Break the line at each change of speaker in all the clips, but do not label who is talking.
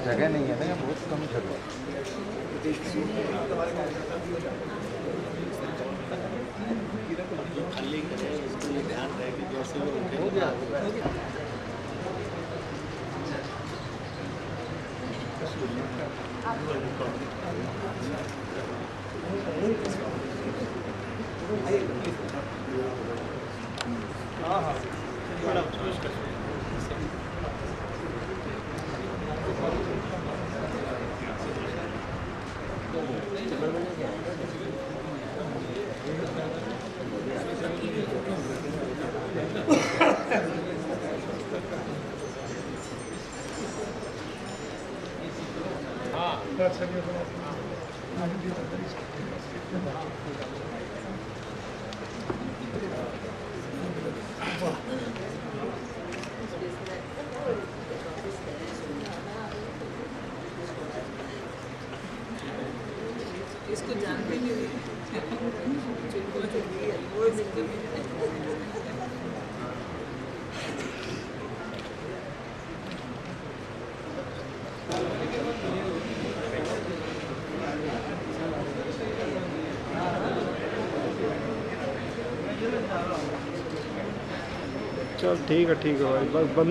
जगह नहीं है ना, बहुत कम जगह
इसको जानते भी नहीं।
चल ठीक है भाई, बस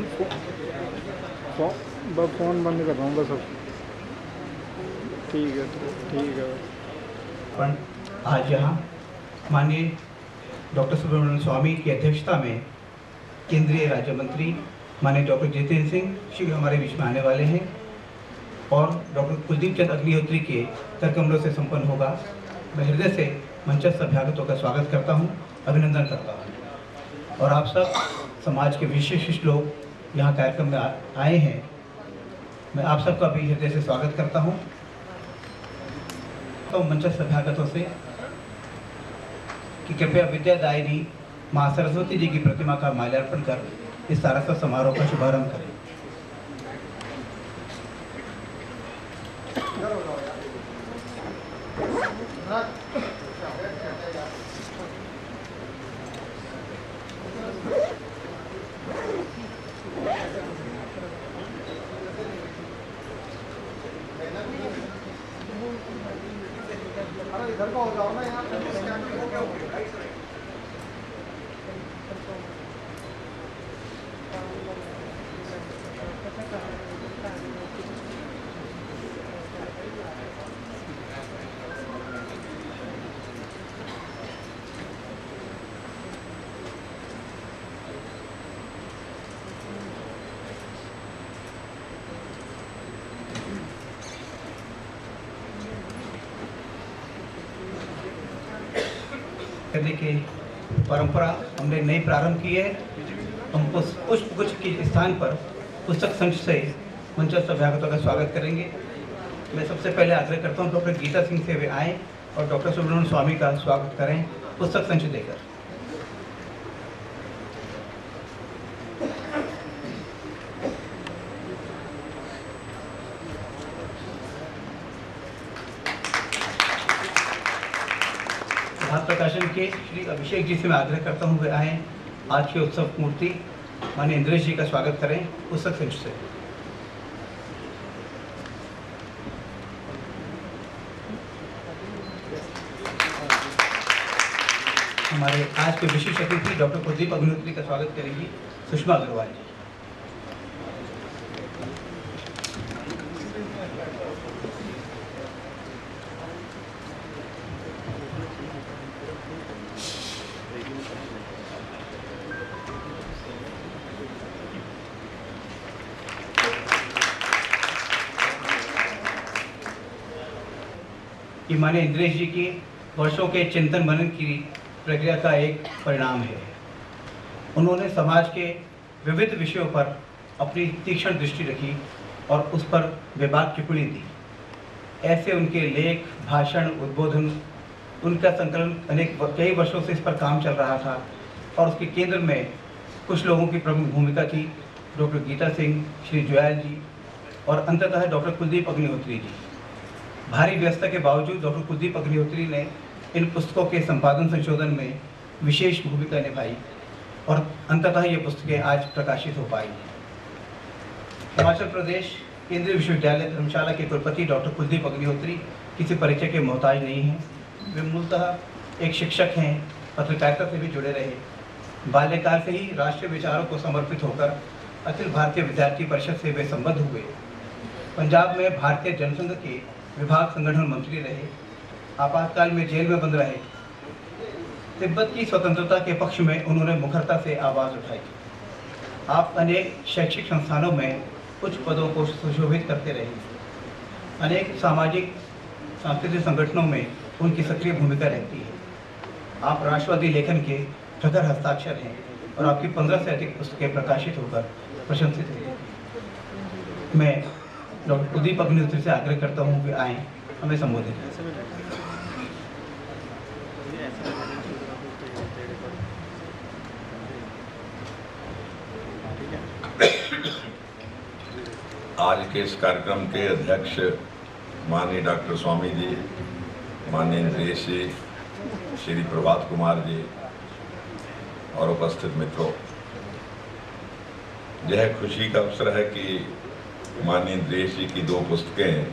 फ़ोन बंद कर रहा हूँ बस अब। ठीक है।
आज यहाँ माननीय डॉक्टर सुब्रमण्यम स्वामी की अध्यक्षता में केंद्रीय राज्य मंत्री माननीय डॉक्टर जितेंद्र सिंह शीघ्र हमारे बीच में आने वाले हैं और डॉक्टर कुलदीप चंद अग्निहोत्री के कर कमलों से संपन्न होगा। मैं हृदय से मंचस्थ अभ्यागतों का स्वागत करता हूँ, अभिनंदन करता हूँ। और आप सब समाज के विशिष्ट लोग यहाँ कार्यक्रम में आए हैं, मैं आप सबका भी हृदय से स्वागत करता हूँ। तो मंचस्थ अभ्यागतों से कि कृपया विद्यादायिनी माँ सरस्वती जी की प्रतिमा का माल्यार्पण कर इस सारस्वत समारोह का शुभारंभ करें।
इधर का हो जाओ ना यार, स्टैंड भी हो गया राइट साइड।
करने की परंपरा हमने नई प्रारंभ की है। हम पुष्पगुच्छ के स्थान पर पुस्तक संच से मंचस्थ अभ्यागतों का स्वागत करेंगे। मैं सबसे पहले आग्रह करता हूँ डॉक्टर गीता सिंह से वे आएँ और डॉक्टर सुब्रमण्यम स्वामी का स्वागत करें पुस्तक संच देकर। भाव प्रकाशन के श्री अभिषेक जी से मैं आग्रह करता हूँ वे आए आज के उत्सव मूर्ति माननीय इंद्रेश जी का स्वागत करें पुस्तक संच से। हमारे आज के विशिष्ट अतिथि डॉक्टर कुलदीप अग्निहोत्री का स्वागत करेंगी सुषमा अग्रवाल जी। ये माननीय इंद्रेश जी की वर्षों के चिंतन मनन की प्रक्रिया का एक परिणाम है। उन्होंने समाज के विविध विषयों पर अपनी तीक्ष्ण दृष्टि रखी और उस पर बेबाक टिप्पणी दी। ऐसे उनके लेख, भाषण, उद्बोधन, उनका संकलन कई वर्षों से इस पर काम चल रहा था और उसके केंद्र में कुछ लोगों की प्रमुख भूमिका थी, डॉक्टर गीता सिंह, श्री जोयाल जी और अंततः डॉक्टर कुलदीप अग्निहोत्री जी। भारी व्यस्तता के बावजूद डॉक्टर कुलदीप अग्निहोत्री ने इन पुस्तकों के संपादन संशोधन में विशेष भूमिका निभाई और अंततः ये पुस्तकें आज प्रकाशित हो पाई। हिमाचल प्रदेश केंद्रीय विश्वविद्यालय धर्मशाला के कुलपति डॉक्टर कुलदीप अग्निहोत्री किसी परिचय के मोहताज नहीं हैं। वे मूलतः एक शिक्षक हैं, पत्रकारिता से भी जुड़े रहे। बाल्यकाल से ही राष्ट्रीय विचारों को समर्पित होकर अखिल भारतीय विद्यार्थी परिषद से वे संबद्ध हुए। पंजाब में भारतीय जनसंघ के विभाग संगठन मंत्री रहे। आपातकाल में जेल में बंद रहे। तिब्बत की स्वतंत्रता के पक्ष में उन्होंने मुखरता से आवाज़ उठाई। आप अनेक शैक्षिक संस्थानों में उच्च पदों को सुशोभित करते रहे। अनेक सामाजिक सांस्कृतिक संगठनों में उनकी सक्रिय भूमिका रहती है। आप राष्ट्रवादी लेखन के प्रखर हस्ताक्षर हैं और आपकी 15 से अधिक पुस्तकें प्रकाशित होकर प्रशंसित हैं। मैं डॉक्टर कुलदीप अग्निहोत्री से आग्रह करता हूँ कि आएँ, हमें संबोधित करें।
आज के इस कार्यक्रम के अध्यक्ष माननीय डॉक्टर स्वामी जी, माननीय इंद्रेश जी, श्री प्रभात कुमार जी और उपस्थित मित्रों, यह खुशी का अवसर है कि माननीय इंद्रेश जी की 2 पुस्तकें,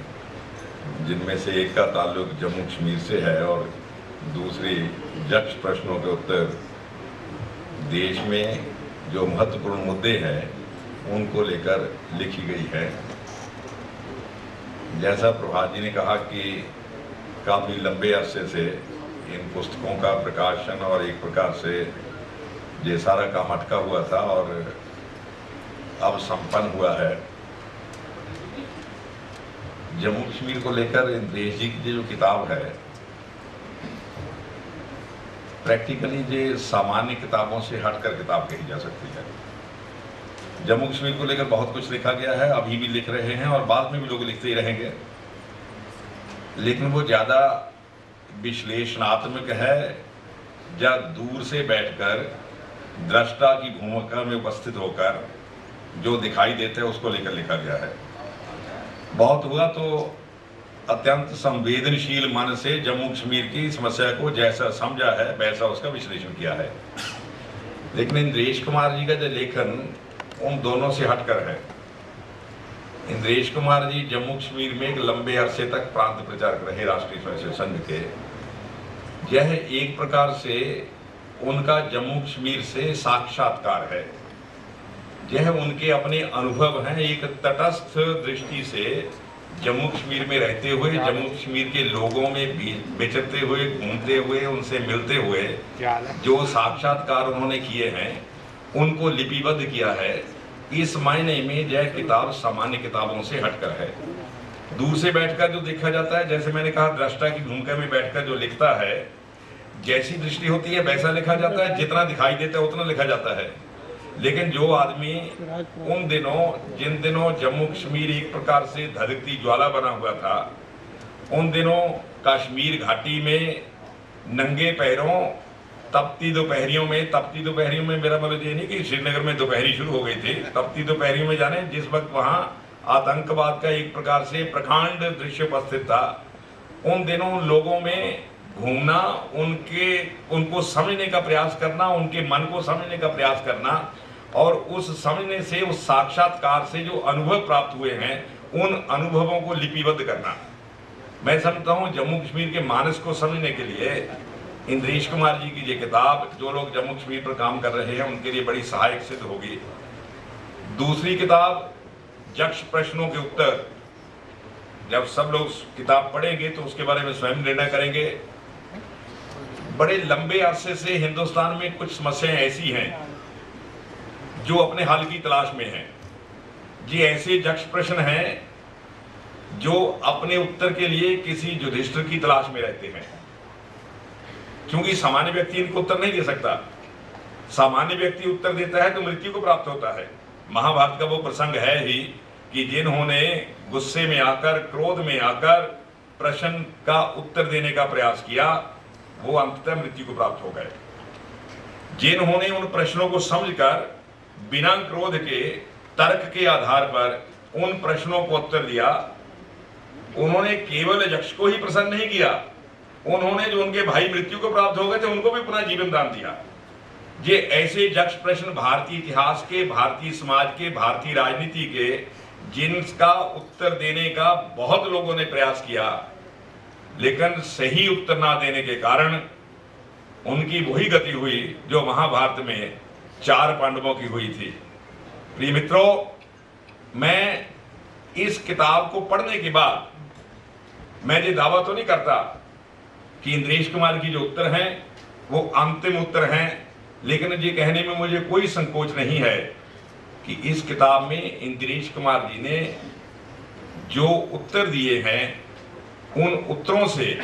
जिनमें से एक का ताल्लुक जम्मू कश्मीर से है और दूसरी यक्ष प्रश्नों के उत्तर, देश में जो महत्वपूर्ण मुद्दे हैं उनको लेकर लिखी गई है। जैसा प्रभात जी ने कहा कि काफ़ी लंबे अरसे से इन पुस्तकों का प्रकाशन और एक प्रकार से ये सारा काम अटका हुआ था और अब संपन्न हुआ है। जम्मू कश्मीर को लेकर इंद्रेश जी की जो किताब है, प्रैक्टिकली ये सामान्य किताबों से हटकर किताब कही जा सकती है। जम्मू कश्मीर को लेकर बहुत कुछ लिखा गया है, अभी भी लिख रहे हैं और बाद में भी लोग लिखते ही रहेंगे, लेकिन वो ज़्यादा विश्लेषणात्मक है या दूर से बैठकर दृष्टा की भूमिका में उपस्थित होकर जो दिखाई देता है उसको लेकर लिखा गया है। बहुत हुआ तो अत्यंत संवेदनशील मन से जम्मू कश्मीर की समस्या को जैसा समझा है वैसा उसका विश्लेषण किया है। लेकिन इंद्रेश कुमार जी का जो लेखन उन दोनों से हटकर है। इंद्रेश कुमार जी जम्मू कश्मीर में एक लंबे अरसे तक प्रांत प्रचारक रहे राष्ट्रीय स्वयंसेवक संघ के। यह एक प्रकार से उनका जम्मू कश्मीर से साक्षात्कार है। यह उनके अपने अनुभव हैं, एक तटस्थ दृष्टि से जम्मू कश्मीर में रहते हुए, जम्मू कश्मीर के लोगों में विचरते हुए, घूमते हुए, उनसे मिलते हुए जो साक्षात्कार उन्होंने किए हैं उनको लिपिबद्ध किया है। इस मायने में यह किताब सामान्य किताबों से हटकर है। दूर से बैठकर जो देखा जाता है, जैसे मैंने कहा दृष्टा की भूमिका में बैठकर जो लिखता है, जैसी दृष्टि होती है वैसा लिखा जाता है, जितना दिखाई देता है उतना लिखा जाता है। लेकिन जो आदमी उन दिनों, जिन दिनों जम्मू कश्मीर एक प्रकार से धधकती ज्वाला बना हुआ था, उन दिनों कश्मीर घाटी में नंगे पैरों तपती दोपहरियों में मेरा मतलब ये नहीं कि श्रीनगर में दोपहरी शुरू हो गई थी, तपती दोपहरियों में जाने जिस वक्त वहां आतंकवाद का एक प्रकार से प्रकांड दृश्य उपस्थित था, उन दिनों लोगों में घूमना, उनको समझने का प्रयास करना, उनके मन को समझने का प्रयास करना और उस समझने से, उस साक्षात्कार से जो अनुभव प्राप्त हुए हैं उन अनुभवों को लिपिबद्ध करना। मैं समझता हूं जम्मू कश्मीर के मानस को समझने के लिए इंद्रेश कुमार जी की ये किताब, जो लोग जम्मू कश्मीर पर काम कर रहे हैं उनके लिए बड़ी सहायक सिद्ध होगी। दूसरी किताब यक्ष प्रश्नों के उत्तर, जब सब लोग किताब पढ़ेंगे तो उसके बारे में स्वयं निर्णय करेंगे। बड़े लंबे अरसे से हिंदुस्तान में कुछ समस्याएं ऐसी हैं जो अपने हल की तलाश में हैं। ये ऐसे यक्ष प्रश्न हैं जो अपने उत्तर के लिए किसी युधिष्ठिर की तलाश में रहते हैं, क्योंकि सामान्य व्यक्ति इनको उत्तर नहीं दे सकता। सामान्य व्यक्ति उत्तर देता है तो मृत्यु को प्राप्त होता है। महाभारत का वो प्रसंग है ही कि जिन्होंने गुस्से में आकर, क्रोध में आकर प्रश्न का उत्तर देने का प्रयास किया वो अंततः मृत्यु को प्राप्त हो गए। जिन्होंने उन प्रश्नों को समझकर बिना क्रोध के, तर्क के आधार पर उन प्रश्नों को उत्तर दिया, उन्होंने केवल यक्ष को ही प्रसन्न नहीं किया, उन्होंने जो उनके भाई मृत्यु को प्राप्त हो गए थे उनको भी पुनः जीवन दान दिया। ये ऐसे यक्ष प्रश्न भारतीय इतिहास के, भारतीय समाज के, भारतीय राजनीति के, जिनका उत्तर देने का बहुत लोगों ने प्रयास किया, लेकिन सही उत्तर ना देने के कारण उनकी वही गति हुई जो महाभारत में 4 पांडवों की हुई थी। प्रिय मित्रों, मैं इस किताब को पढ़ने के बाद मैं ये दावा तो नहीं करता कि इंद्रेश कुमार की जो उत्तर हैं वो अंतिम उत्तर हैं, लेकिन ये कहने में मुझे कोई संकोच नहीं है कि इस किताब में इंद्रेश कुमार जी ने जो उत्तर दिए हैं, उन उत्तरों से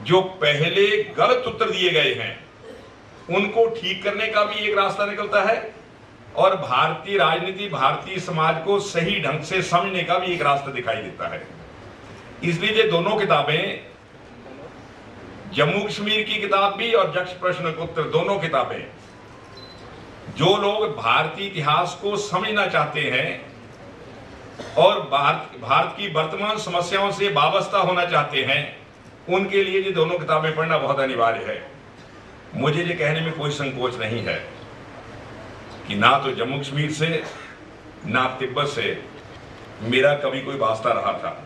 जो पहले गलत उत्तर दिए गए हैं उनको ठीक करने का भी एक रास्ता निकलता है और भारतीय राजनीति, भारतीय समाज को सही ढंग से समझने का भी एक रास्ता दिखाई देता है। इसलिए ये दोनों किताबें, जम्मू कश्मीर की किताब भी और यक्ष प्रश्न का उत्तर, दोनों किताबें जो लोग भारतीय इतिहास को समझना चाहते हैं और भारत की वर्तमान समस्याओं से वाबस्ता होना चाहते हैं, उनके लिए ये दोनों किताबें पढ़ना बहुत अनिवार्य है। मुझे ये कहने में कोई संकोच नहीं है कि ना तो जम्मू कश्मीर से, ना तिब्बत से मेरा कभी कोई वास्ता रहा था।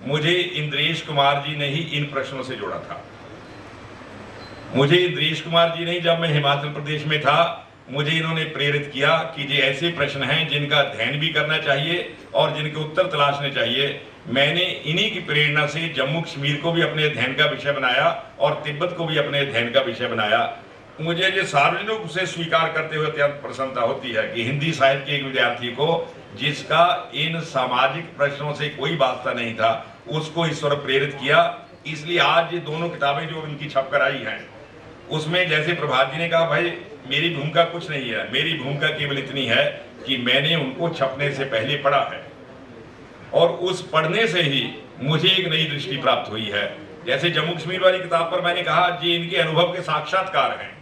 मुझे इंद्रेश कुमार जी ने ही इन प्रश्नों से जोड़ा था। मुझे इंद्रेश कुमार जी ने, जब मैं हिमाचल प्रदेश में था, मुझे इन्होंने प्रेरित किया कि ये ऐसे प्रश्न हैं जिनका अध्ययन भी करना चाहिए और जिनके उत्तर तलाशने चाहिए। मैंने इन्हीं की प्रेरणा से जम्मू कश्मीर को भी अपने अध्ययन का विषय बनाया और तिब्बत को भी अपने अध्ययन का विषय बनाया। मुझे ये सार्वजनिक रूप से स्वीकार करते हुए अत्यंत प्रसन्नता होती है कि हिंदी साहित्य के एक विद्यार्थी को, जिसका इन सामाजिक प्रश्नों से कोई वास्ता नहीं था, उसको ईश्वर प्रेरित किया। इसलिए आज ये दोनों किताबें जो इनकी छप कर आई हैं, उसमें जैसे प्रभात जी ने कहा, भाई मेरी भूमिका कुछ नहीं है, मेरी भूमिका केवल इतनी है कि मैंने उनको छपने से पहले पढ़ा है और उस पढ़ने से ही मुझे एक नई दृष्टि प्राप्त हुई है। जैसे जम्मू कश्मीर वाली किताब पर मैंने कहा, ये इनके अनुभव के साक्षात्कार हैं।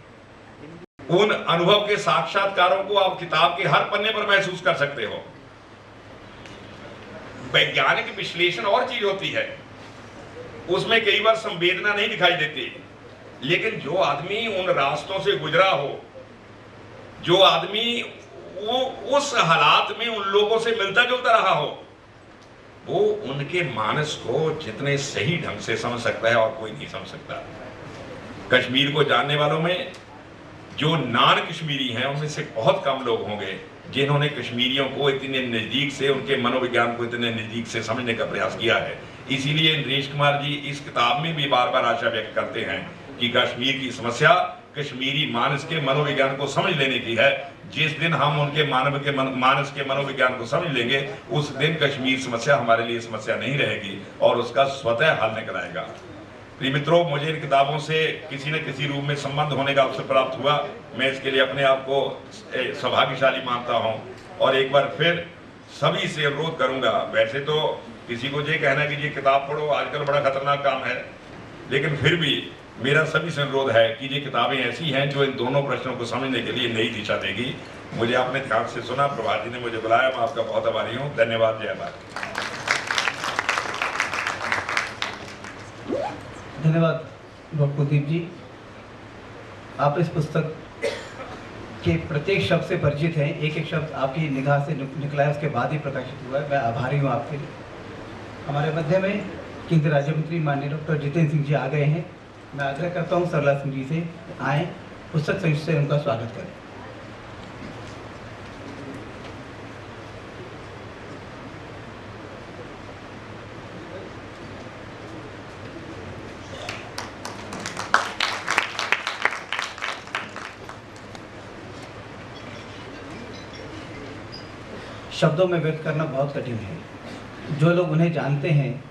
उन अनुभव के साक्षात्कारों को आप किताब के हर पन्ने पर महसूस कर सकते हो। वैज्ञानिक विश्लेषण और चीज होती है, उसमें कई बार संवेदना नहीं दिखाई देती, लेकिन जो आदमी उन रास्तों से गुजरा हो, जो आदमी वो उस हालात में उन लोगों से मिलता जुलता रहा हो, वो उनके मानस को जितने सही ढंग से समझ सकता है और कोई नहीं समझ सकता। कश्मीर को जानने वालों में जो नॉन कश्मीरी हैं उनमें से बहुत कम लोग होंगे जिन्होंने कश्मीरियों को इतने नजदीक से, उनके मनोविज्ञान को इतने नजदीक से समझने का प्रयास किया है। इसीलिए इंद्रेश कुमार जी इस किताब में भी बार बार आशा व्यक्त करते हैं कि कश्मीर की समस्या कश्मीरी मानस के मनोविज्ञान को समझ लेने की है। जिस दिन हम उनके मानस के मनोविज्ञान को समझ लेंगे, उस दिन कश्मीर समस्या हमारे लिए समस्या नहीं रहेगी और उसका स्वतः हल निकल आएगा। प्रिय मित्रों, मुझे इन किताबों से किसी न किसी रूप में संबंध होने का अवसर प्राप्त हुआ। मैं इसके लिए अपने आप को सौभाग्यशाली मानता हूं और एक बार फिर सभी से अनुरोध करूंगा। वैसे तो किसी को ये कहना कि ये किताब पढ़ो आजकल बड़ा खतरनाक काम है, लेकिन फिर भी मेरा सभी से अनुरोध है कि ये किताबें ऐसी हैं जो इन दोनों प्रश्नों को समझने के लिए नई दिशा देगी। मुझे आपने ध्यान से सुना, प्रभात जी ने मुझे बुलाया, मैं आपका बहुत आभारी हूँ। धन्यवाद। जय भारत।
धन्यवाद डॉक्टर कुलदीप जी। आप इस पुस्तक के प्रत्येक शब्द से परिचित हैं, एक एक शब्द आपकी निगाह से निकला है, उसके बाद ही प्रकाशित हुआ है। मैं आभारी हूँ आपके लिए। हमारे मध्य में केंद्रीय राज्य मंत्री माननीय डॉक्टर जितेंद्र सिंह जी आ गए हैं। मैं आग्रह करता हूँ सरला सिंह जी से आए, पुस्तक संयुक्त से उनका स्वागत करें। शब्दों में व्यक्त करना बहुत कठिन है। जो लोग उन्हें जानते हैं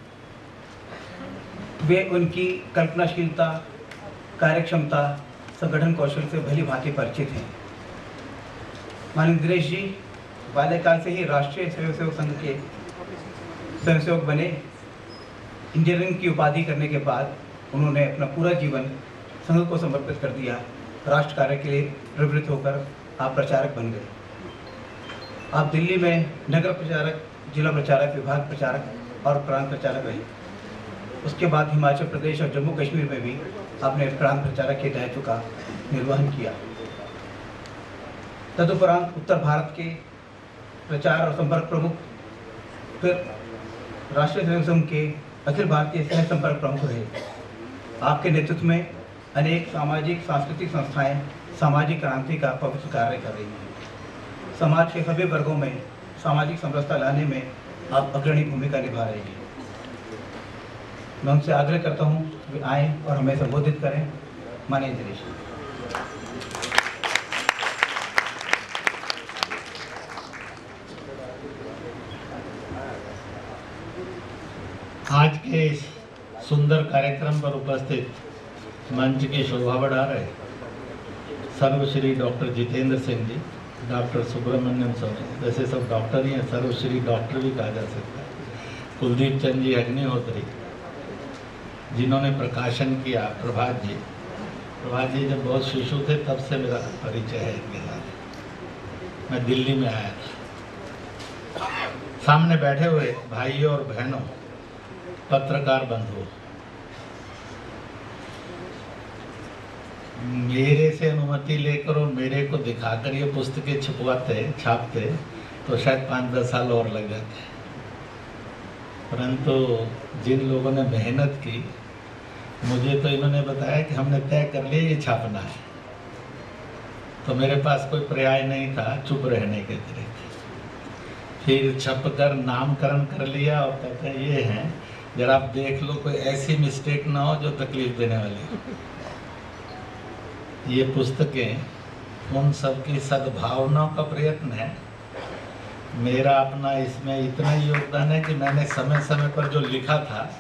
वे उनकी कल्पनाशीलता, कार्यक्षमता, संगठन कौशल से भली भांति परिचित हैं। माननीय दिनेश जी बाल्यकाल से ही राष्ट्रीय स्वयंसेवक संघ के स्वयंसेवक बने। इंजीनियरिंग की उपाधि करने के बाद उन्होंने अपना पूरा जीवन संघ को समर्पित कर दिया। राष्ट्र कार्य के लिए प्रवृत्त होकर आप प्रचारक बन गए। आप दिल्ली में नगर प्रचारक, जिला प्रचारक, विभाग प्रचारक और प्रांत प्रचारक रहे। उसके बाद हिमाचल प्रदेश और जम्मू कश्मीर में भी आपने प्रांत प्रचारक के दायित्व का निर्वहन किया। तदुपरांत उत्तर भारत के प्रचार और संपर्क प्रमुख, फिर राष्ट्रीय स्वयं संघ के अखिल भारतीय सह संपर्क प्रमुख रहे। आपके नेतृत्व में अनेक सामाजिक सांस्कृतिक संस्थाएं सामाजिक क्रांति का पवित्र कार्य कर रही हैं। समाज के सभी वर्गों में सामाजिक समरसता लाने में आप अग्रणी भूमिका निभा रहे हैं। मैं उनसे आग्रह करता हूं कि आएँ और हमें संबोधित करें। माननीय दिनेश।
आज के इस सुंदर कार्यक्रम पर उपस्थित मंच की शोभा बढ़ा रहे सर्वश्री डॉक्टर जितेंद्र सिंह जी, डॉक्टर सुब्रमण्यम स्वामी, वैसे सब डॉक्टर ही हैं, सर्वश्री डॉक्टर भी कहा जा सकता है, कुलदीप चंद जी अग्निहोत्री, जिन्होंने प्रकाशन किया, प्रभात जी जब बहुत शिशु थे तब से मेरा परिचय है इनके साथ। मैं दिल्ली में आया था। सामने बैठे हुए भाइयों और बहनों, पत्रकार बंधुओं, मेरे से अनुमति लेकर और मेरे को दिखाकर ये पुस्तकें छापते तो शायद 5-10 साल और लग जाते, परंतु जिन लोगों ने मेहनत की, मुझे तो इन्होंने बताया कि हमने तय कर लिया ये छापना है, तो मेरे पास कोई पर्याय नहीं था चुप रहने के अतिरिक्त। फिर छपकर नामकरण कर लिया और कहते हैं ये हैं, जरा आप देख लो कोई ऐसी मिस्टेक ना हो जो तकलीफ देने वाली हो। ये पुस्तकें उन सब की सद्भावनाओं का प्रयत्न है। मेरा अपना इसमें इतना ही योगदान है कि मैंने समय समय पर जो लिखा था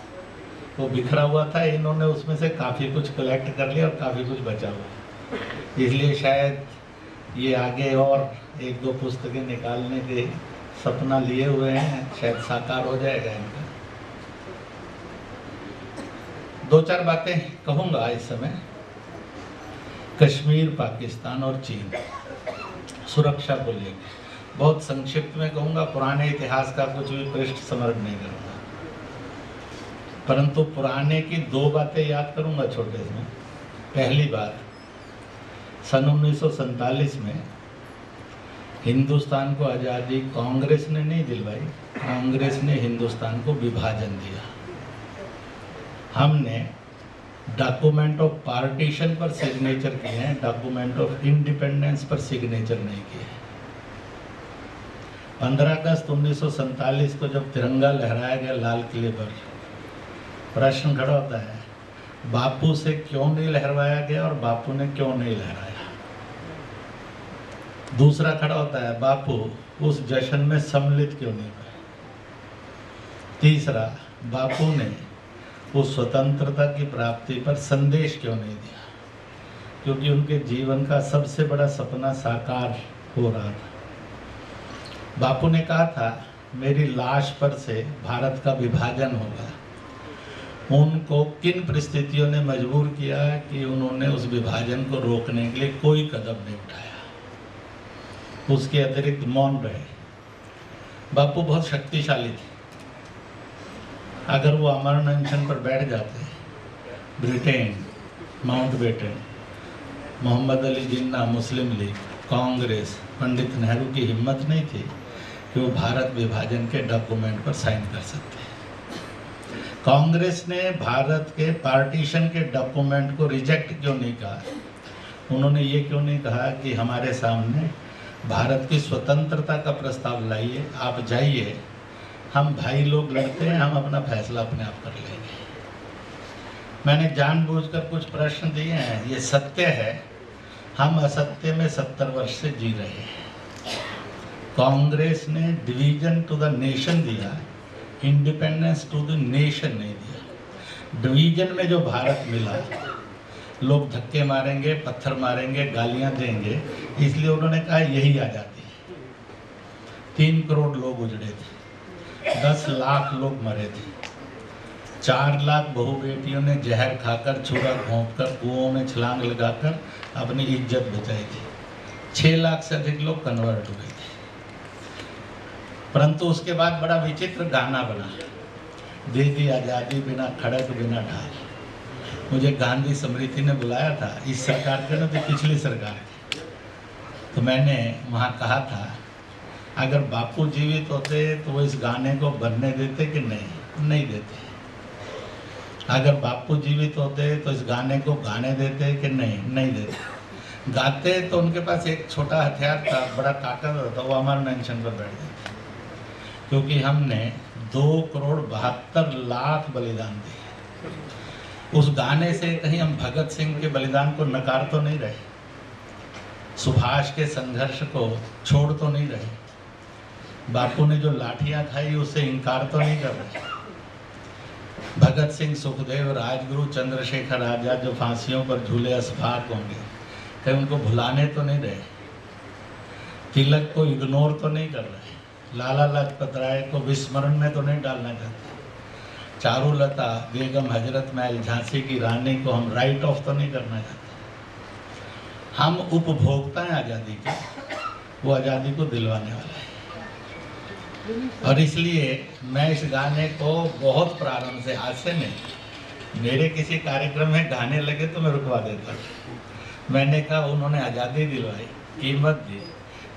वो बिखरा हुआ था, इन्होंने उसमें से काफ़ी कुछ कलेक्ट कर लिया और काफ़ी कुछ बचा हुआ, इसलिए शायद ये आगे और 1-2 पुस्तकें निकालने के सपना लिए हुए हैं, शायद साकार हो जाएगा इनका। 2-4 बातें कहूँगा इस समय। कश्मीर, पाकिस्तान और चीन सुरक्षा को लेकर बहुत संक्षिप्त में कहूँगा, पुराने इतिहास का कुछ भी पृष्ठ समर्पण नहीं करूँगा, परंतु पुराने की 2 बातें याद करूँगा छोटे में। पहली बात, सन 1947 में हिंदुस्तान को आज़ादी कांग्रेस ने नहीं दिलवाई, कांग्रेस ने हिंदुस्तान को विभाजन दिया। हमने डॉक्यूमेंट ऑफ पार्टीशन पर सिग्नेचर किए हैं, डॉक्यूमेंट ऑफ इंडिपेंडेंस पर सिग्नेचर नहीं किए। 15 अगस्त 1947 को जब तिरंगा लहराया गया लाल किले पर, प्रश्न खड़ा होता है बापू से क्यों नहीं लहराया गया और बापू ने क्यों नहीं लहराया। दूसरा खड़ा होता है बापू उस जश्न में सम्मिलित क्यों नहीं हुए। तीसरा, बापू ने उस स्वतंत्रता की प्राप्ति पर संदेश क्यों नहीं दिया? क्योंकि उनके जीवन का सबसे बड़ा सपना साकार हो रहा था। बापू ने कहा था, मेरी लाश पर से भारत का विभाजन होगा। उनको किन परिस्थितियों ने मजबूर किया कि उन्होंने उस विभाजन को रोकने के लिए कोई कदम नहीं उठाया, उसके अतिरिक्त मौन रहे। बापू बहुत शक्तिशाली थे। अगर वो अमरण अनशन पर बैठ जाते, ब्रिटेन, माउंटबेटन, मोहम्मद अली जिन्ना, मुस्लिम लीग, कांग्रेस, पंडित नेहरू की हिम्मत नहीं थी कि वो भारत विभाजन के डॉक्यूमेंट पर साइन कर सकते। कांग्रेस ने भारत के पार्टीशन के डॉक्यूमेंट को रिजेक्ट क्यों नहीं कहा? उन्होंने ये क्यों नहीं कहा कि हमारे सामने भारत की स्वतंत्रता का प्रस्ताव लाइए, आप जाइए, हम भाई लोग लड़ते हैं, हम अपना फैसला अपने आप कर लेंगे। मैंने जानबूझकर कुछ प्रश्न दिए हैं, ये सत्य है, हम असत्य में 70 वर्ष से जी रहे हैं। कांग्रेस ने डिवीजन टू द नेशन दिया, इंडिपेंडेंस टू द नेशन नहीं दिया। डिवीजन में जो भारत मिला, लोग धक्के मारेंगे, पत्थर मारेंगे, गालियां देंगे, इसलिए उन्होंने कहा यही आज़ादी है। 3 करोड़ लोग उजड़े थे, 10 लाख लोग मरे थे, 4 लाख बहू बेटियों ने जहर खाकर, छुरा घोंपकर, कुओं में छलांग लगाकर अपनी इज्जत बचाई थी। 6 लाख से अधिक लोग कन्वर्ट हुए थे। परंतु उसके बाद बड़ा विचित्र गाना बना, दे दी आज़ादी बिना खड़क बिना ढाल। मुझे गांधी स्मृति ने बुलाया था, इस सरकार के ना, तो पिछली सरकार की। तो मैंने वहाँ कहा था, अगर बापू जीवित होते तो वो इस गाने को बनने देते कि नहीं देते। अगर बापू जीवित होते तो इस गाने को गाने देते कि नहीं देते। गाते तो उनके पास एक छोटा हथियार था, बड़ा ताकत होता, वो अमर अनशन पर बैठ जाते, क्योंकि हमने 2 करोड़ 72 लाख बलिदान दिए। उस गाने से कहीं हम भगत सिंह के बलिदान को नकार तो नहीं रहे, सुभाष के संघर्ष को छोड़ तो नहीं रहे, बापू ने जो लाठियां खाई उससे इनकार तो नहीं कर रहे। भगत सिंह, सुखदेव, राजगुरु, चंद्रशेखर आजाद जो फांसियों पर झूले असफाक होंगे, कहीं उनको भुलाने तो नहीं रहे, तिलक को इग्नोर तो नहीं कर रहे, लाला लाजपत राय को विस्मरण में तो नहीं डालना चाहते, चारुलता, बेगम हजरत महल, झांसी की रानी को हम राइट ऑफ तो नहीं करना चाहते। हम उपभोक्ता हैं आज़ादी के, वो आज़ादी को दिलवाने वाले हैं। और इसलिए मैं इस गाने को बहुत प्रारंभ से, आज से नहीं, मेरे किसी कार्यक्रम में गाने लगे तो मैं रुकवा देता। मैंने कहा उन्होंने आज़ादी दिलवाई, कीमत दी,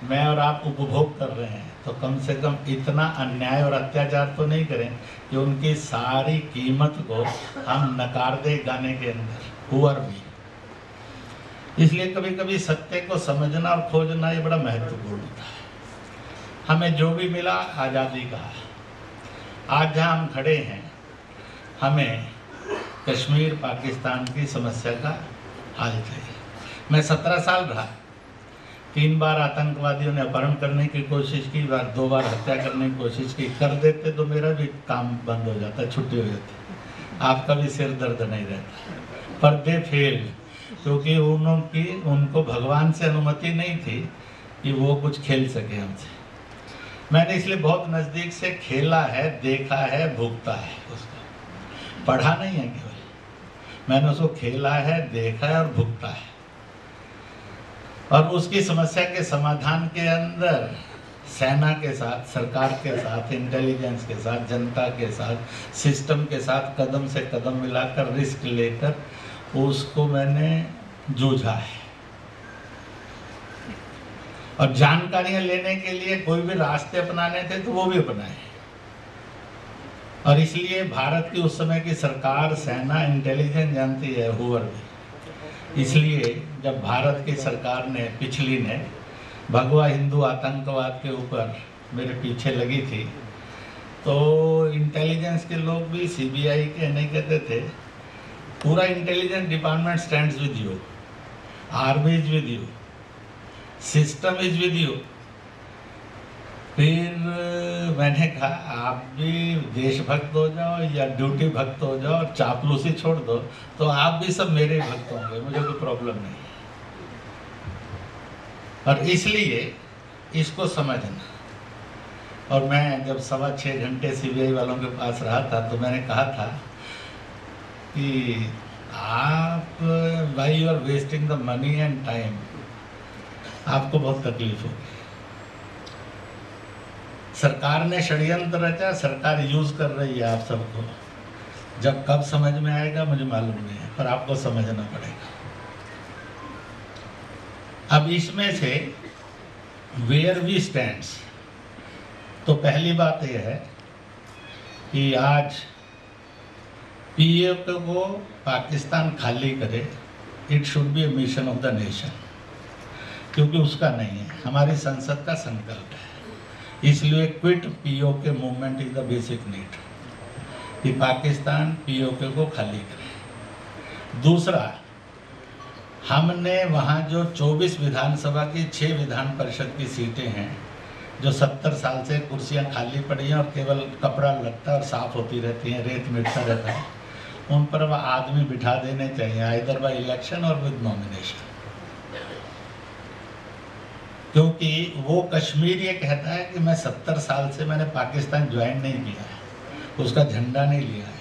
मैं और आप उपभोग कर रहे हैं, तो कम से कम इतना अन्याय और अत्याचार तो नहीं करें कि उनकी सारी कीमत को हम नकार दें गाने के अंदर, हुआ भी। इसलिए कभी कभी सत्य को समझना और खोजना ये बड़ा महत्वपूर्ण होता है। हमें जो भी मिला आज़ादी का, आज जहाँ हम खड़े हैं, हमें कश्मीर पाकिस्तान की समस्या का हल चाहिए। मैं 17 साल रहा, 3 बार आतंकवादियों ने अपहरण करने की कोशिश की, 2 बार हत्या करने की कोशिश की। कर देते तो मेरा भी काम बंद हो जाता, छुट्टी हो जाती, आपका भी सिर दर्द नहीं रहता। पर दे फेल, क्योंकि उनको भगवान से अनुमति नहीं थी कि वो कुछ खेल सके हमसे। मैंने इसलिए बहुत नज़दीक से खेला है, देखा है, भुगता है उसको, पढ़ा नहीं है केवल, मैंने उसको खेला है, देखा है और भुगता है। और उसकी समस्या के समाधान के अंदर सेना के साथ, सरकार के साथ, इंटेलिजेंस के साथ, जनता के साथ, सिस्टम के साथ कदम से कदम मिलाकर, रिस्क लेकर उसको मैंने जूझा है। और जानकारियां लेने के लिए कोई भी रास्ते अपनाने थे तो वो भी अपनाए। और इसलिए भारत की उस समय की सरकार, सेना, इंटेलिजेंस जानती है, हुआ भी। इसलिए जब भारत की सरकार ने, पिछली ने, भगवा हिंदू आतंकवाद के ऊपर मेरे पीछे लगी थी, तो इंटेलिजेंस के लोग भी, सीबीआई के नहीं कहते थे, पूरा intelligence department stands with you, army is with you, system is with you. फिर मैंने कहा आप भी देशभक्त हो जाओ या ड्यूटी भक्त हो जाओ, चापलूसी छोड़ दो, तो आप भी सब मेरे भक्त होंगे, मुझे कोई प्रॉब्लम नहीं। और इसलिए इसको समझना। और मैं जब 6.25 घंटे सीबीआई वालों के पास रहा था तो मैंने कहा था कि आप why you are wasting the money and time, आपको बहुत तकलीफ होगी। सरकार ने षड्यंत्र रचा, सरकार यूज कर रही है आप सबको। जब कब समझ में आएगा मुझे मालूम नहीं है, पर आपको समझना पड़ेगा। अब इसमें से वेयर वी स्टैंड्स, तो पहली बात यह है कि आज पीओके को पाकिस्तान खाली करे, it should be A mission of the nation, क्योंकि उसका नहीं है, हमारी संसद का संकल्प है। इसलिए quit PoK movement is the basic need, कि पाकिस्तान पीओके को खाली करे। दूसरा, हमने वहाँ जो 24 विधानसभा की 6 विधान परिषद की सीटें हैं, जो 70 साल से कुर्सियाँ खाली पड़ी हैं और केवल कपड़ा लगता और साफ होती रहती हैं, रेत मिटता रहता है, उन पर वह आदमी बिठा देने चाहिए, आइदर बाय इलेक्शन और विद नॉमिनेशन। क्योंकि वो कश्मीर ये कहता है कि मैं 70 साल से मैंने पाकिस्तान ज्वाइन नहीं किया है, उसका झंडा नहीं लिया है,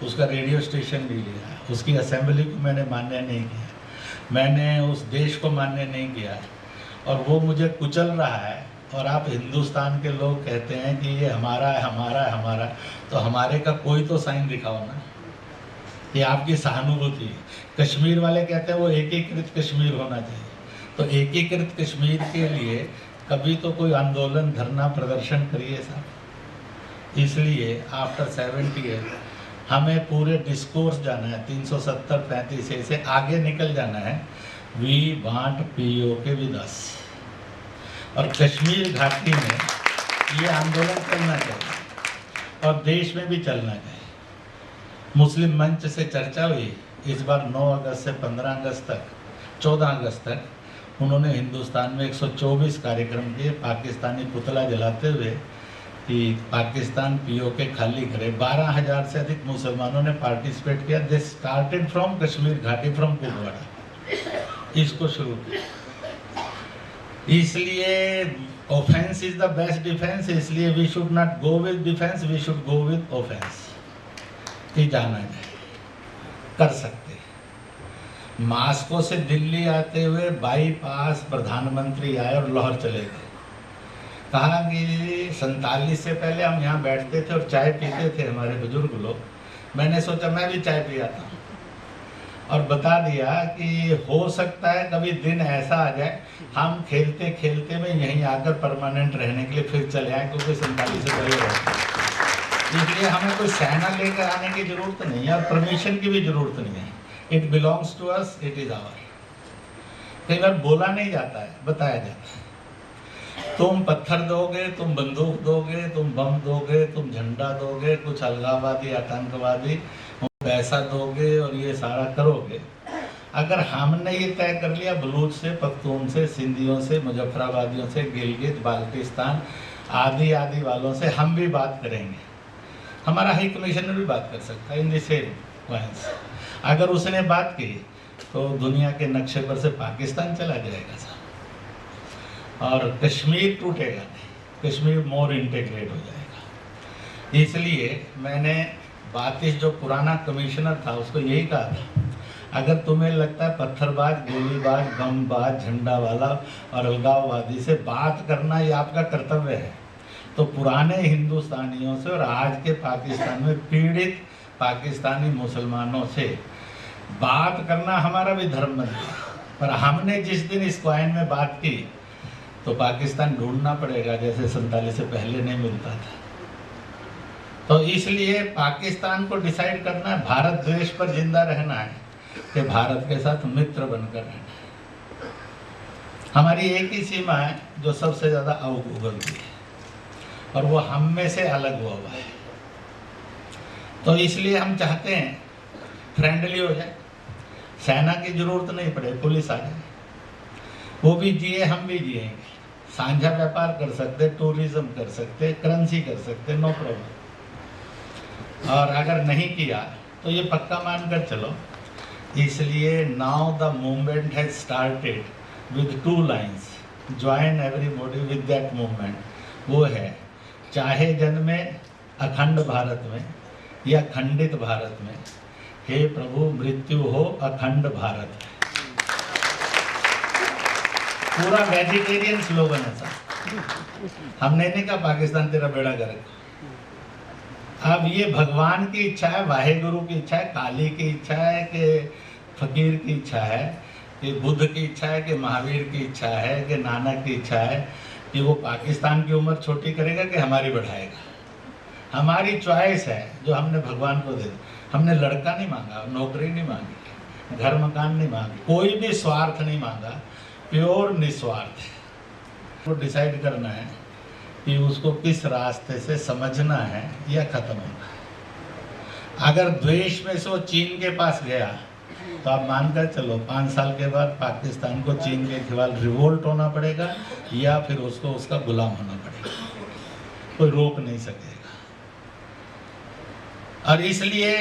उसका रेडियो स्टेशन नहीं लिया है, उसकी असेंबली को मैंने मान्य नहीं किया, मैंने उस देश को मान्य नहीं किया है, और वो मुझे कुचल रहा है। और आप हिंदुस्तान के लोग कहते हैं कि ये हमारा है, हमारा है, हमारा, तो हमारे का कोई तो साइन दिखाओ ना, ये आपकी सहानुभूति है। कश्मीर वाले कहते हैं वो एकीकृत कश्मीर होना चाहिए, तो एकीकृत कश्मीर के लिए कभी तो कोई आंदोलन, धरना, प्रदर्शन करिए साहब। इसलिए आफ्टर 70 ईयर हमें पूरे डिस्कोर्स जाना है, 370-35 से आगे निकल जाना है। We want PoK with us, और कश्मीर घाटी में ये आंदोलन चलना चाहिए और देश में भी चलना चाहिए। मुस्लिम मंच से चर्चा हुई इस बार 9 अगस्त से 15 अगस्त तक, 14 अगस्त तक उन्होंने हिंदुस्तान में 124 कार्यक्रम किए, पाकिस्तानी पुतला जलाते हुए कि पाकिस्तान पीओके खाली करे। 12,000 से अधिक मुसलमानों ने पार्टिसिपेट किया। दे स्टार्टेड फ्रॉम कश्मीर घाटी, फ्रॉम कुपवाड़ा, इसको शुरू किया। इसलिए offence is the best defence, इसलिए we should not go with defence, we should go with offence. कि जाना है, कर सकते। मास्को से दिल्ली आते हुए बाईपास प्रधानमंत्री आए और लाहौर चले गए। कहा कि 47 से पहले हम यहाँ बैठते थे और चाय पीते थे, हमारे बुजुर्ग लोग। मैंने सोचा मैं भी चाय पी आता हूँ, और बता दिया कि हो सकता है कभी दिन ऐसा आ जाए हम खेलते खेलते में यहीं आकर परमानेंट रहने के लिए फिर चले आए, क्योंकि 47 से पहले रहते, इसलिए हमें कोई सेना लेकर आने की जरूरत नहीं है और परमिशन की भी जरूरत नहीं है। It belongs to us, it is our. कई बार बोला नहीं जाता है, बताया जाता है। तुम पत्थर दोगे, तुम बंदूक दोगे, तुम बम दोगे, तुम झंडा दोगे, कुछ अलगाववादी, आतंकवादी, पैसा दोगे और ये सारा करोगे। अगर हमने ये तय कर लिया बलूच से, पख्तून से, सिंधियों से, मुजफ्फराबादियों से, गिलगित बाल्टिस्तान आदि आदि वालों से हम भी बात करेंगे, हमारा हाई कमिश्नर भी बात कर सकता है इन द सेम पॉइंट्स। अगर उसने बात की तो दुनिया के नक्शे पर से पाकिस्तान चला जाएगा साहब, और कश्मीर टूटेगा नहीं, कश्मीर मोर इंटीग्रेट हो जाएगा। इसलिए मैंने बातिश जो पुराना कमिश्नर था उसको यही कहा था, अगर तुम्हें लगता है पत्थरबाज, गोलीबाज, बमबाज, झंडा वाला और अलगाववादी से बात करना ये आपका कर्तव्य है, तो पुराने हिंदुस्तानियों से और आज के पाकिस्तान में पीड़ित पाकिस्तानी मुसलमानों से बात करना हमारा भी धर्म बन गया। पर हमने जिस दिन इस क्वाइन में बात की तो पाकिस्तान ढूंढना पड़ेगा, जैसे 47 से पहले नहीं मिलता था। तो इसलिए पाकिस्तान को डिसाइड करना है, भारत द्वेष पर जिंदा रहना है कि भारत के साथ मित्र बनकर रहना है। हमारी एक ही सीमा है जो सबसे ज़्यादा उगलती है, और वो हम में से अलग हुआ है। तो इसलिए हम चाहते हैं फ्रेंडली हो जाए, सेना की जरूरत नहीं पड़े, पुलिस आ जाए, वो भी जिए हम भी जिएंगे, साझा व्यापार कर सकते, टूरिज्म कर सकते, करेंसी कर सकते, नो प्रॉब्लम। और अगर नहीं किया तो ये पक्का मानकर चलो। इसलिए now the movement has started with 2 lines, join everybody with that movement. वो है, चाहे जन्मे अखंड भारत में या खंडित भारत में, हे प्रभु मृत्यु हो अखंड भारत में। पूरा वेजिटेरियन स्लोगन है सर। हमने नहीं कहा पाकिस्तान तेरा बेड़ा करे। अब ये भगवान की इच्छा है, वाहेगुरु की इच्छा है, काली की इच्छा है, कि फकीर की इच्छा है, कि बुद्ध की इच्छा है, कि महावीर की इच्छा है, कि नानक की इच्छा है कि वो पाकिस्तान की उम्र छोटी करेगा कि हमारी बढ़ाएगा। हमारी चॉइस है जो हमने भगवान को दे दी। हमने लड़का नहीं मांगा, नौकरी नहीं मांगी, घर मकान नहीं मांगी, कोई भी स्वार्थ नहीं मांगा, प्योर निस्वार्थ है। वो डिसाइड करना है कि उसको किस रास्ते से समझना है या खत्म होना है। अगर द्वेष में से वो चीन के पास गया तो आप मानकर चलो 5 साल के बाद पाकिस्तान को चीन के खिलाफ रिवोल्ट होना पड़ेगा या फिर उसको उसका गुलाम होना पड़ेगा, कोई रोक नहीं सकेगा। और इसलिए,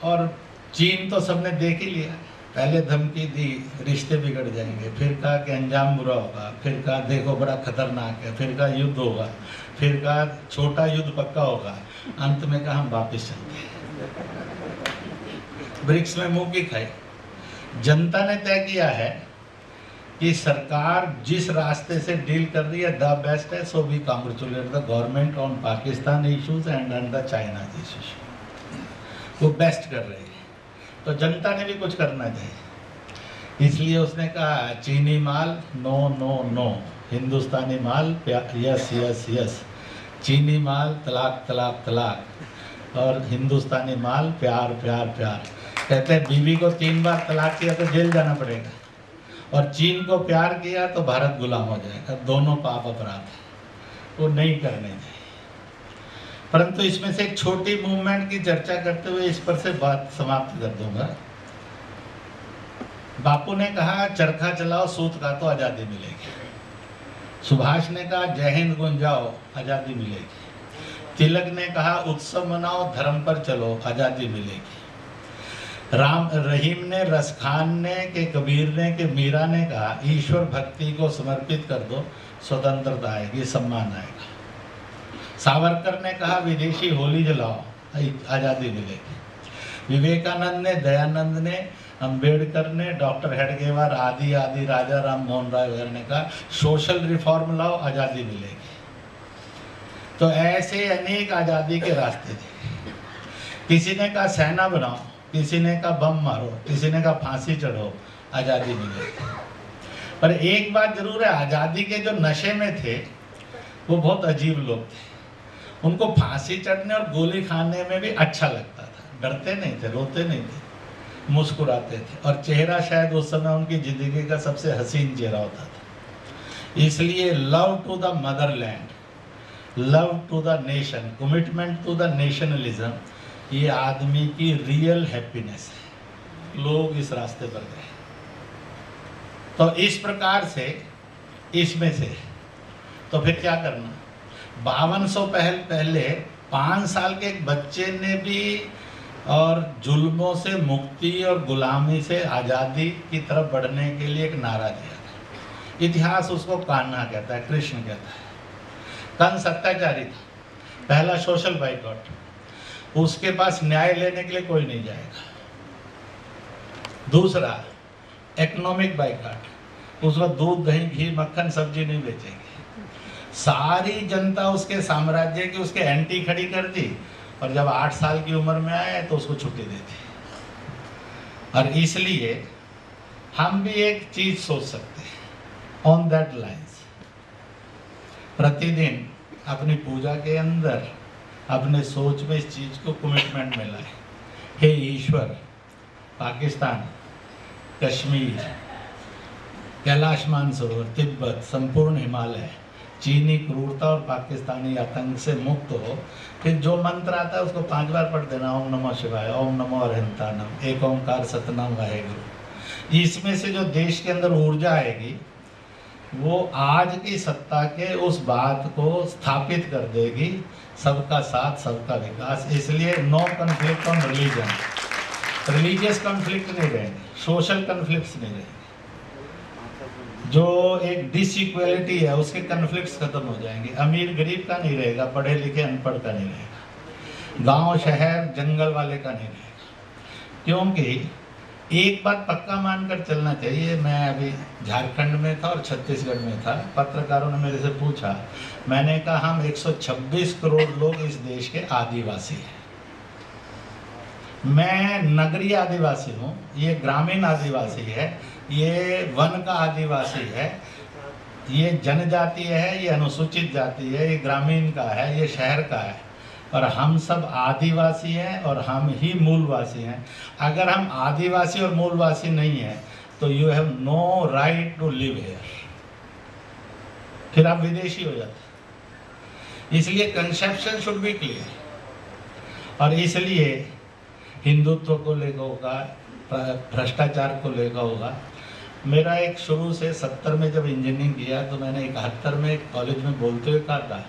और चीन तो सबने देख ही लिया, पहले धमकी दी रिश्ते बिगड़ जाएंगे, फिर कहा कि अंजाम बुरा होगा, फिर कहा देखो बड़ा खतरनाक है, फिर कहा युद्ध होगा, फिर कहा छोटा युद्ध पक्का होगा, अंत में कहा हम वापिस चलते हैं। ब्रिक्स में मुंह की खाई। जनता ने तय किया है कि सरकार जिस रास्ते से डील कर रही है द बेस्ट है, so we congratulate the government on Pakistan issues and the China issues. वो बेस्ट कर रही है, तो जनता ने भी कुछ करना चाहिए। इसलिए उसने कहा चीनी माल नो नो नो, हिंदुस्तानी माल यस यस यस, चीनी माल तलाक तलाक तलाक, और हिंदुस्तानी माल प्यार प्यार प्यार। कहते हैं बीवी को 3 बार तलाक किया तो जेल जाना पड़ेगा, और चीन को प्यार किया तो भारत गुलाम हो जाएगा। दोनों पाप अपराध है, वो नहीं करने चाहिए। परंतु इसमें से एक छोटी मूवमेंट की चर्चा करते हुए इस पर से बात समाप्त कर दूंगा। बापू ने कहा चरखा चलाओ सूत का तो आज़ादी मिलेगी। सुभाष ने कहा जय हिंद गुंजाओ आज़ादी मिलेगी। तिलक ने कहा उत्सव मनाओ धर्म पर चलो आज़ादी मिलेगी। राम रहीम ने, रसखान ने, के कबीर ने, के मीरा ने कहा ईश्वर भक्ति को समर्पित कर दो, स्वतंत्रता आएगी, सम्मान आएगा। सावरकर ने कहा विदेशी होली जलाओ आज़ादी मिलेगी। विवेकानंद ने, दयानंद ने, अंबेडकर ने, डॉक्टर हेडगेवार आदि आदि, राजा राम मोहन राय वगैरह ने कहा सोशल रिफॉर्म लाओ आज़ादी मिलेगी। तो ऐसे अनेक आज़ादी के रास्ते थे। किसी ने कहा सेना बनाओ, किसी ने कहा बम मारो, किसी ने कहा फांसी चढ़ो, आज़ादी मिलेगी। पर एक बात जरूर है, आज़ादी के जो नशे में थे वो बहुत अजीब लोग थे। उनको फांसी चढ़ने और गोली खाने में भी अच्छा लगता था, डरते नहीं थे, रोते नहीं थे, मुस्कुराते थे, और चेहरा शायद उस समय उनकी जिंदगी का सबसे हसीन चेहरा होता था। इसलिए love to the motherland, love to the nation, commitment to the nationalism, ये आदमी की रियल हैप्पीनेस है। लोग इस रास्ते पर गए। तो इस प्रकार से इसमें से तो फिर क्या करना। 5200 पहले 5 साल के एक बच्चे ने भी और जुल्मों से मुक्ति और गुलामी से आज़ादी की तरफ बढ़ने के लिए एक नारा दिया था। इतिहास उसको कान्हा कहता है, कृष्ण कहता है। कंस अत्याचारी था, पहला सोशल बाइकॉट, उसके पास न्याय लेने के लिए कोई नहीं जाएगा। दूसरा इकोनॉमिक बाइकॉट, उसको दूध दही घी मक्खन सब्जी नहीं बेचेंगे। सारी जनता उसके साम्राज्य की उसके एंटी खड़ी कर दी, और जब 8 साल की उम्र में आए तो उसको छुट्टी दे दी। और इसलिए हम भी एक चीज सोच सकते हैं ऑन दैट लाइन्स, प्रतिदिन अपनी पूजा के अंदर अपने सोच में इस चीज को कमिटमेंट में लाए। हे ईश्वर, पाकिस्तान, कश्मीर, कैलाश मानसरोवर, तिब्बत, संपूर्ण हिमालय चीनी क्रूरता और पाकिस्तानी आतंक से मुक्त हो। फिर जो मंत्र आता है उसको 5 बार पढ़ देना, ओम नमः शिवाय, ओम नमो अरहंतानम, एक ओंकार सतनाम वाहेगुरु। इसमें से जो देश के अंदर ऊर्जा आएगी वो आज की सत्ता के उस बात को स्थापित कर देगी, सबका साथ सबका विकास। इसलिए no conflict on religion, religious conflict नहीं रहेंगे, सोशल कन्फ्लिक्ट्स नहीं रहेंगे, जो एक डिसइक्वलिटी है उसके कन्फ्लिक्ट्स खत्म हो जाएंगे। अमीर गरीब का नहीं रहेगा, पढ़े लिखे अनपढ़ का नहीं रहेगा, गांव शहर जंगल वाले का नहीं रहेगा। क्योंकि एक बात पक्का मानकर चलना चाहिए। मैं अभी झारखंड में था और छत्तीसगढ़ में था, पत्रकारों ने मेरे से पूछा, मैंने कहा हम 126 करोड़ लोग इस देश के आदिवासी हैं। मैं नगरीय आदिवासी हूँ, ये ग्रामीण आदिवासी है, ये वन का आदिवासी है, ये जनजातीय है, ये अनुसूचित जाति है, ये ग्रामीण का है, ये शहर का है, और हम सब आदिवासी हैं और हम ही मूलवासी हैं। अगर हम आदिवासी और मूलवासी नहीं हैं तो you have no right to live here, फिर आप विदेशी हो जाते। इसलिए कंसेप्शन शुड बी क्लियर, और इसलिए हिंदुत्व को लेकर होगा, भ्रष्टाचार को लेकर होगा। मेरा एक शुरू से 70 में जब इंजीनियरिंग किया तो मैंने 71 में एक कॉलेज में बोलते हुए कहा था,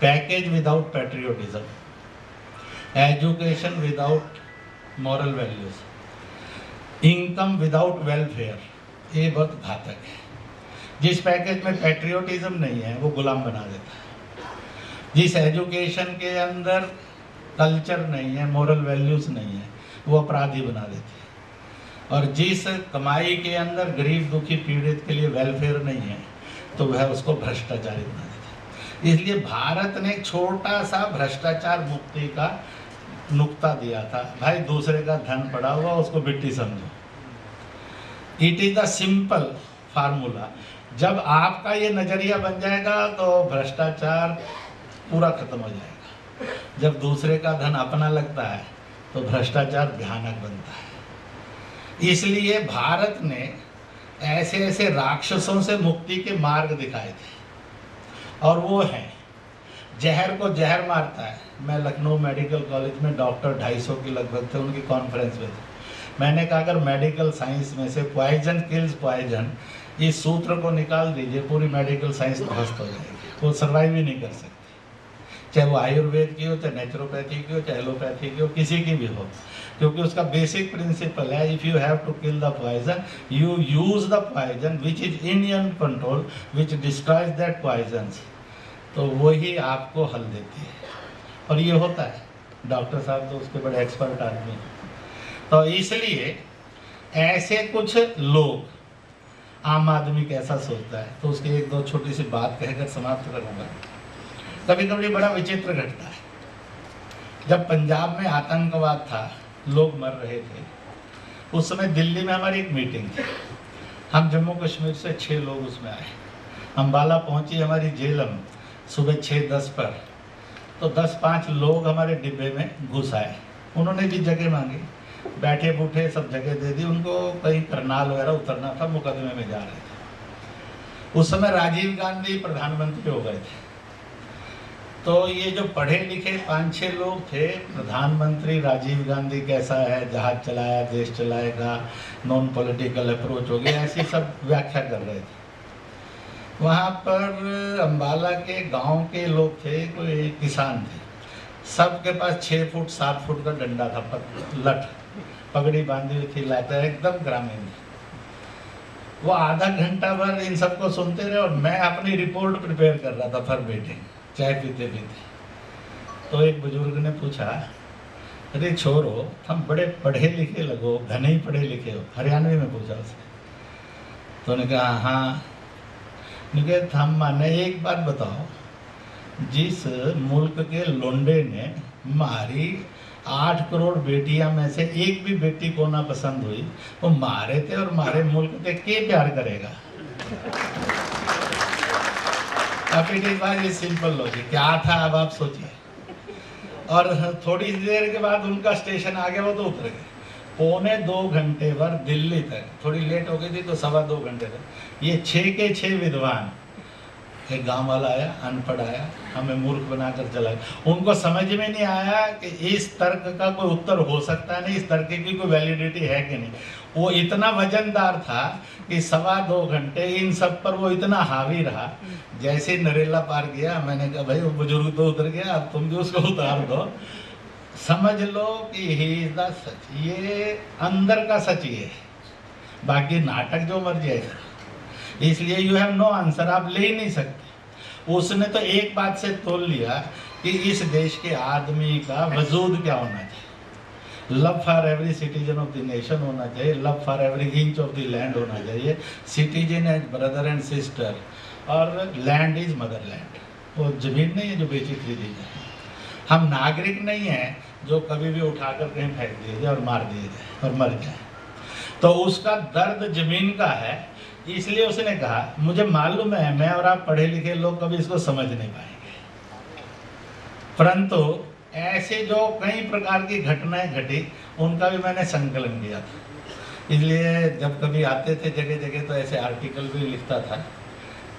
package without patriotism, education without moral values, income without welfare, ये बहुत घातक है। जिस पैकेज में पैट्रियोटिज्म नहीं है वो गुलाम बना देता है, जिस एजुकेशन के अंदर कल्चर नहीं है, मॉरल वैल्यूज नहीं है, वो अपराधी बना देती है, और जिस कमाई के अंदर गरीब दुखी पीड़ित के लिए वेलफेयर नहीं है तो वह उसको भ्रष्टाचारी बना देता है। इसलिए भारत ने एक छोटा सा भ्रष्टाचार मुक्ति का नुक्ता दिया था, भाई दूसरे का धन पड़ा हुआ उसको बिट्टी समझो। It is the simple formula. जब आपका ये नजरिया बन जाएगा तो भ्रष्टाचार पूरा खत्म हो जाएगा। जब दूसरे का धन अपना लगता है तो भ्रष्टाचार भयानक बनता है। इसलिए भारत ने ऐसे ऐसे राक्षसों से मुक्ति के मार्ग दिखाए थे, और वो है जहर को जहर मारता है। मैं लखनऊ मेडिकल कॉलेज में डॉक्टर 250 के लगभग थे, उनकी कॉन्फ्रेंस में थे। मैंने कहा अगर मेडिकल साइंस में से पॉइजन किल्स पॉइजन, इस सूत्र को निकाल दीजिए, पूरी मेडिकल साइंस ध्वस्त हो जाएगी, वो सर्वाइव ही नहीं कर सकती। चाहे वो आयुर्वेद की हो, चाहे नेचुरोपैथी की हो, चाहे एलोपैथी की हो, किसी की भी हो, क्योंकि उसका बेसिक प्रिंसिपल है, if you have to kill the poison you use the poison which is in your control which destroys that poison, तो वही आपको हल देती है। और ये होता है, डॉक्टर साहब तो उसके बड़े एक्सपर्ट आदमी हैं। तो इसलिए ऐसे कुछ लोग, आम आदमी कैसा सोचता है, तो उसकी एक दो छोटी सी बात कहकर समाप्त करूँगा। कभी कभी बड़ा विचित्र घटता है। जब पंजाब में आतंकवाद था, लोग मर रहे थे, उस समय दिल्ली में हमारी एक मीटिंग थी। हम जम्मू कश्मीर से 6 लोग उसमें आए। अम्बाला पहुंची हमारी जेलम सुबह 6:10 पर, तो 10-5 लोग हमारे डिब्बे में घुस आए। उन्होंने भी जगह मांगी, बैठे बूठे सब जगह दे दी उनको। कहीं करनाल वगैरह उतरना था, मुकदमे में जा रहे थे। उस समय राजीव गांधी प्रधानमंत्री हो गए थे। तो ये जो पढ़े लिखे 5-6 लोग थे, प्रधानमंत्री राजीव गांधी कैसा है, जहाज चलाया देश चलाएगा, नॉन पॉलिटिकल अप्रोच हो गया, ऐसी सब व्याख्या कर रहे थे। वहाँ पर अम्बाला के गांव के लोग थे, कोई किसान थे, सबके पास 6 फुट 7 फुट का डंडा था, लठ पगड़ी बांधी हुई थी, लाता एकदम ग्रामीण। वो आधा घंटा भर इन सबको सुनते रहे और मैं अपनी रिपोर्ट प्रिपेयर कर रहा था फॉर मीटिंग, चाय पीते पीते। तो एक बुजुर्ग ने पूछा, अरे छोरो हम बड़े पढ़े लिखे लगो, घने ही पढ़े लिखे हो, हरियाणवी में पूछा उसने। तो उन्होंने कहा हाँ। हम माने एक बात बताओ, जिस मुल्क के लोंडे ने मारी 8 करोड़ बेटियां में से एक भी बेटी को ना पसंद हुई, वो मारे थे और मारे मुल्क पे के प्यार करेगा? अब इट इज सिंपल लॉजिक। क्या था अब आप सोचिए। और थोड़ी देर के बाद उनका स्टेशन आ गया, वो तो उतर गए। 1.25 घंटे भर दिल्ली तक, थोड़ी लेट हो गई थी तो 2.25 घंटे तक, ये 6 के 6 विद्वान एक गांव वाला आया, अनपढ़ आया, हमें मूर्ख बनाकर चला गया। उनको समझ में नहीं आया कि इस तर्क का कोई उत्तर हो सकता है नहीं, इस तर्क की कोई वैलिडिटी है कि नहीं। वो इतना वजनदार था कि 2.25 घंटे इन सब पर वो इतना हावी रहा। जैसे ही नरेला पार किया, मैंने कहा भाई वो बुजुर्ग तो उतर गया, अब तुम भी उसको उतार दो। समझ लो कि ही इज द सच, ये अंदर का सच ये है, बाकी नाटक जो मर्जी है। इसलिए यू हैव नो आंसर, आप ले ही नहीं सकते। उसने तो एक बात से तोल लिया कि इस देश के आदमी का वजूद क्या होना चाहिए। Love for every citizen of the nation होना चाहिए, love for every inch of the land होना चाहिए, citizen as brother and sister, और लैंड इज मदरलैंड। वो जमीन नहीं है जो बेची खरीदी जाए। हम नागरिक नहीं हैं जो कभी भी उठाकर कहीं फेंक दिए जाए और मार दिए जाए और मर जाए। तो उसका दर्द जमीन का है, इसलिए उसने कहा मुझे मालूम है मैं और आप पढ़े लिखे लोग कभी इसको समझ नहीं पाएंगे, परंतु ऐसे जो कई प्रकार की घटनाएं घटी उनका भी मैंने संकलन किया था। इसलिए जब कभी आते थे जगह जगह तो ऐसे आर्टिकल भी लिखता था।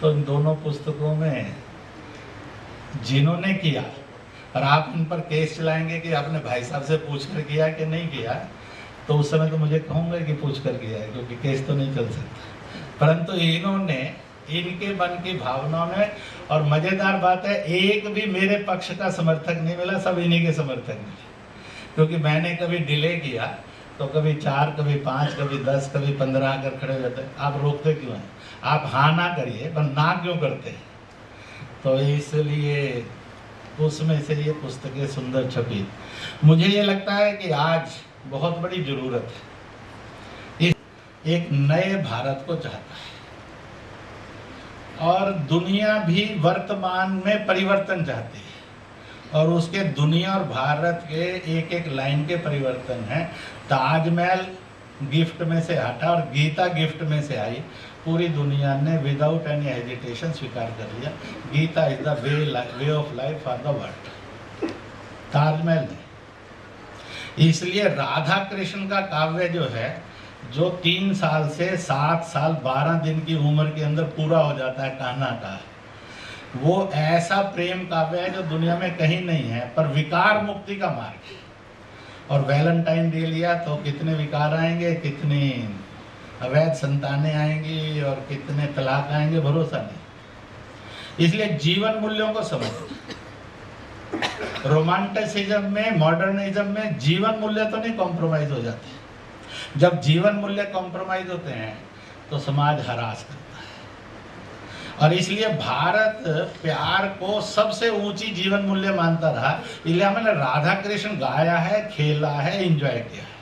तो इन दोनों पुस्तकों में जिन्होंने किया, और आप इन पर केस चलाएंगे कि आपने भाई साहब से पूछ कर किया कि नहीं किया, तो उस समय तो मुझे कहूँगा कि पूछ कर किया है, क्योंकि केस तो नहीं चल सकता। परंतु इन्होंने इनके मन की भावनाओं में, और मज़ेदार बात है एक भी मेरे पक्ष का समर्थक नहीं मिला, सब इन्हीं के समर्थक मिले। क्योंकि मैंने कभी डिले किया तो कभी 4, कभी 5, कभी 10, कभी 15 आकर खड़े हो जाते। आप रोकते क्यों हैं? आप हाँ ना करिए, पर ना क्यों करते? तो इसलिए उसमें से ये पुस्तकें सुंदर छपी। मुझे ये लगता है कि आज बहुत बड़ी ज़रूरत है, एक नए भारत को चाहता है, और दुनिया भी वर्तमान में परिवर्तन चाहती है, और उसके दुनिया और भारत के एक एक लाइन के परिवर्तन हैं। ताजमहल गिफ्ट में से हटा और गीता गिफ्ट में से आई। पूरी दुनिया ने विदाउट एनी हेजिटेशन स्वीकार कर लिया, Gita is the way of life for the world. Taj Mahal ने, इसलिए राधा कृष्ण का काव्य जो है, जो 3 साल से 7 साल 12 दिन की उम्र के अंदर पूरा हो जाता है कान्हा का, वो ऐसा प्रेम काव्य है जो दुनिया में कहीं नहीं है, पर विकार मुक्ति का मार्ग है। और वैलेंटाइन डे लिया तो कितने विकार आएंगे, कितनी अवैध संतानें आएंगी और कितने तलाक आएंगे, भरोसा नहीं। इसलिए जीवन मूल्यों को समझना। रोमांटिसिज्म में, मॉडर्निज्म में जीवन मूल्य तो नहीं कॉम्प्रोमाइज हो जाते। जब जीवन मूल्य कॉम्प्रोमाइज होते हैं तो समाज हरास करता है। और इसलिए भारत प्यार को सबसे ऊंची जीवन मूल्य मानता रहा। इसलिए हमने राधा कृष्ण गाया है, खेला है, एंजॉय किया है।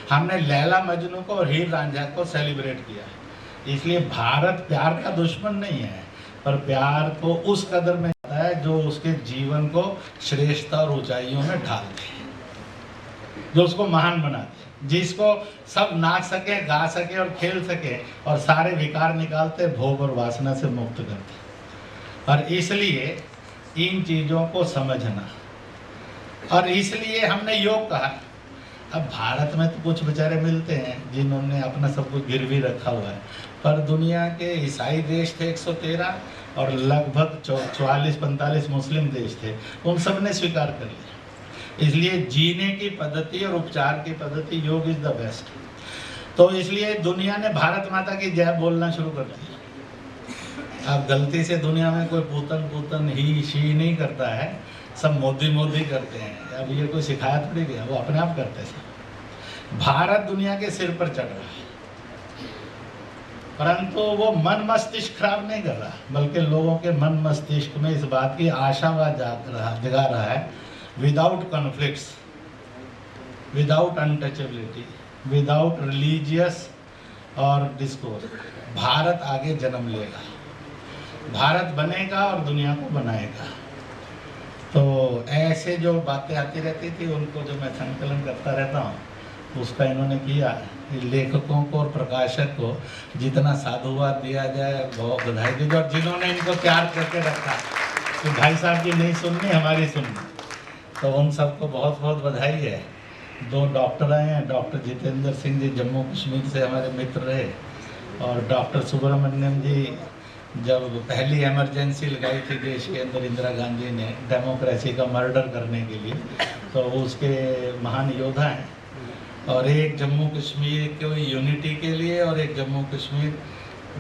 हमने लैला मजनू को और हीर रांझा को सेलिब्रेट किया है। इसलिए भारत प्यार का दुश्मन नहीं है, पर प्यार को उस कदर में आता है जो उसके जीवन को श्रेष्ठता और ऊंचाइयों में ढाल दे, जो उसको महान बना दे, जिसको सब नाच सके, गा सके और खेल सके, और सारे विकार निकालते, भोग और वासना से मुक्त करते। और इसलिए इन चीज़ों को समझना, और इसलिए हमने योग कहा। अब भारत में तो कुछ बेचारे मिलते हैं जिन्होंने अपना सब कुछ गिरवी रखा हुआ है, पर दुनिया के ईसाई देश थे 113 और लगभग 44-45 मुस्लिम देश थे, उन सब ने स्वीकार कर लिया। इसलिए जीने की पद्धति और उपचार की पद्धति योग इज द बेस्ट। तो इसलिए दुनिया ने भारत माता की जय बोलना शुरू कर दिया। अब गलती से दुनिया में कोई पूतन ही शी नहीं करता है, सब मोदी करते हैं। अब ये कोई सिखाया थोड़ी गया, वो अपने आप करते हैं। भारत दुनिया के सिर पर चढ़ रहा है, परंतु वो मन मस्तिष्क खराब नहीं कर रहा, बल्कि लोगों के मन मस्तिष्क में इस बात की आशावाद जगा रहा है, without conflicts, without untouchability, without religious और डिस्कोर्स, भारत आगे जन्म लेगा, भारत बनेगा और दुनिया को बनाएगा। तो ऐसे जो बातें आती रहती थी उनको जो मैं संकलन करता रहता हूँ, उसका इन्होंने किया। लेखकों को और प्रकाशक को जितना साधुवाद दिया जाए बहुत बधाई दीजिए, और जिन्होंने इनको तैयार करके रखा कि भाई साहब की नहीं सुननी, हमारी सुननी, तो उन सबको बहुत बहुत बधाई है। 2 डॉक्टर आए हैं, डॉक्टर जितेंद्र सिंह जी जम्मू कश्मीर से हमारे मित्र रहे, और डॉक्टर सुब्रमण्यम जी जब पहली इमरजेंसी लगाई थी देश के अंदर इंदिरा गांधी ने डेमोक्रेसी का मर्डर करने के लिए, तो वो उसके महान योद्धा हैं। और एक जम्मू कश्मीर के यूनिटी के लिए और एक जम्मू कश्मीर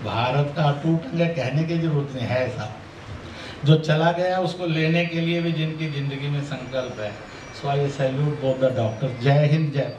भारत का अटूट अंग कहने की जरूरत नहीं है। ऐसा जो चला गया उसको लेने के लिए भी जिनकी ज़िंदगी में संकल्प है। So I salute both the doctor. जय हिंद, जय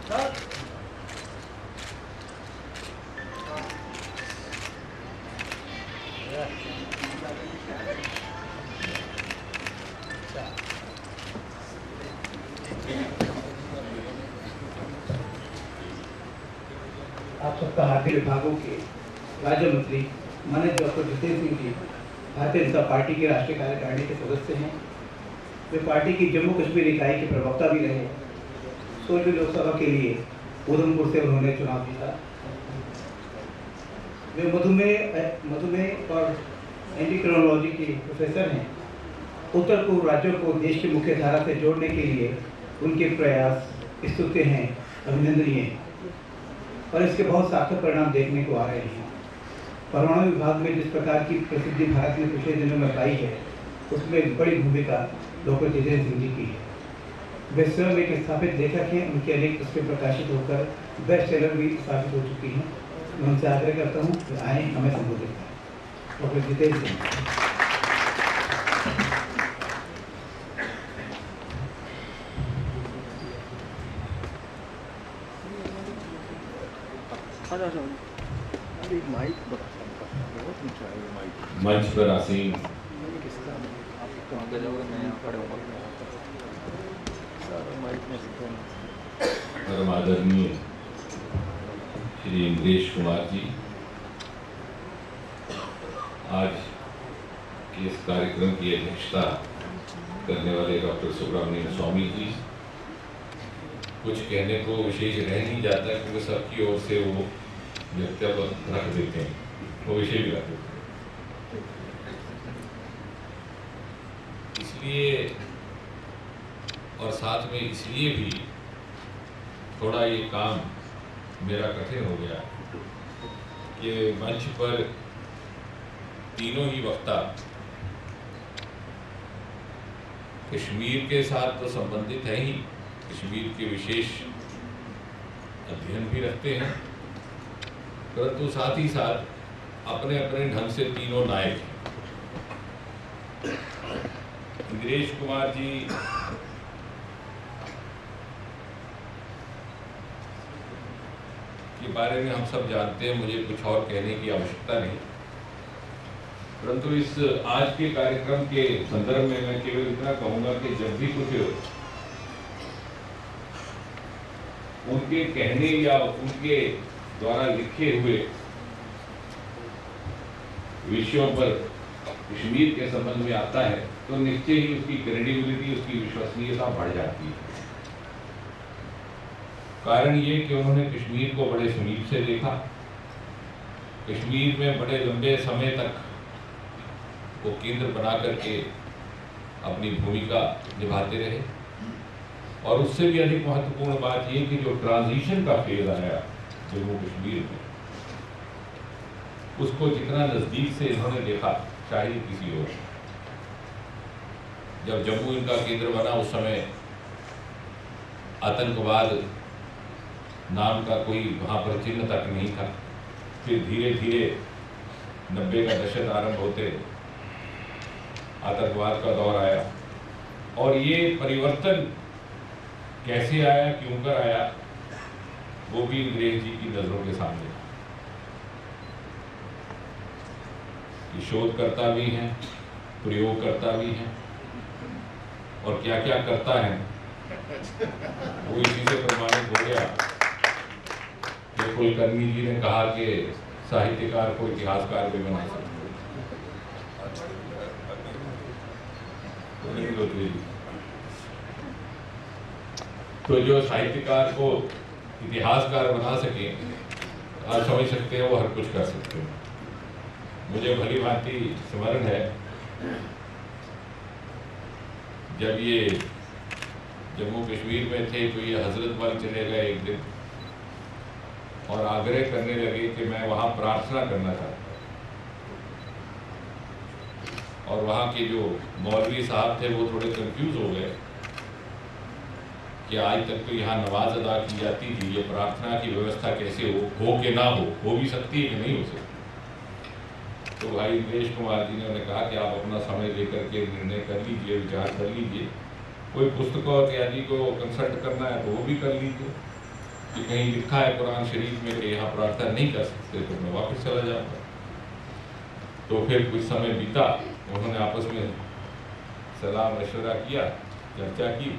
भारत।
आप सबका हार्दिक विभागों के राज्य मंत्री माननीय डॉक्टर जितेंद्र सिंह जी भारतीय जनता पार्टी के राष्ट्रीय कार्यकारिणी के सदस्य हैं। वे पार्टी की जम्मू कश्मीर इकाई के प्रवक्ता भी रहे। 16वीं लोकसभा के लिए उधमपुर से उन्होंने चुनाव जीता। वे मधुमेह और एंडोक्राइनोलॉजी के प्रोफेसर हैं। उत्तर पूर्व राज्यों को देश की मुख्य धारा से जोड़ने के लिए उनके प्रयास स्तुत्य हैं, अभिनंदनीय हैं और इसके बहुत सार्थक परिणाम देखने को आ रहे हैं। परमाणु विभाग में जिस प्रकार की प्रसिद्धि भारत ने पिछले दिनों में पाई है, उसमें बड़ी भूमिका डॉक्टर जितेंद्र सिंह जी की है। वे स्वयं एक स्थापित लेखक हैं। उनकी अनेक पुस्तकें प्रकाशित होकर बेस्ट सेलर भी स्थापित हो चुकी हैं। मैं उनसे आग्रह करता हूँ कि आए हमें संबोधित करें। डॉक्टर जितेंद्र सिंह।
मंच पर आसीन परम आदरणीय श्री इंद्रेश कुमार जी, आज के इस कार्यक्रम की अध्यक्षता करने वाले डॉक्टर सुब्रमण्यम स्वामी जी, कुछ कहने को विशेष रह नहीं जाता क्योंकि सबकी ओर से वो वक्तव्य रख देते हैं, वो विषय भी रख देते हैं। इसलिए और साथ में इसलिए भी थोड़ा ये काम मेरा कठिन हो गया कि मंच पर तीनों ही वक्ता कश्मीर के साथ तो संबंधित है ही, कश्मीर के विशेष अध्ययन भी रखते हैं, परंतु साथ ही साथ अपने अपने ढंग से तीनों नायक हैं। इंद्रेश कुमार जी के बारे में हम सब जानते हैं, मुझे कुछ और कहने की आवश्यकता नहीं, परंतु इस आज के कार्यक्रम के संदर्भ में मैं केवल इतना कहूंगा कि जब भी कुछ उनके कहने या उनके द्वारा लिखे हुए विषयों पर कश्मीर के संबंध में आता है तो निश्चय ही उसकी क्रेडिबिलिटी, उसकी विश्वसनीयता बढ़ जाती है। कारण ये कि उन्होंने कश्मीर को बड़े समीप से देखा, कश्मीर में बड़े लंबे समय तक वो केंद्र बना करके अपनी भूमिका निभाते रहे, और उससे भी अधिक महत्वपूर्ण बात ये कि जो ट्रांजिशन का फेज आया जम्मू कश्मीर में, उसको जितना नजदीक से इन्होंने देखा शायद किसी और। जब जम्मू इनका केंद्र बना उस समय आतंकवाद नाम का कोई वहाँ पर चिन्ह तक नहीं था। फिर धीरे धीरे 90 का दशक आरंभ होते आतंकवाद का दौर आया, और ये परिवर्तन कैसे आया, क्यों कर आया, वो भी इंद्रेश जी की नजरों के सामने। ये शोधकर्ता भी हैं, प्रयोगकर्ता भी हैं, और क्या क्या करता है वो इसी से प्रमाणित हो गया कुलकर्णी जी ने कहा कि साहित्यकार को इतिहासकार भी बना सकते। तो जो साहित्यकार को इतिहासकार बना सके, आप समझ सकते हैं वो हर कुछ कर सकते हैं। मुझे भली भांति स्मरण है जब ये जम्मू कश्मीर में थे तो ये हजरत बल चले गए एक दिन और आग्रह करने लगे कि मैं वहां प्रार्थना करना चाहता हूं। और वहाँ के जो मौलवी साहब थे वो थोड़े कंफ्यूज हो गए कि आज तक तो यहाँ नमाज अदा की जाती थी, ये प्रार्थना की व्यवस्था कैसे हो कि ना हो भी सकती है कि नहीं हो सकती। तो भाई इंद्रेश कुमार जी ने उन्हें कहा कि आप अपना समय लेकर के निर्णय कर लीजिए, विचार कर लीजिए, कोई पुस्तकों इत्यादि को कंसल्ट करना है तो वो भी कर लीजिए कि कहीं लिखा है कुरान शरीफ में कि यहाँ प्रार्थना नहीं कर सकते तो मैं वापस चला जाऊँगा। तो फिर कुछ समय बीता, उन्होंने आपस में सलाह मशवरा किया, चर्चा की,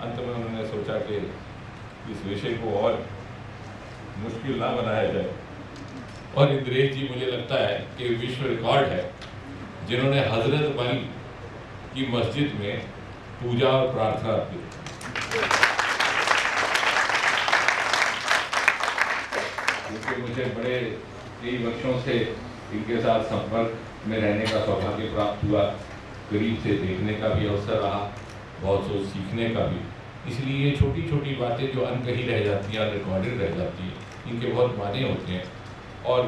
अंत में उन्होंने सोचा कि इस विषय को और मुश्किल ना बनाया जाए। और इंद्रेश जी मुझे लगता है कि विश्व रिकॉर्ड है जिन्होंने हजरत बल की मस्जिद में पूजा और प्रार्थना की। क्योंकि मुझे बड़े कई वर्षों से इनके साथ संपर्क में रहने का सौभाग्य प्राप्त हुआ, करीब से देखने का भी अवसर रहा, बहुत कुछ सीखने का भी। इसलिए ये छोटी छोटी बातें जो अनकही रह जाती हैं, रिकॉर्डेड रह जाती हैं, इनके बहुत मायने होते हैं और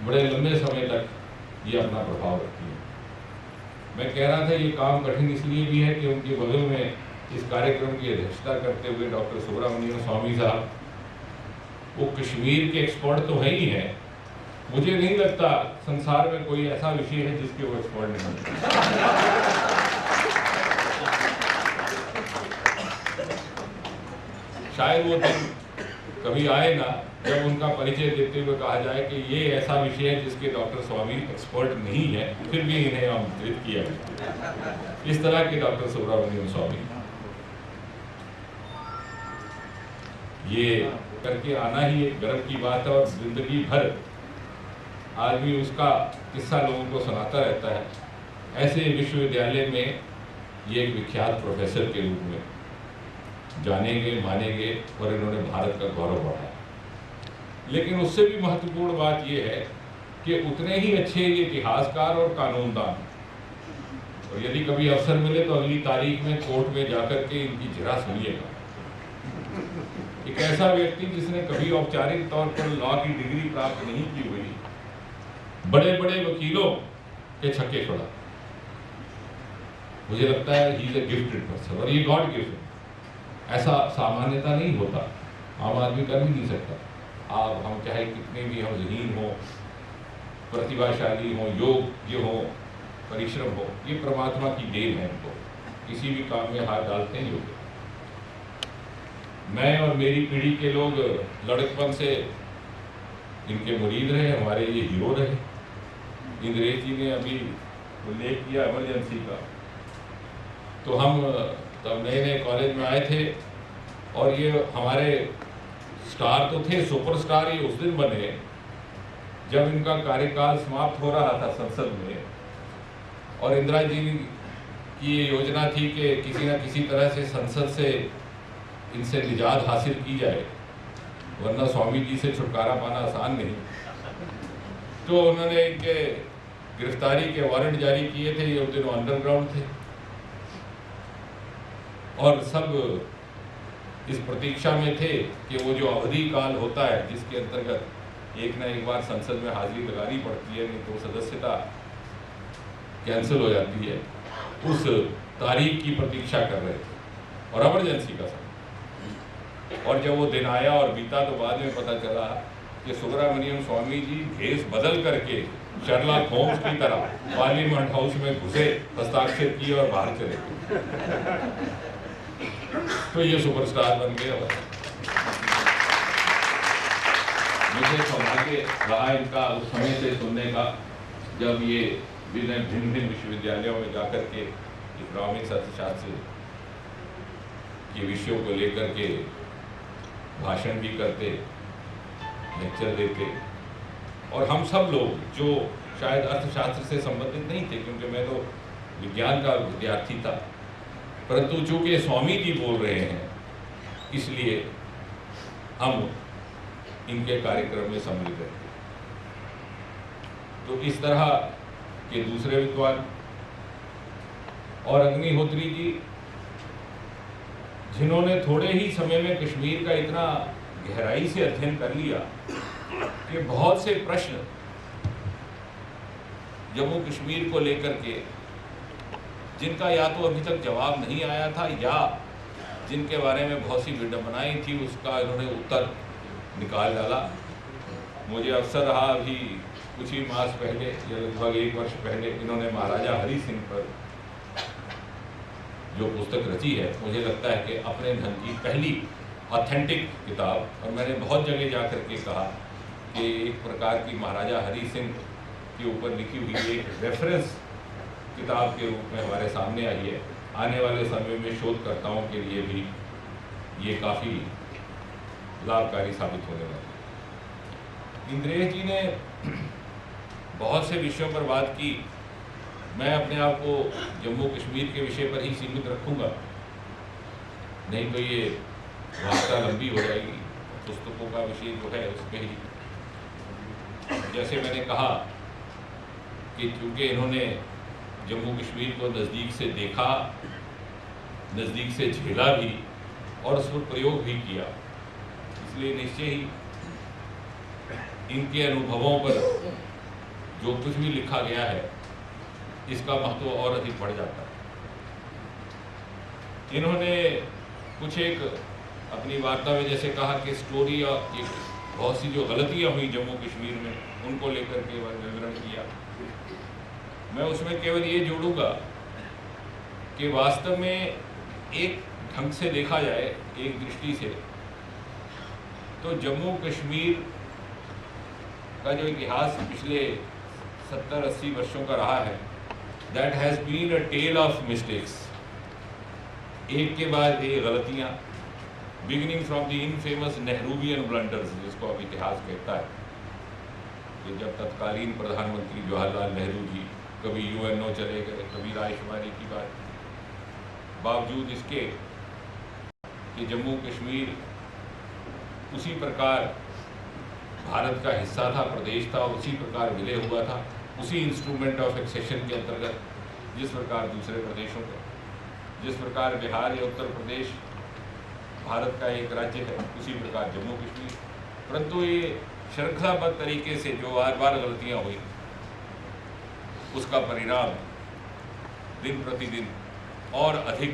बड़े लंबे समय तक ये अपना प्रभाव रखती है। मैं कह रहा था ये काम कठिन इसलिए भी है कि उनके बगल में इस कार्यक्रम की अध्यक्षता करते हुए डॉक्टर सुब्रमण्यम स्वामी साहब, वो कश्मीर के एक्सपर्ट तो है ही हैं। मुझे नहीं लगता संसार में कोई ऐसा विषय है जिसके वो एक्सपर्ट नहीं है। शायद वो दिन कभी आए ना जब उनका परिचय देते हुए कहा जाए कि ये ऐसा विषय है जिसके डॉक्टर स्वामी एक्सपर्ट नहीं है, फिर भी इन्हें आमंत्रित किया। इस तरह के डॉक्टर सुब्रमण्यम स्वामी, ये करके आना ही एक गर्व की बात है और जिंदगी भर आदमी उसका किस्सा लोगों को सुनाता रहता है। ऐसे विश्वविद्यालय में ये एक विख्यात प्रोफेसर के रूप में जाने गए, माने गए और इन्होंने भारत का गौरव बढ़ाया। लेकिन उससे भी महत्वपूर्ण बात यह है कि उतने ही अच्छे ये इतिहासकार और कानूनदान, और यदि कभी अवसर मिले तो अगली तारीख में कोर्ट में जाकर के इनकी जरा सुनिएगा। एक ऐसा व्यक्ति जिसने कभी औपचारिक तौर पर लॉ की डिग्री प्राप्त नहीं की हुई, बड़े बड़े वकीलों के छक्के छोड़ा। मुझे लगता है he is a gifted person और ये गॉड गिफ्ट। ऐसा सामान्यता नहीं होता, आम आदमी कर भी नहीं सकता। आप हम चाहे कितने भी हम ज़हीन हो, प्रतिभाशाली हो, योग्य हो, परिश्रम हो, ये परमात्मा की देन है। इनको किसी भी काम में हाथ डालते हैं योग्य। मैं और मेरी पीढ़ी के लोग लड़कपन से इनके मुरीद रहे, हमारे ये हीरो रहे। इंद्रेश जी ने अभी उल्लेख किया इमरजेंसी का, तो हम तब नए नए कॉलेज में आए थे और ये हमारे स्टार तो थे, सुपरस्टार ये उस दिन बने जब इनका कार्यकाल समाप्त हो रहा था संसद में, और इंदिरा जी की ये योजना थी कि किसी न किसी तरह से संसद से इनसे निजात हासिल की जाए, वरना स्वामी जी से छुटकारा पाना आसान नहीं। तो उन्होंने इनके गिरफ्तारी के वारंट जारी किए थे। ये उस दिन अंडरग्राउंड थे और सब इस प्रतीक्षा में थे कि वो जो अवधि काल होता है जिसके अंतर्गत एक न एक बार संसद में हाजिरी लगानी पड़ती है, नहीं तो सदस्यता कैंसिल हो जाती है, उस तारीख की प्रतीक्षा कर रहे थे और इमरजेंसी का समय। और जब वो दिन आया और बीता तो बाद में पता चला कि सुब्रमण्यम स्वामी जी भेष बदल करके शर्लॉक होम्स की तरह पार्लियामेंट हाउस में घुसे, हस्ताक्षर किए और बाहर चले गए। तो ये सुपरस्टार बन गया। मुझे सौभाग्य रहा इनका उस समय से सुनने का जब ये भिन्न भिन्न विश्वविद्यालयों में जाकर के इकोनॉमिक्स अर्थशास्त्र के विषयों को लेकर के भाषण भी करते लेक्चर देते, और हम सब लोग जो शायद अर्थशास्त्र से संबंधित नहीं थे, क्योंकि मैं तो विज्ञान का विद्यार्थी था, परंतु चूंकि स्वामी जी बोल रहे हैं इसलिए हम इनके कार्यक्रम में सम्मिलित रहते। तो इस तरह के दूसरे विद्वान और अग्निहोत्री जी, जिन्होंने थोड़े ही समय में कश्मीर का इतना गहराई से अध्ययन कर लिया कि बहुत से प्रश्न जम्मू कश्मीर को लेकर के जिनका या तो अभी तक जवाब नहीं आया था या जिनके बारे में बहुत सी विडंबनाएं थी, उसका इन्होंने उत्तर निकाल डाला। मुझे अवसर रहा अभी कुछ ही मास पहले या लगभग 1 वर्ष पहले इन्होंने महाराजा हरि सिंह पर जो पुस्तक रची है, मुझे लगता है कि अपने ढंग की पहली ऑथेंटिक किताब, और मैंने बहुत जगह जा कर के कहा कि एक प्रकार की महाराजा हरि सिंह के ऊपर लिखी हुई एक रेफरेंस किताब के रूप में हमारे सामने आई है। आने वाले समय में शोधकर्ताओं के लिए भी ये काफ़ी लाभकारी साबित होने वाली है। इंद्रेश जी ने बहुत से विषयों पर बात की। मैं अपने आप को जम्मू कश्मीर के विषय पर ही सीमित रखूँगा, नहीं तो ये वार्ता लंबी हो जाएगी। पुस्तकों का विषय जो है उस पर ही, जैसे मैंने कहा कि क्योंकि इन्होंने जम्मू कश्मीर को नज़दीक से देखा, नज़दीक से झेला भी और उस पर प्रयोग भी किया, इसलिए निश्चय ही इनके अनुभवों पर जो कुछ भी लिखा गया है इसका महत्व और अधिक बढ़ जाता है। इन्होंने कुछ एक अपनी वार्ता में जैसे कहा कि स्टोरी और एक बहुत सी जो गलतियां हुई जम्मू कश्मीर में, उनको लेकर के विवरण किया। मैं उसमें केवल ये जोड़ूंगा कि वास्तव में एक ढंग से देखा जाए, एक दृष्टि से, तो जम्मू कश्मीर का जो इतिहास पिछले 70-80 वर्षों का रहा है, that has been a tale of mistakes. एक के बाद एक गलतियाँ, beginning from the infamous Nehruvian blunders, जिसको अब इतिहास कहता है, कि जब तत्कालीन प्रधानमंत्री जवाहरलाल नेहरू जी कभी UNO चले गए, कभी रायशुमारी की बात, बावजूद इसके कि जम्मू कश्मीर उसी प्रकार भारत का हिस्सा था, प्रदेश था, उसी प्रकार विलय हुआ था, उसी इंस्ट्रूमेंट ऑफ एक्सेशन के अंतर्गत, जिस प्रकार दूसरे प्रदेशों का, जिस प्रकार बिहार या उत्तर प्रदेश भारत का एक राज्य है, उसी प्रकार जम्मू कश्मीर। परंतु ये श्रृंखलाबद्ध तरीके से जो बार बार गलतियाँ हुई, उसका परिणाम दिन प्रतिदिन और अधिक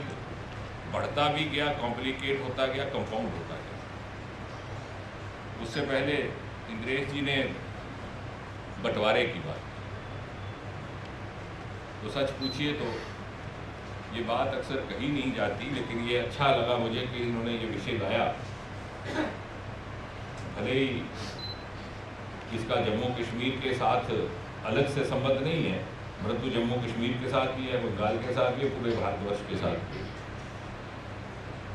बढ़ता भी गया, कॉम्प्लिकेट होता गया, कंपाउंड होता गया। उससे पहले इंद्रेश जी ने बंटवारे की बात, तो सच पूछिए तो ये बात अक्सर कही नहीं जाती, लेकिन ये अच्छा लगा मुझे कि इन्होंने ये विषय लाया। भले ही इसका जम्मू कश्मीर के साथ अलग से संबंध नहीं है, परंतु जम्मू कश्मीर के साथ भी है, बंगाल के साथ भी, पूरे भारतवर्ष के साथ भी।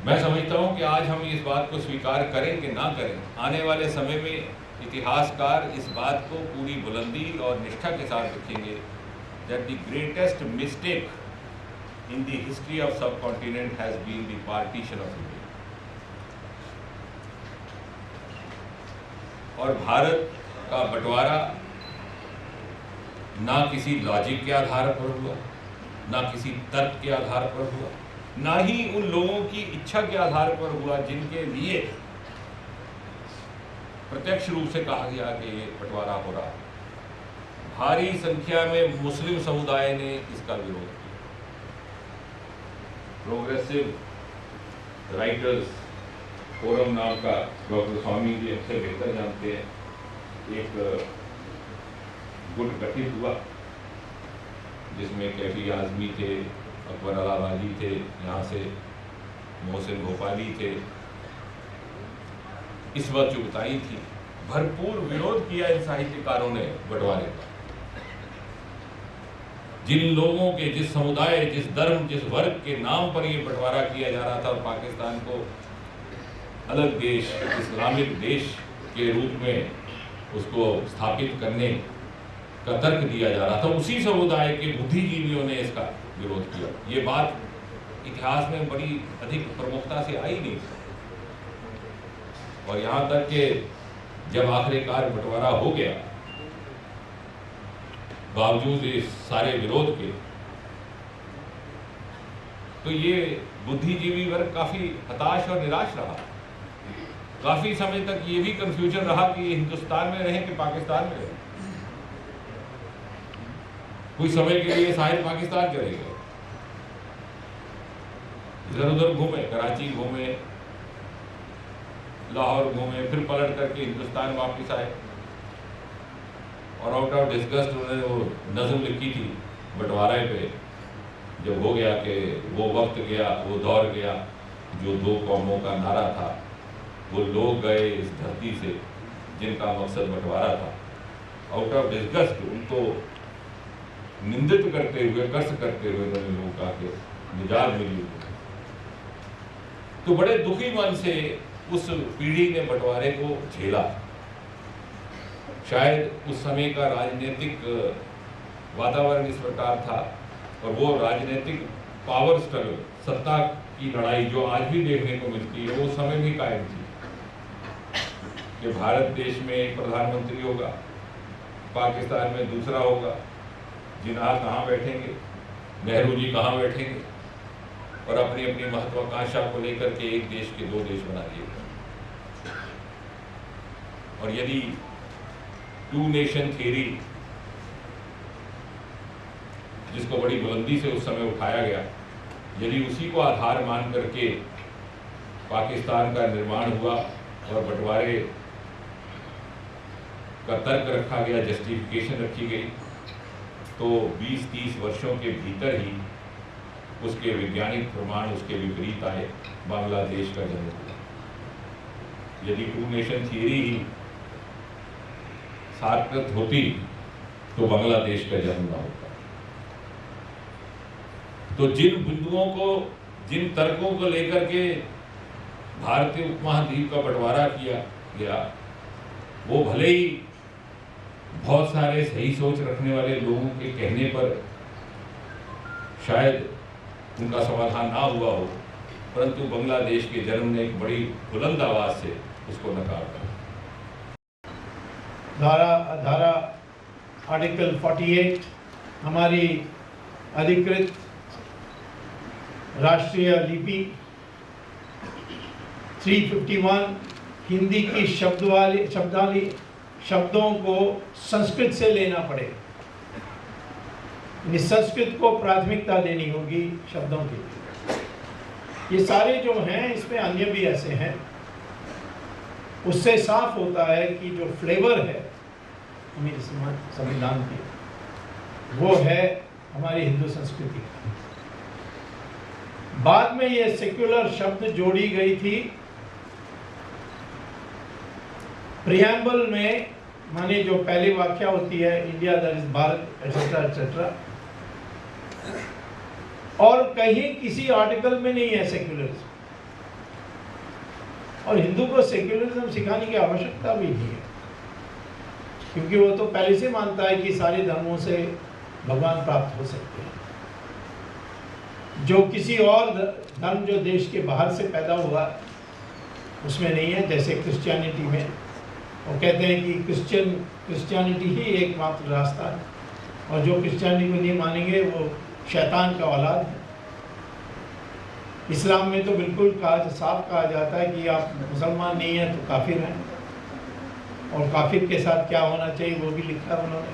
मैं समझता हूँ कि आज हम इस बात को स्वीकार करें कि ना करें, आने वाले समय में इतिहासकार इस बात को पूरी बुलंदी और निष्ठा के साथ रखेंगे that the greatest mistake in the history of subcontinent has been the partition of India। और भारत का बंटवारा ना किसी लॉजिक के आधार पर हुआ, ना किसी तर्क के आधार पर हुआ, ना ही उन लोगों की इच्छा के आधार पर हुआ जिनके लिए प्रत्यक्ष रूप से कहा गया कि ये बंटवारा हो रहा है। भारी संख्या में मुस्लिम समुदाय ने इसका विरोध किया। प्रोग्रेसिव राइटर्स फोरम नाम का डॉक्टर स्वामी जी हमसे बेहतर जानते हैं, एक गुट गठित हुआ जिसमें कैफी आजमी थे, अकबर अलाहाबादी थे, यहाँ से मोहसिन भोपाली थे, इस वक्त चुगताई थी। भरपूर विरोध किया इन साहित्यकारों ने बंटवारे का। जिन लोगों के, जिस समुदाय, जिस धर्म, जिस वर्ग के नाम पर ये बंटवारा किया जा रहा था और पाकिस्तान को अलग देश, इस्लामिक देश के रूप में उसको स्थापित करने का तर्क दिया जा रहा था, उसी समुदाय के बुद्धिजीवियों ने इसका विरोध किया। ये बात इतिहास में बड़ी अधिक प्रमुखता से आई नहीं, और यहाँ तक कि जब आखिरकार बंटवारा हो गया, बावजूद इस सारे विरोध के, तो ये बुद्धिजीवी वर्ग काफी हताश और निराश रहा। काफी समय तक ये भी कंफ्यूजन रहा कि ये हिंदुस्तान में रहे कि पाकिस्तान में रहे। कुछ समय के लिए शायद पाकिस्तान चले गए, इधर उधर घूमे, कराची घूमे, लाहौर घूमे, फिर पलट करके हिंदुस्तान वापस आए, और आउट ऑफ डिस्गस्ट उन्होंने वो नज़म लिखी थी बंटवारे पे, जब हो गया कि वो वक्त गया, वो दौर गया, जो दो कौमों का नारा था, वो लोग गए इस धरती से जिनका मकसद बंटवारा था। आउट ऑफ डिस्गस्ट उनको निंदित करते हुए, कर्ष करते हुए उन्होंने लोगों का कि निजात मिली। तो बड़े दुखी मन से उस पीढ़ी ने बंटवारे को झेला। शायद उस समय का राजनीतिक वातावरण इस प्रकार था, और वो राजनीतिक पावर स्ट्रगल, सत्ता की लड़ाई जो आज भी देखने को मिलती है, वो समय भी कायम थी कि भारत देश में एक प्रधानमंत्री होगा, पाकिस्तान में दूसरा होगा, जिन्ना कहाँ बैठेंगे, नेहरू जी कहाँ बैठेंगे, और अपनी अपनी महत्वाकांक्षा को लेकर के एक देश के दो देश बना दिए गए। और यदि टू नेशन थ्योरी, जिसको बड़ी बुलंदी से उस समय उठाया गया, यदि उसी को आधार मान करके पाकिस्तान का निर्माण हुआ और बंटवारे का तर्क रखा गया, जस्टिफिकेशन रखी गई, तो 20-30 वर्षों के भीतर ही उसके वैज्ञानिक प्रमाण उसके विपरीत आए, बांग्लादेश का जन्म हुआ। यदि टू नेशन थ्योरी ही सार्थक होती तो बांग्लादेश का जन्म न होता। तो जिन बिंदुओं को, जिन तर्कों को लेकर के भारतीय उपमहाद्वीप का बंटवारा किया गया, वो भले ही बहुत सारे सही सोच रखने वाले लोगों के कहने पर शायद उनका समाधान ना हुआ हो, परंतु बांग्लादेश के जन्म ने एक बड़ी बुलंद आवाज से उसको नकार दिया।
धारा आर्टिकल 48 हमारी अधिकृत राष्ट्रीय लिपि, 351 हिंदी की शब्दों को संस्कृत से लेना पड़ेगा। संस्कृत को प्राथमिकता देनी होगी शब्दों के लिए। ये सारे जो हैं, इसमें अन्य भी ऐसे हैं। उससे साफ होता है कि जो फ्लेवर है हमारे संविधान की, वो है हमारी हिंदू संस्कृति। बाद में ये सेक्युलर शब्द जोड़ी गई थी प्रियम्बल में, माने जो पहली व्याख्या होती है, India that is Bharat etcetera etcetera, और कहीं किसी आर्टिकल में नहीं है सेक्युलरिज्म। और हिंदू को सेक्युलरिज्म सिखाने की आवश्यकता भी नहीं है, क्योंकि वो तो पहले से मानता है कि सारे धर्मों से भगवान प्राप्त हो सकते हैं। जो किसी और धर्म जो देश के बाहर से पैदा हुआ उसमें नहीं है। जैसे क्रिश्चियनिटी में वो कहते हैं कि क्रिश्चियनिटी ही एकमात्र रास्ता है, और जो क्रिश्चियनिटी को नहीं मानेंगे वो शैतान का औलाद है। इस्लाम में तो बिल्कुल साफ कहा जाता है कि आप मुसलमान नहीं हैं तो काफिर हैं, और काफिर के साथ क्या होना चाहिए वो भी लिखा उन्होंने।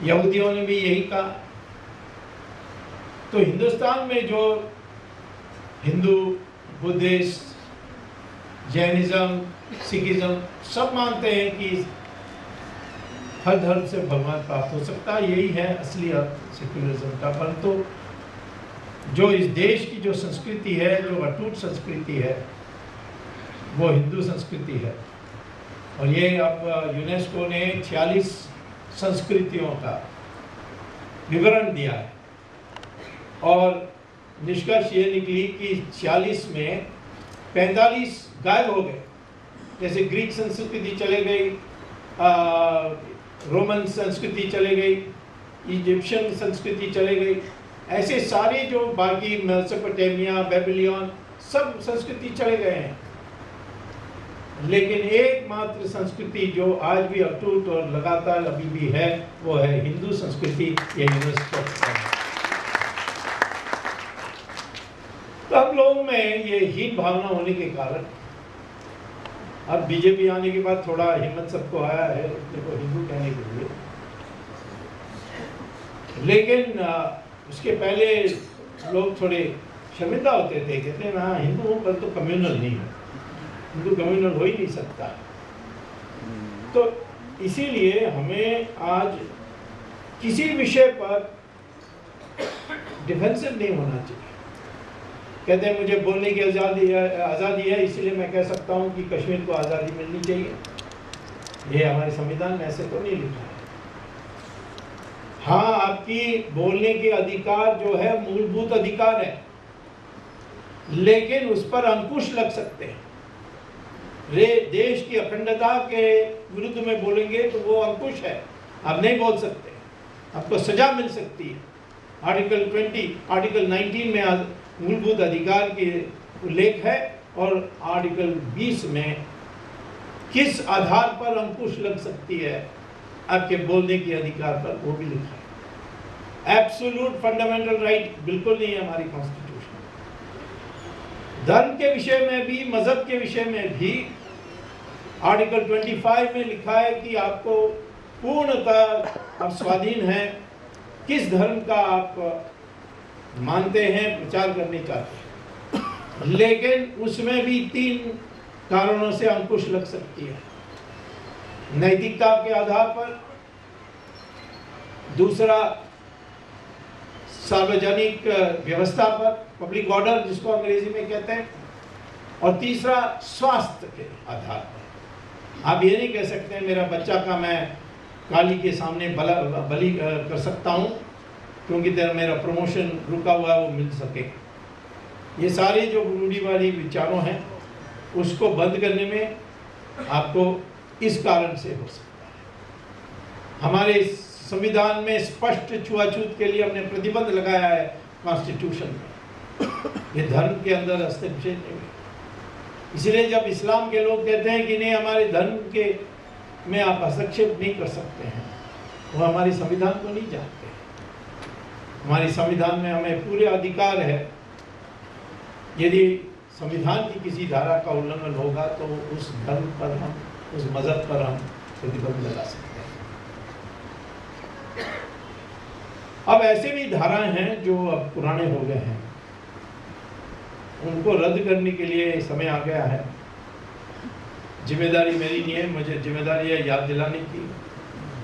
यहूदियों ने भी यही कहा। तो हिंदुस्तान में जो हिंदू, बुद्धिस्ट, जैनिज्म, सिखिज्म सब मानते हैं कि हर धर्म से भगवान प्राप्त हो सकता है। यही है असली अर्थ सेक्युलरिज्म का। परंतु जो इस देश की जो संस्कृति है, जो अटूट संस्कृति है, वो हिंदू संस्कृति है। और ये अब यूनेस्को ने 46 संस्कृतियों का विवरण दिया है, और निष्कर्ष ये निकली कि 46 में 45 गायब हो गए। जैसे ग्रीक संस्कृति चले गई, रोमन संस्कृति चले गई, इजिप्शियन संस्कृति चले गई, ऐसे सारे जो बाकी मेसोपोटामिया, बेबीलोन, सब संस्कृति चले गए हैं। लेकिन एकमात्र संस्कृति जो आज भी अटूट और लगातार अभी भी है, वो है हिंदू संस्कृति। ये यूनेस्को तो हम लोगों में ये हीन भावना होने के कारण अब बीजेपी आने के बाद थोड़ा हिम्मत सबको आया है अपने को हिंदू कहने के लिए। लेकिन उसके पहले लोग थोड़े शर्मिंदा होते थे, कहते हैं हाँ हिंदू हूँ पर तो कम्युनल नहीं है, हिंदू कम्युनल हो ही नहीं सकता। तो इसीलिए हमें आज किसी विषय पर डिफेंसिव नहीं होना चाहिए। कहते हैं मुझे बोलने की आज़ादी है, इसलिए मैं कह सकता हूँ कि कश्मीर को आज़ादी मिलनी चाहिए। ये हमारे संविधान में ऐसे तो नहीं लिखा है। हाँ, आपकी बोलने के अधिकार जो है मूलभूत अधिकार है, लेकिन उस पर अंकुश लग सकते हैं। देश की अखंडता के विरुद्ध में बोलेंगे तो वो अंकुश है, आप नहीं बोल सकते, आपको सजा मिल सकती है। आर्टिकल 20, आर्टिकल 19 में मूलभूत अधिकार के उल्लेख है और आर्टिकल 20 में किस आधार पर अंकुश लग सकती है आपके बोलने के अधिकार पर, वो भी लिखा है। एब्सोल्यूट फंडामेंटल राइट बिल्कुल नहीं है हमारी कॉन्स्टिट्यूशन। धर्म के विषय में भी, मजहब के विषय में भी आर्टिकल 25 में लिखा है कि आपको पूर्णतः आप स्वाधीन हैं किस धर्म का आप मानते हैं, प्रचार करने चाहते हैं। लेकिन उसमें भी 3 कारणों से अंकुश लग सकती है। नैतिकता के आधार पर, दूसरा सार्वजनिक व्यवस्था पर, पब्लिक ऑर्डर जिसको अंग्रेजी में कहते हैं, और तीसरा स्वास्थ्य के आधार पर। आप ये नहीं कह सकते मेरा बच्चा का मैं काली के सामने बलि कर सकता हूँ क्योंकि मेरा प्रमोशन रुका हुआ है, वो मिल सके। ये सारे जो रूढ़िवादी विचारों हैं उसको बंद करने में आपको इस कारण से हो सकता है। हमारे संविधान में स्पष्ट छुआछूत के लिए हमने प्रतिबंध लगाया है कॉन्स्टिट्यूशन में। ये धर्म के अंदर हस्तक्षेप नहीं है। इसलिए जब इस्लाम के लोग कहते हैं कि नहीं हमारे धर्म के में आप हस्तक्षेप नहीं कर सकते हैं, वो हमारे संविधान को नहीं जानते। हमारे संविधान में हमें पूरे अधिकार है, यदि संविधान की किसी धारा का उल्लंघन होगा तो उस धर्म पर हम, उस मजहब पर हम प्रतिबंध लगा सकते हैं। अब ऐसे भी धाराएं हैं जो अब पुराने हो गए हैं, उनको रद्द करने के लिए समय आ गया है। जिम्मेदारी मेरी नहीं है, मुझे जिम्मेदारी है याद दिलाने की।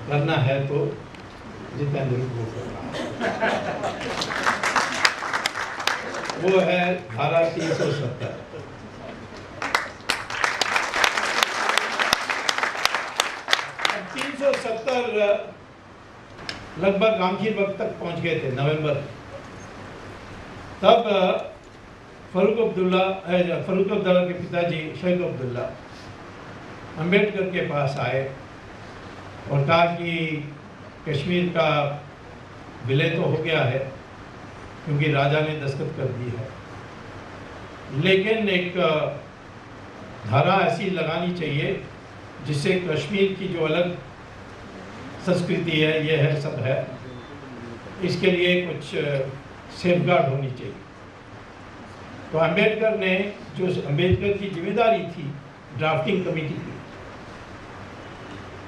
करना है तो जितेंद्र को करना, वो है धारा 370। अब 370 लगभग आखिर वक्त तक पहुंच गए थे, नवंबर। तब फारूक अब्दुल्ला के पिताजी शेख अब्दुल्ला अंबेडकर के पास आए और कहा कि कश्मीर का विलय तो हो गया है क्योंकि राजा ने दस्तखत कर दी है, लेकिन एक धारा ऐसी लगानी चाहिए जिससे कश्मीर की जो अलग संस्कृति है, ये है, सब है, इसके लिए कुछ सेफगार्ड होनी चाहिए। तो अंबेडकर ने, जो अंबेडकर की जिम्मेदारी थी ड्राफ्टिंग कमेटी की,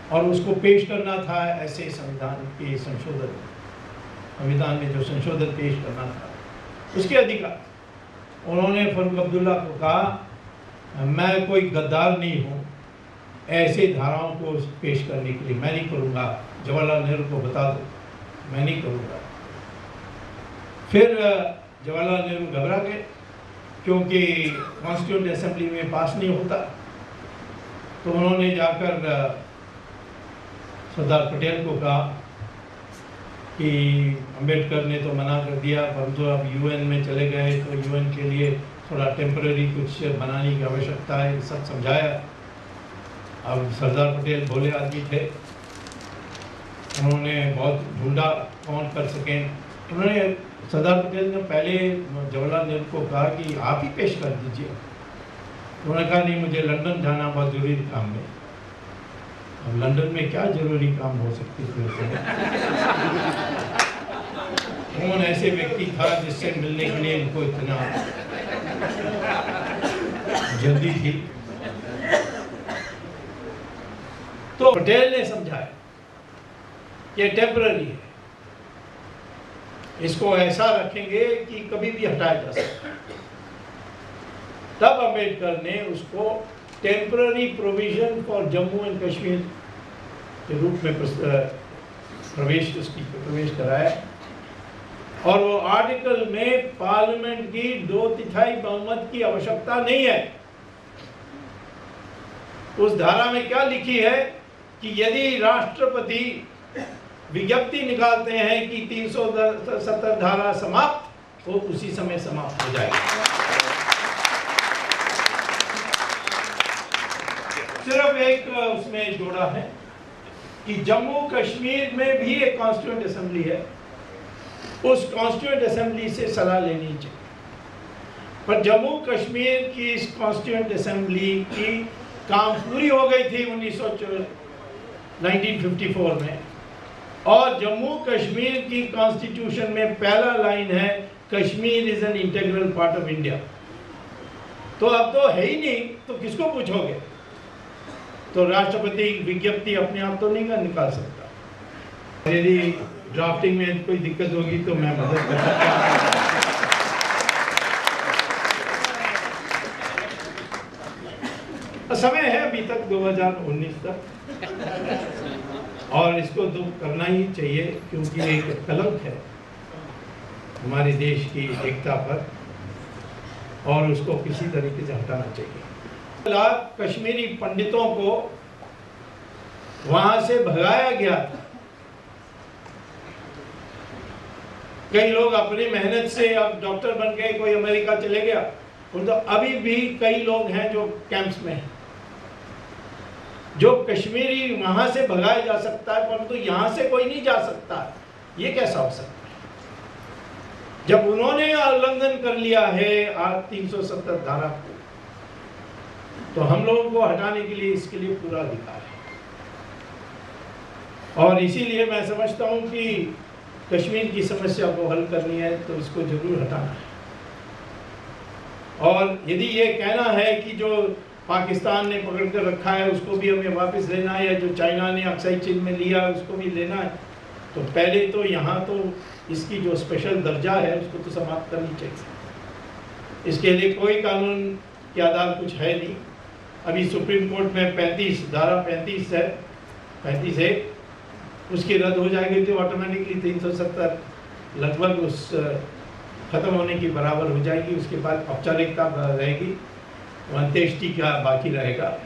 और उसको पेश करना था ऐसे संविधान के संशोधन, संविधान में जो संशोधन पेश करना था उसके अधिकार। उन्होंने फारूक अब्दुल्ला को कहा मैं कोई गद्दार नहीं हूँ, ऐसे धाराओं को पेश करने के लिए मैं नहीं करूँगा, जवाहरलाल नेहरू को बता दो, मैं नहीं करूँगा। फिर जवाहरलाल नेहरू घबरा गए क्योंकि कॉन्स्टिट्यूंट असेंबली में पास नहीं होता। तो उन्होंने जाकर सरदार पटेल को कहा कि अंबेडकर ने तो मना कर दिया, परंतु अब यूएन में चले गए तो यूएन के लिए थोड़ा टेम्पररी कुछ बनाने की आवश्यकता है, सब समझाया। अब सरदार पटेल भोले आदमी थे, उन्होंने बहुत ढूंढा कौन कर सकें। उन्होंने सरदार पटेल ने पहले जवाहरलाल नेहरू को कहा कि आप ही पेश कर दीजिए। उन्होंने कहा नहीं, मुझे लंदन जाना बहुत ज़रूरी काम है। अब लंदन में क्या जरूरी काम हो सकती है? कौन ऐसे व्यक्ति था जिससे मिलने के लिए इनको इतना जल्दी थी? तो पटेल ने समझाया ये टेम्पररी है, इसको ऐसा रखेंगे कि कभी भी हटाया जा सकता है। तब अंबेडकर ने उसको temporary provision for Jammu and Kashmir के रूप में प्रवेश कराया, और वो आर्टिकल में पार्लियामेंट की 2/3 बहुमत की आवश्यकता नहीं है। उस धारा में क्या लिखी है कि यदि राष्ट्रपति विज्ञप्ति निकालते हैं कि 370 धारा समाप्त, तो उसी समय समाप्त हो जाएगी। सिर्फ एक उसमें जोड़ा है कि जम्मू कश्मीर में भी एक कॉन्स्टिट्यूएंट असेंबली है, उस कॉन्स्टिट्यूएंट असेंबली से सलाह लेनी चाहिए। पर जम्मू कश्मीर की इस कॉन्स्टिट्यूएंट असेंबली की काम पूरी हो गई थी 1954 में, और जम्मू कश्मीर की कॉन्स्टिट्यूशन में पहला लाइन है Kashmir is an integral part of India. तो अब तो है ही नहीं, तो किसको पूछोगे? तो राष्ट्रपति विज्ञप्ति अपने आप तो नहीं निकाल सकता। यदि ड्राफ्टिंग में कोई दिक्कत होगी तो मैं मदद कर सकता। समय है अभी तक 2019 तक, और इसको तो करना ही चाहिए, क्योंकि एक कलंक है हमारे देश की एकता पर, और उसको किसी तरीके से हटाना चाहिए। कश्मीरी पंडितों को वहां से भगाया गया था। कई लोग अपनी मेहनत से अब डॉक्टर बन गए, कोई अमेरिका चले गया, तो अभी भी कई लोग हैं जो कैंप्स में हैं। जो कश्मीरी वहां से भगाया जा सकता है, परंतु यहां से कोई नहीं जा सकता, ये कैसा हो सकता है? जब उन्होंने उल्लंघन कर लिया है 370 धारा को, तो हम लोगों को हटाने के लिए इसके लिए पूरा अधिकार है। और इसीलिए मैं समझता हूं कि कश्मीर की समस्या को हल करनी है तो इसको जरूर हटाना है। और यदि ये कहना है कि जो पाकिस्तान ने पकड़ कर रखा है उसको भी हमें वापस लेना है, या जो चाइना ने अक्साई चीन में लिया है उसको भी लेना है, तो पहले तो यहाँ तो इसकी जो स्पेशल दर्जा है उसको तो समाप्त करनी चाहिए। इसके लिए कोई कानून के आधार कुछ है नहीं। अभी सुप्रीम कोर्ट में 35 है, 35 है, उसकी रद्द हो जाएगी तो ऑटोमेटिकली 370 लगभग उस खत्म होने की बराबर हो जाएगी। उसके बाद औपचारिकता रहेगी, अंत्येष्टि का बाकी रहेगा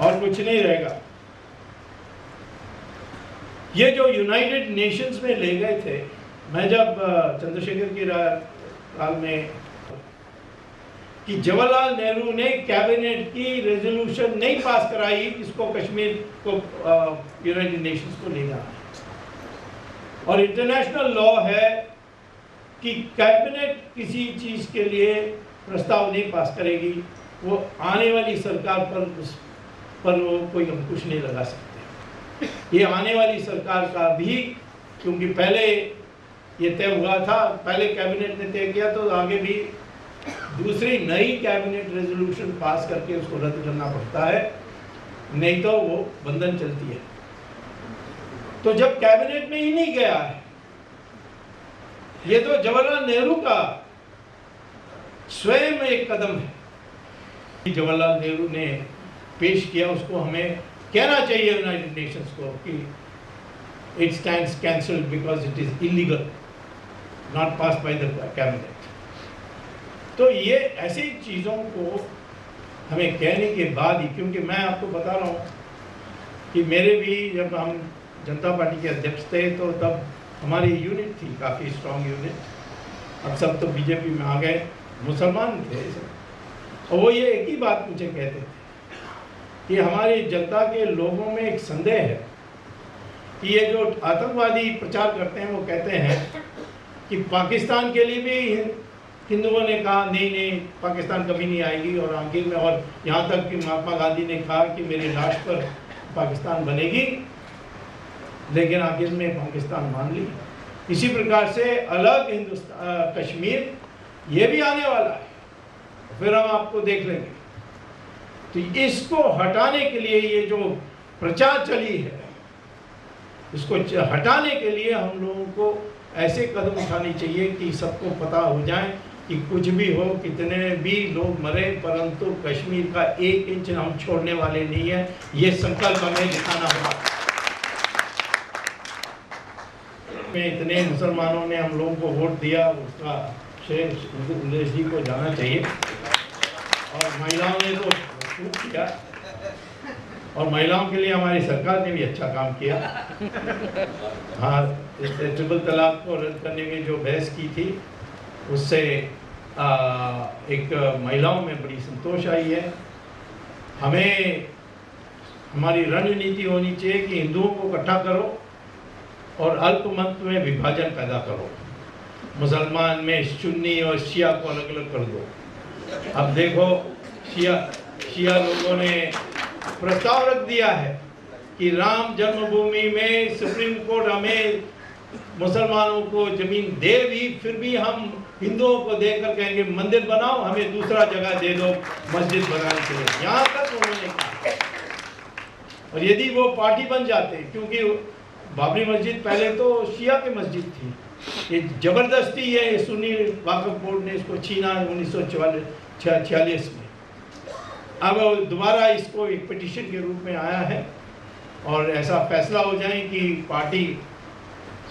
और कुछ नहीं रहेगा। ये जो यूनाइटेड नेशंस में ले गए थे, मैं जब चंद्रशेखर के काल में कि जवाहरलाल नेहरू ने कैबिनेट की रेजोल्यूशन नहीं पास कराई इसको कश्मीर को यूनाइटेड नेशंस को ले जाना है। और इंटरनेशनल लॉ है कि कैबिनेट किसी चीज के लिए प्रस्ताव नहीं पास करेगी, वो आने वाली सरकार पर वो कोई अंकुश नहीं लगा सकते। ये आने वाली सरकार का भी, क्योंकि पहले ये तय हुआ था, पहले कैबिनेट ने तय किया, तो आगे भी दूसरी नई कैबिनेट रेजोल्यूशन पास करके उसको रद्द करना पड़ता है, नहीं तो वो बंधन चलती है। तो जब कैबिनेट में ही नहीं गया है, ये तो जवाहरलाल नेहरू का स्वयं एक कदम है। जवाहरलाल नेहरू ने पेश किया, उसको हमें कहना चाहिए यूनाइटेड नेशंस को कि it stands cancelled because it is illegal, not pass by the cabinet. तो ये ऐसी चीज़ों को हमें कहने के बाद ही, क्योंकि मैं आपको बता रहा हूँ कि मेरे भी जब हम जनता पार्टी के अध्यक्ष थे तो तब हमारी यूनिट थी, काफ़ी स्ट्रॉन्ग यूनिट। अब सब तो बीजेपी में आ गए, मुसलमान थे सब, और वो ये एक ही बात मुझे कहते थे कि हमारी जनता के लोगों में एक संदेह है कि ये जो आतंकवादी प्रचार करते हैं वो कहते हैं कि पाकिस्तान के लिए भी हिंदुओं ने कहा नहीं नहीं पाकिस्तान कभी नहीं आएगी, और आखिर में और यहाँ तक कि महात्मा गांधी ने कहा कि मेरी लाश पर पाकिस्तान बनेगी, लेकिन आखिर में पाकिस्तान मान ली। इसी प्रकार से अलग हिंदुस्तान कश्मीर ये भी आने वाला है, फिर हम आपको देख लेंगे। तो इसको हटाने के लिए ये जो प्रचार चली है, इसको हटाने के लिए हम लोगों को ऐसे कदम उठाने चाहिए कि सबको पता हो जाए कि कुछ भी हो, कितने भी लोग मरे, परंतु कश्मीर का 1 इंच हम छोड़ने वाले नहीं है। ये संकल्प हमें दिखाना होगा। में इतने मुसलमानों ने हम लोगों को वोट दिया, उसका श्रेय उल्लेश जी को जाना चाहिए। और महिलाओं ने तो खूब किया, और महिलाओं के लिए हमारी सरकार ने भी अच्छा काम किया। हाँ, इस ट्रिपल तलाक को रद्द करने में जो बहस की थी, उससे एक महिलाओं में बड़ी संतोष आई है। हमें हमारी रणनीति होनी चाहिए कि हिंदुओं को इकट्ठा करो और अल्पमत में विभाजन पैदा करो। मुसलमान में सुन्नी और शिया को अलग अलग कर दो। अब देखो, शिया लोगों ने प्रस्ताव रख दिया है कि राम जन्मभूमि में सुप्रीम कोर्ट हमें मुसलमानों को जमीन दे भी, फिर भी हम हिंदुओं को देकर कहेंगे मंदिर बनाओ, हमें दूसरा जगह दे दो मस्जिद बनाने के लिए। यहाँ तक उन्होंने कहा। और यदि वो पार्टी बन जाते, क्योंकि बाबरी मस्जिद पहले तो शिया की मस्जिद थी, ये जबरदस्ती है सुन्नी वक्फ बोर्ड ने इसको छीना 1946 में। अब दोबारा इसको एक पिटीशन के रूप में आया है, और ऐसा फैसला हो जाए कि पार्टी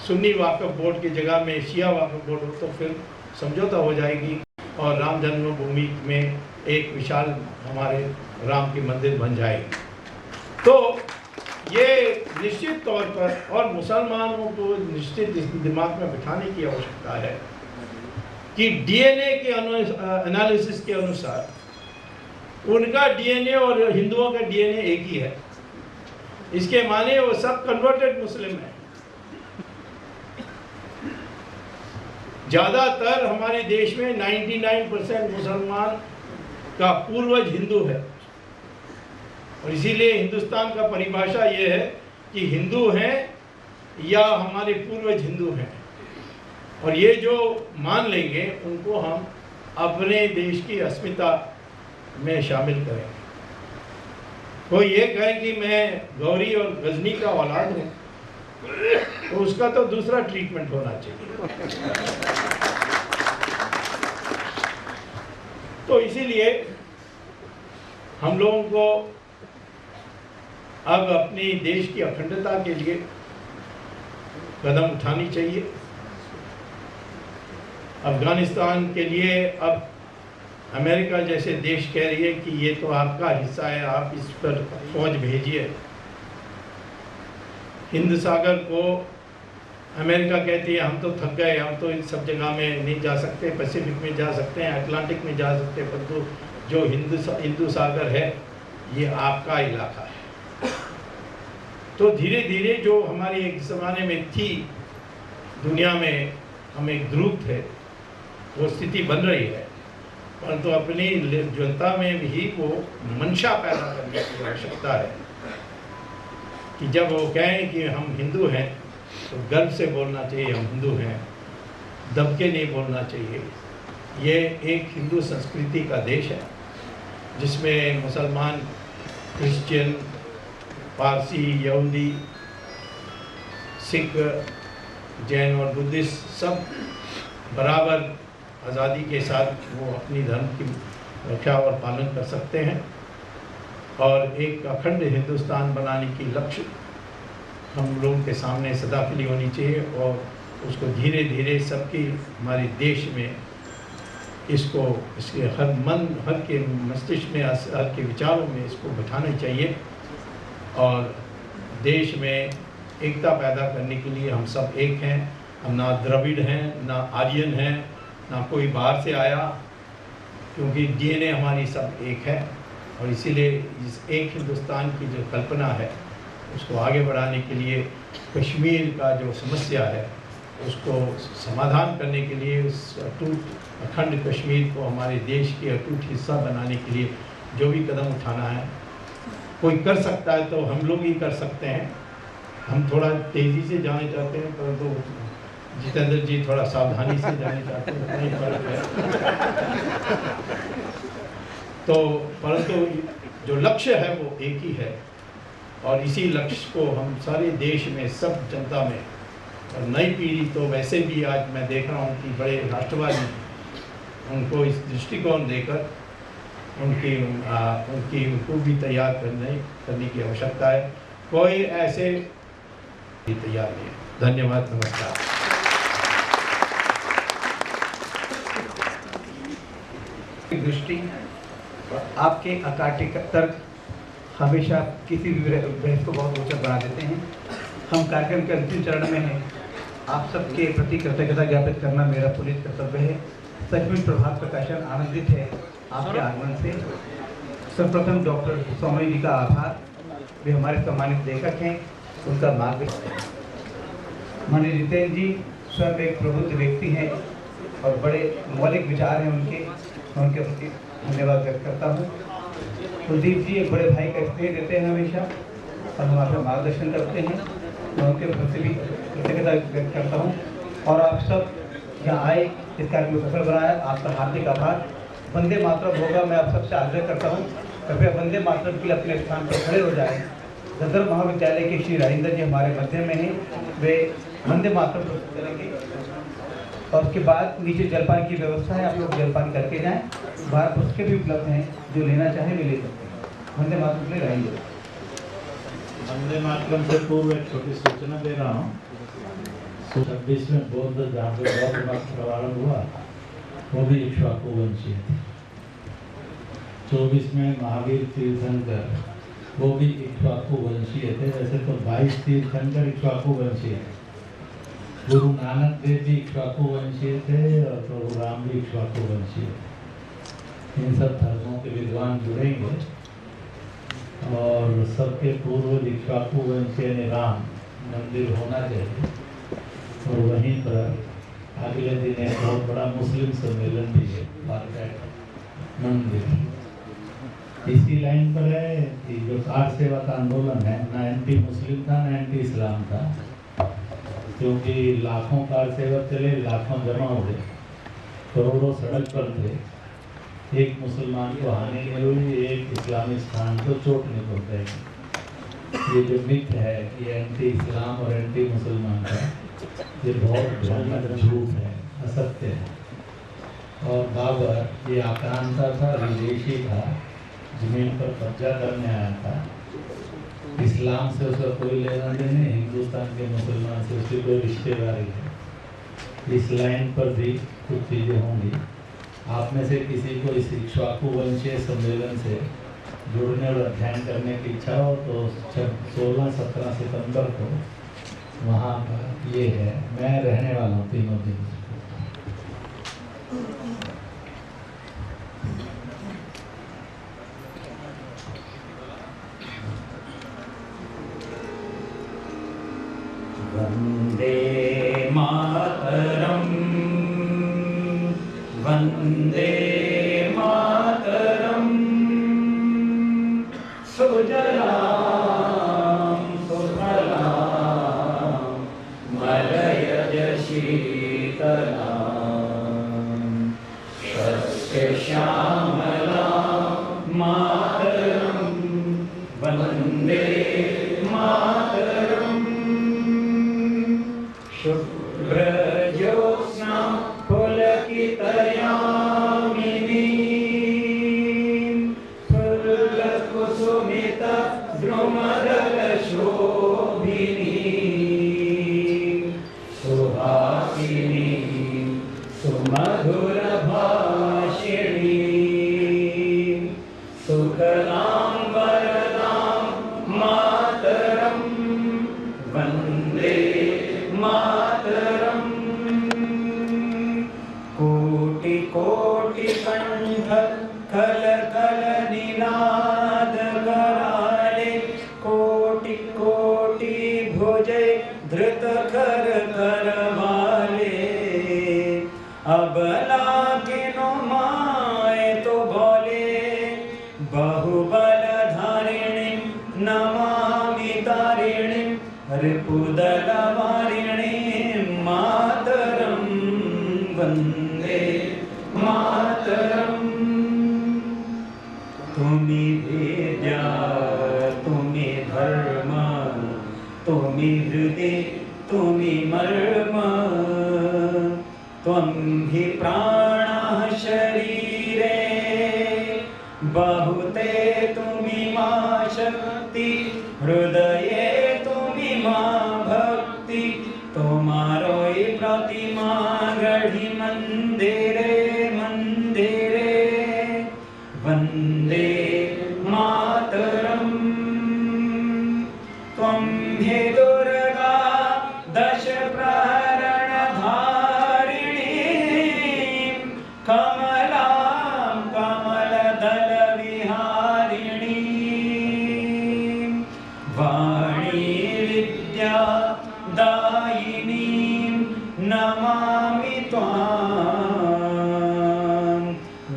सुन्नी वक्फ बोर्ड की जगह में शिया वक्फ बोर्ड हो, तो फिर समझौता हो जाएगी और राम जन्मभूमि में एक विशाल हमारे राम की मंदिर बन जाएगी। तो ये निश्चित तौर पर, और मुसलमानों को निश्चित इस दिमाग में बिठाने की आवश्यकता है कि डीएनए के एनालिसिस के अनुसार उनका डीएनए और हिंदुओं का डीएनए एक ही है। इसके माने वो सब कन्वर्टेड मुस्लिम है। ज़्यादातर हमारे देश में 99% मुसलमान का पूर्वज हिंदू है, और इसीलिए हिंदुस्तान का परिभाषा ये है कि हिंदू हैं या हमारे पूर्वज हिंदू हैं। और ये जो मान लेंगे उनको हम अपने देश की अस्मिता में शामिल करेंगे। कोई ये कहे कि मैं गौरी और गजनी का औलाद हूँ, तो उसका तो दूसरा ट्रीटमेंट होना चाहिए। तो इसीलिए हम लोगों को अब अपनी देश की अखंडता के लिए कदम उठानी चाहिए। अफगानिस्तान के लिए अब अमेरिका जैसे देश कह रही है कि ये तो आपका हिस्सा है, आप इस पर फौज भेजिए। हिंद सागर को अमेरिका कहती है हम तो थक गए, हम तो इन सब जगह में नहीं जा सकते, पैसिफिक में जा सकते हैं, अटलांटिक में जा सकते हैं, परंतु जो हिंदू सागर है ये आपका इलाका है। तो धीरे धीरे जो हमारी एक ज़माने में थी दुनिया में, हम एक ध्रुव थे, वो स्थिति बन रही है, परंतु अपनी जनता में भी वो मंशा पैदा करने की आवश्यकता है कि जब वो कहें कि हम हिंदू हैं तो गर्व से बोलना चाहिए हम हिंदू हैं, दब के नहीं बोलना चाहिए। ये एक हिंदू संस्कृति का देश है जिसमें मुसलमान, क्रिश्चियन, पारसी, यहूदी, सिख, जैन और बुद्धिस्ट सब बराबर आज़ादी के साथ वो अपनी धर्म की रक्षा और पालन कर सकते हैं। और एक अखंड हिंदुस्तान बनाने की लक्ष्य हम लोगों के सामने सदा के लिए होनी चाहिए, और उसको धीरे धीरे सबकी हमारे देश में इसको इसके हर के मस्तिष्क में, हर के विचारों में इसको बिठाना चाहिए। और देश में एकता पैदा करने के लिए हम सब एक हैं। हम ना द्रविड़ हैं, ना आर्यन हैं, ना कोई बाहर से आया, क्योंकि डीएनए हमारी सब एक है। और इसीलिए इस एक हिंदुस्तान की जो कल्पना है उसको आगे बढ़ाने के लिए कश्मीर का जो समस्या है उसको समाधान करने के लिए, उस अटूट अखंड कश्मीर को हमारे देश के अटूट हिस्सा बनाने के लिए जो भी कदम उठाना है, कोई कर सकता है तो हम लोग ही कर सकते हैं। हम थोड़ा तेज़ी से जाने चाहते हैं, परंतु जितेंद्र जी थोड़ा सावधानी से जाने चाहते हैं, नहीं फर्क है। तो परंतु जो लक्ष्य है वो एक ही है, और इसी लक्ष्य को हम सारे देश में, सब जनता में, और नई पीढ़ी तो वैसे भी आज मैं देख रहा हूँ कि बड़े राष्ट्रवादी, उनको इस दृष्टिकोण देकर उनको भी तैयार करने की आवश्यकता है। कोई ऐसे भी तैयार नहीं है। धन्यवाद, नमस्कार।
दृष्टि आपके अकाटिक तर्क हमेशा किसी भी बहस को बहुत रोचक बना देते हैं। हम कार्यक्रम के अंतिम चरण में हैं। आप सबके प्रति कृतज्ञता ज्ञापित करना मेरा पुनीत कर्तव्य है। सचमुच प्रभात प्रकाशन आनंदित है आपके आगमन से। सर्वप्रथम डॉक्टर स्वामी जी का आभार, वे हमारे सम्मानित लेखक हैं, उनका मार्गदर्शन। माननीय जितेंद्र जी स्वयं एक प्रबुद्ध व्यक्ति हैं और बड़े मौलिक विचार हैं उनके, मैं उनके प्रति धन्यवाद व्यक्त करता हूँ। कुलदीप जी एक बड़े भाई का स्नेह देते हैं हमेशा और हम आपका मार्गदर्शन करते हैं, मैं उनके प्रति भी कृतज्ञता व्यक्त करता हूँ। और आप सब यहाँ आए, इस कार्यक्रम को सफल बनाया, आपका हार्दिक आभार। वंदे मातरम होगा, मैं आप सबसे आग्रह करता हूँ कृपया वंदे मातरम के लिए अपने स्थान पर खड़े हो जाएं। गदर महाविद्यालय के श्री राजेंद्र जी हमारे मध्य में हैं, वे वंदे मातरम प्रस्तुत करेंगे और उसके बाद नीचे जलपान की व्यवस्था है, आप लोग जलपान करके जाएं। बाहर पुस्तकें भी उपलब्ध हैं, जो लेना चाहें वे ले सकते हैं। वंदे मातरम के लिए राजेंद्र।
वंदे मातरम से पूर्व एक छोटी सूचना दे रहा हूँ। 26 में बौद्ध, जहाँ पे बौद्ध मत प्रारंभ हुआ, वो भी इक्ष्वाकु वंशीय थे। 24 में महावीर तीर्थंकर, वो भी इक्ष्वाकु वंशीय थे। वैसे तो 22 तीर्थंकर इक्ष्वाकु वंशीय थे। गुरु नानक देव भी इक्ष्वाकु वंशीय थे और प्रभु राम भी इक्ष्वाकु वंशीय थे। इन सब धर्मों के विद्वान जुड़ेंगे और सबके पूर्व इक्ष्वाकु वंशीय ने राम मंदिर होना चाहिए। और वहीं पर अगले दिन एक बहुत बड़ा मुस्लिम सम्मेलन भी है, मार्केट मंदिर। इसी लाइन पर है कि जो कार सेवा का आंदोलन है, ना एंटी मुस्लिम था ना एंटी इस्लाम था, क्योंकि लाखों कार सेवक चले, लाखों जमा हुए, करोड़ों सड़क पर थे। एक मुसलमान को हानि नहीं हुई, एक इस्लामी स्थान को चोट नहीं पहुँचाई। ये जो मिथ है कि एंटी इस्लाम और एंटी मुसलमान का, ये बहुत भयानक झूठ है, असत्य है। और बाबर ये आक्रांता था, विदेशी था, जमीन पर कब्जा करने आया था। इस्लाम से उसका कोई लेना देना नहीं, हिंदुस्तान के मुसलमान से उसकी कोई रिश्तेदारी है। इस लाइन पर भी कुछ चीज़ें होंगी। आप में से किसी को इस इक्ष्वाकु वंशीय सम्मेलन से जुड़ने और अध्ययन करने की इच्छा हो तो 16-17 सितंबर को वहाँ पर ये है। मैं रहने वाला हूँ 3 दिन।
वंदे मातरम, वंदे मातरम, सुजलां सुफलां मलयज शीतलां शस्य श्यामलां मातरम, वंदे मातरम। शुभ्रज्योत्स्ना पुलकितयामिनीं फुल्लकुसुमित द्रुमदलशोभिनीं सुहासिनीं सुमधुरभाषिणीं सुखदां वरदां मातरं, वन्दे मातरम। कोटि कोटि कंठ कल कल निनाद अबला किनो माए तो बोले बहुबल धारिणी नमामि तारिणी रिपुदल वारिणी मातरम वंदे मातरम। तुम्ही वेद्या तुम्ही धर्म तुम्ही हृदय तुम्ही मर्म त्वं हि प्राणः शरीरे बहुते तुम्ही मा शक्ति हृदये तुम्ही मा भक्ति तुम्हारोई प्रतिमा गढ़ी मंदिरे मंदिरे वंदे मातरम। त्वं हे दुर्गा दश प्रहरण धारिणी कमलां कमलदल विहारिणी वाणी विद्या दायिनी नमामि त्वां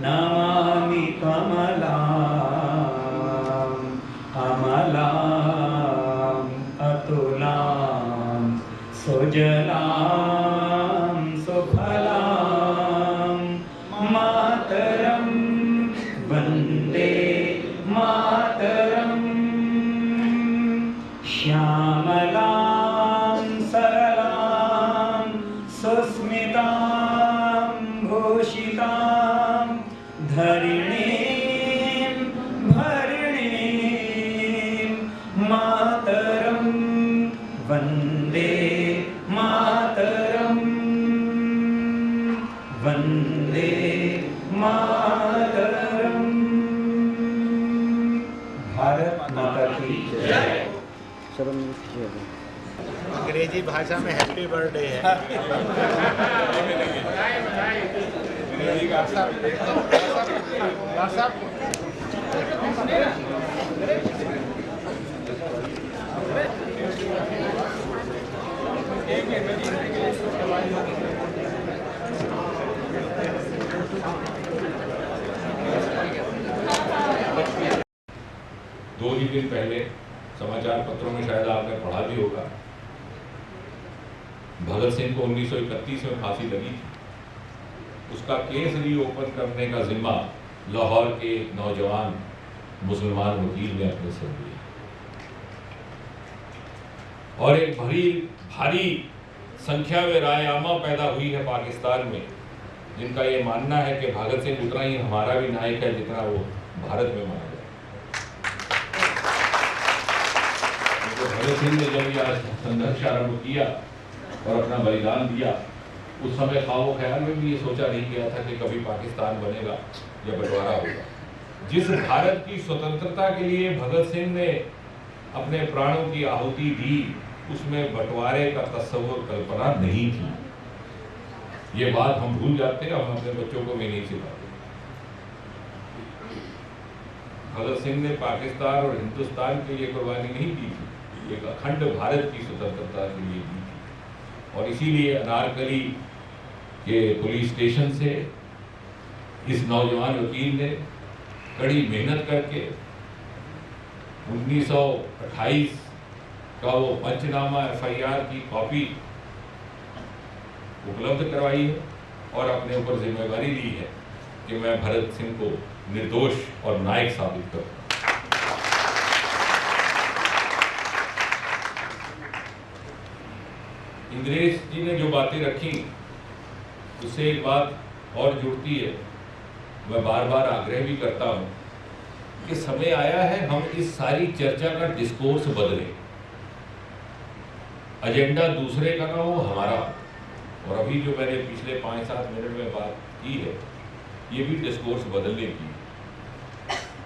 नमामि कमलां अमलां अतुलां सुजलां सुफलां मातरं वन्दे मातरं। श्यामलां सरलां सुस्मितां भूषितां धरिणीं भरिणीं मातरं वन्दे मातरं वन्दे मातरं। भारत माता की जय।
शर्म
अंग्रेजी भाषा में हैप्पी बर्थडे है।
दो ही दिन पहले समाचार पत्रों में शायद आपने पढ़ा भी होगा, भगत सिंह को 1931 में फांसी लगी थी। उसका केस रीओपन करने का जिम्मा लाहौर के नौजवान मुसलमान वकील ने अपने सर लिया और एक भारी संख्या में राय आमा पैदा हुई है पाकिस्तान में, जिनका ये मानना है कि भगत सिंह उतना ही हमारा भी नायक है जितना वो भारत में माना जाए। भगत सिंह ने जब यह संघर्ष आरंभ किया और अपना बलिदान दिया, उस समय ख्वाब ख्याल में भी ये सोचा नहीं गया था कि कभी पाकिस्तान बनेगा या बंटवारा होगा। जिस भारत की स्वतंत्रता के लिए भगत सिंह ने अपने प्राणों की आहुति दी, उसमें बंटवारे का तस्वुर कल्पना नहीं थी। ये बात हम भूल जाते हैं, हम अपने बच्चों को भी नहीं सिखाते। भगत सिंह ने पाकिस्तान और हिंदुस्तान के लिए कुर्बानी नहीं दी थी, एक अखंड भारत की स्वतंत्रता के लिए दी थी। और इसीलिए अनारकली के पुलिस स्टेशन से इस नौजवान वकील ने कड़ी मेहनत करके 1928 का वो पंचनामा FIR की कॉपी उपलब्ध करवाई है और अपने ऊपर जिम्मेदारी ली है कि मैं भगत सिंह को निर्दोष और नायक साबित करूं। इंद्रेश जी ने जो बातें रखी उससे एक बात और जुड़ती है। मैं बार बार आग्रह भी करता हूं कि समय आया है हम इस सारी चर्चा का डिस्कोर्स बदलें। एजेंडा दूसरे का ना हो, हमारा। और अभी जो मैंने पिछले 5-7 मिनट में बात की है, ये भी डिस्कोर्स बदलने की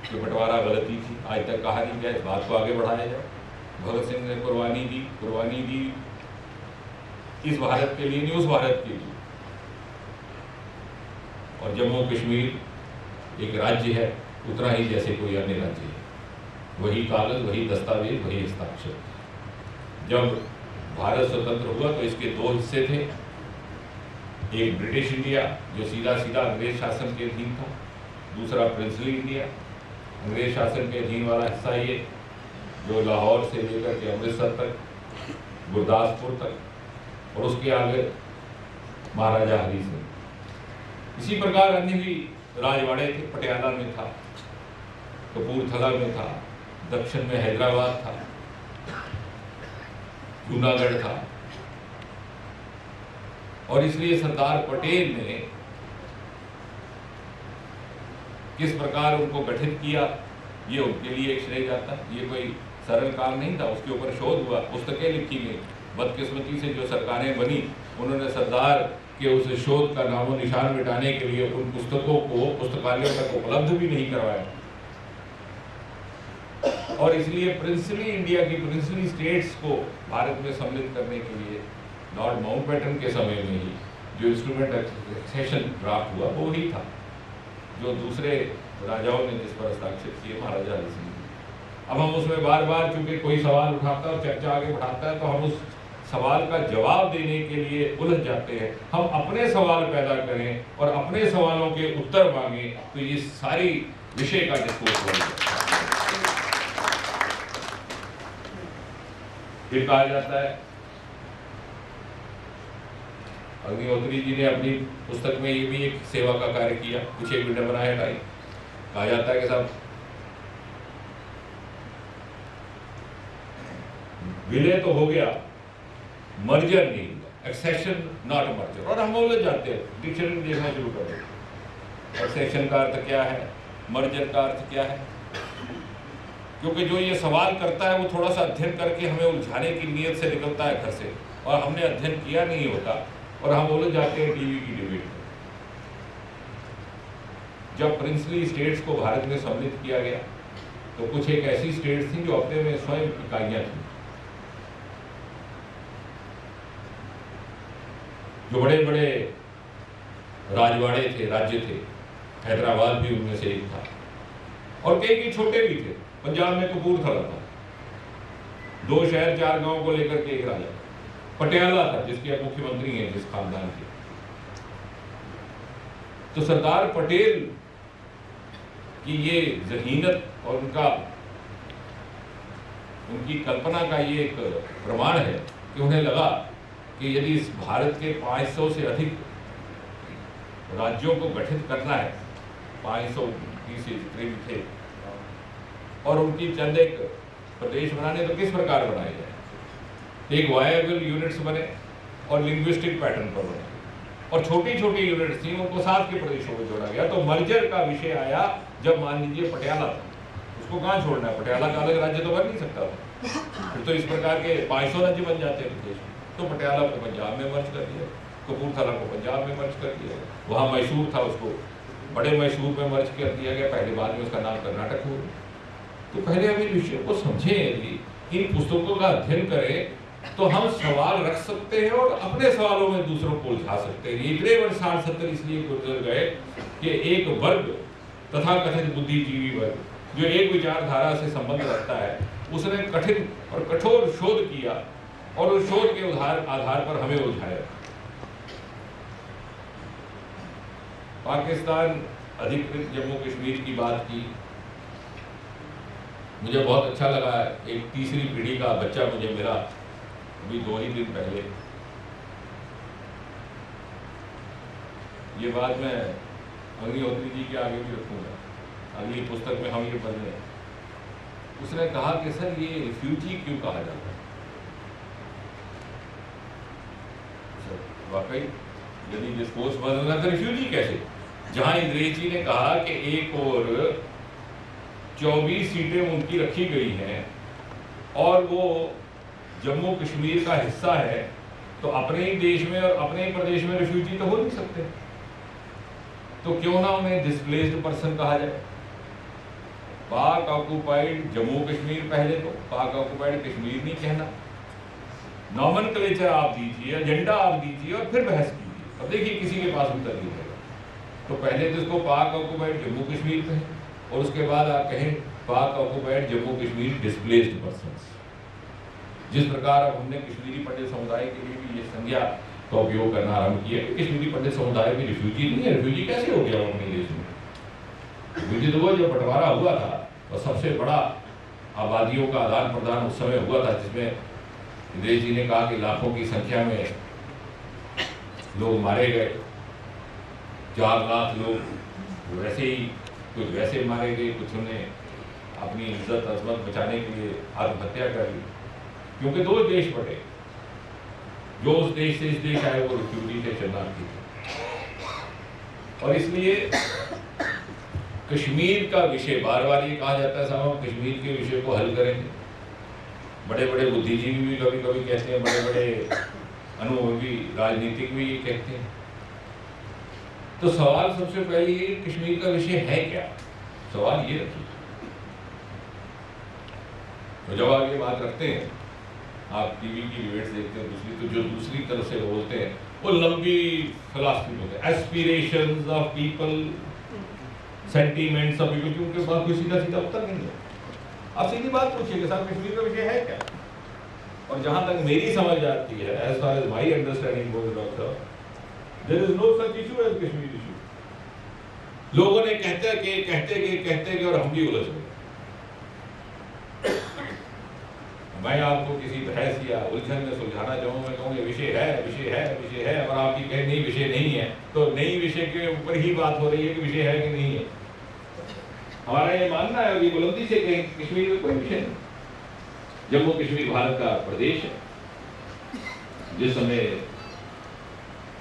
कि बंटवारा गलती थी, आज तक कहा नहीं गया, इस बात को आगे बढ़ाया जाए। भगत सिंह ने कुर्बानी दी इस भारत के लिए नहीं, उस भारत के लिए। और जम्मू कश्मीर एक राज्य है उतना ही जैसे कोई अन्य राज्य है, वही कागज, वही दस्तावेज, वही हस्ताक्षर। जब भारत स्वतंत्र हुआ तो इसके 2 हिस्से थे, एक ब्रिटिश इंडिया जो सीधा सीधा अंग्रेज शासन के अधीन था, दूसरा प्रिंसली इंडिया, अंग्रेज शासन के अधीन वाला हिस्सा ये जो लाहौर से लेकर के अमृतसर तक, गुरदासपुर तक, और उसके आगे महाराजा हरी सिंह। इसी प्रकार अन्य भी राजवाड़े थे, पटियाला में था, कपूरथला में था, दक्षिण में हैदराबाद था, जूनागढ़ था। और इसलिए सरदार पटेल ने किस प्रकार उनको गठित किया, ये उनके लिए एक श्रेय जाता है। ये कोई सरल काम नहीं था, उसके ऊपर शोध हुआ, पुस्तकें लिखी गई। बदकिस्मती से जो सरकारें बनी, उन्होंने सरदार के उस शोध का नामो निशान मिटाने के लिए उन पुस्तकों को पुस्तकालयों तक उपलब्ध भी नहीं करवाया। और इसलिए प्रिंसली इंडिया की प्रिंसली स्टेट्स को भारत में सम्मिलित करने के लिए लॉर्ड माउंटबेटन के समय में ही जो इंस्ट्रूमेंट एक्सेशन ड्राफ्ट हुआ वो ही था, जो दूसरे राजाओं ने जिस पर हस्ताक्षर किए, महाराजा हरि सिंह। अब हम उसमें बार बार चूंकि कोई सवाल उठाता है और चर्चा आगे बढ़ाता है, तो हम उस सवाल का जवाब देने के लिए उलझ जाते हैं। हम अपने सवाल पैदा करें और अपने सवालों के उत्तर मांगें, तो ये सारी विषय का डिस्कोर्स बन जाए। फिर कहा जाता है, अग्निहोत्री जी ने अपनी पुस्तक में ये भी एक सेवा का कार्य किया, कुछ एक विडंबना है भाई। कहा जाता है कि साहब विलय तो हो गया, मर्जर नहीं हुआ, एक्सेशन नॉट मर्जर। और हम बोले जाते हैं, डिक्शनरी देखना शुरू कर देते, एक्सेशन का अर्थ क्या है, मर्जर का अर्थ क्या है। क्योंकि जो ये सवाल करता है वो थोड़ा सा अध्ययन करके हमें उलझाने की नीयत से निकलता है घर से, और हमने अध्ययन किया नहीं होता और हम बोले जाते हैं टीवी की डिबेट में। जब प्रिंसली स्टेट्स को भारत में सम्मिलित किया गया, तो कुछ एक ऐसी स्टेट्स थी जो अपने में स्वयं इकाइयां थी, जो बड़े बड़े राजवाड़े थे, राज्य थे। हैदराबाद भी उनमें से एक था, और कई छोटे भी थे। पंजाब में कपूरथला था, 2 शहर 4 गांव को लेकर के एक राजा। पटियाला था, जिसके अब मुख्यमंत्री हैं जिस खानदान के। तो सरदार पटेल की ये ज़हीनत और उनकी कल्पना का ये एक प्रमाण है कि उन्हें लगा कि यदि इस भारत के 500 से अधिक राज्यों को गठित करना है, 530 से करीब थे, और उनकी चंद एक प्रदेश बनाने, तो किस प्रकार बनाए जाए। एक वायबल यूनिट्स बने और लिंग्विस्टिक पैटर्न पर बने, और छोटी छोटी यूनिट्स थी, उनको साथ के प्रदेशों में जोड़ा गया। तो मर्जर का विषय आया जब मान लीजिए पटियाला था, उसको कहाँ छोड़ना है, पटियाला का अलग राज्य तो बन नहीं सकता था। फिर तो इस प्रकार के 500 राज्य बन जाते हैं प्रदेश में। तो पटियाला को पंजाब में मर्ज कर दिया, कपूरथला को पंजाब में मर्ज कर दिया, वहाँ मैसूर था, उसको बड़े मैसूर में मर्ज कर दिया गया, पहले बाद में उसका नाम कर्नाटक हो गया। तो पहले हम इन विषयों को समझें, इन पुस्तकों का अध्ययन करें, तो हम सवाल रख सकते हैं और अपने सवालों में दूसरों को उलझा सकते हैं। ये इतने वर्ष 60-70 इसलिए गुजर गए कि एक वर्ग तथा कथित बुद्धिजीवी वर्ग जो एक विचारधारा से संबंध रखता है, उसने कठिन और कठोर शोध किया और उस शोध के आधार पर हमें उलझाया। पाकिस्तान अधिकृत जम्मू कश्मीर की बात की, मुझे बहुत अच्छा लगा। एक तीसरी पीढ़ी का बच्चा मुझे मिला अभी 2 ही दिन पहले। ये बात मैं अग्निहोत्री जी के आगे भी रखूंगा, अगली पुस्तक में हम ये पढ़ रहे हैं। उसने कहा कि सर ये रिफ्यूजी क्यों कहा जाता है। वाकई यदि डिस्कोर्स बदलना तो रिफ्यूजी कैसे, जहां अंग्रेजी ने कहा कि एक और 24 सीटें उनकी रखी गई हैं और वो जम्मू कश्मीर का हिस्सा है, तो अपने ही देश में और अपने ही प्रदेश में रिफ्यूजी तो हो नहीं सकते, तो क्यों ना उन्हें डिस्प्लेस्ड पर्सन कहा जाए। पाक ऑक्युपाइड जम्मू कश्मीर, पहले तो पाक ऑक्युपाइड कश्मीर नहीं कहना, नॉमेनक्लेचर आप दीजिए, एजेंडा आप दीजिए और फिर बहस कीजिए, और देखिए किसी के पास उत्तर नहीं रहेगा। तो पहले तो इसको पाक ऑक्युपाइड जम्मू कश्मीर कहें, और उसके बाद आप कहें पाक occupied Jammu Kashmir displaced persons. जिस प्रकार अब हमने कश्मीरी पंडित समुदाय के लिए भी ये संज्ञा का उपयोग करना आरंभ किया। कश्मीरी पंडित समुदाय में रिफ्यूजी नहीं है। रिफ्यूजी कैसे हो गया अपने देश में? रिफ्यूजी तो वो जब बंटवारा हुआ था और सबसे बड़ा आबादियों का आदान प्रदान उस समय हुआ था, जिसमें विदेश जी ने कहा कि लाखों की संख्या में लोग मारे गए। 4 लाख लोग वैसे ही, कुछ वैसे मारे गए, कुछ ने अपनी इज्जत अजमत बचाने के लिए आत्महत्या कर ली, क्योंकि 2 देश बटे। जो उस देश से इस देश आए वो रिफ्यूजी थे, शरणार्थी थे। और इसलिए कश्मीर का विषय बार बार ये कहा जाता है साहब हम कश्मीर के विषय को हल करेंगे। बड़े बड़े बुद्धिजीवी भी कभी कभी कहते हैं, बड़े बड़े अनुभवी राजनीतिक भी ये कहते हैं। तो सवाल सबसे पहले ये कश्मीर का विषय है क्या? सवाल ये रखिए। तो जब आप ये बात रखते हैं, आप टीवी की डिबेट्स देखते हैं दूसरी, तो जो दूसरी तरफ से बोलते हैं वो लंबी फिलॉसफी होते हैं, aspirations of people, sentiments of people, क्योंकि बात कोई सीधा सीधा उत्तर नहीं है। आप सीधी बात पूछिए कि साहब कश्मीर का विषय है क्या? और जहां तक मेरी समझ आती है, as far as my understanding goes doctor, there is no such issue as Kashmir issue. लोगों ने कहते कि और हम भी उलझ गए। मैं आपको किसी बहस या उलझन में सुलझाना चाहूँ, मैं कहूँ ये विषय है, और आप ये कहें नहीं विषय नहीं है, तो नई विषय के ऊपर ही बात हो रही है कि विषय है कि नहीं है। हमारा ये मानना है, अभी बुलंदी से कहें कश्मीर में कोई विषय नहीं। जम्मू कश्मीर भारत का प्रदेश है। जिस समय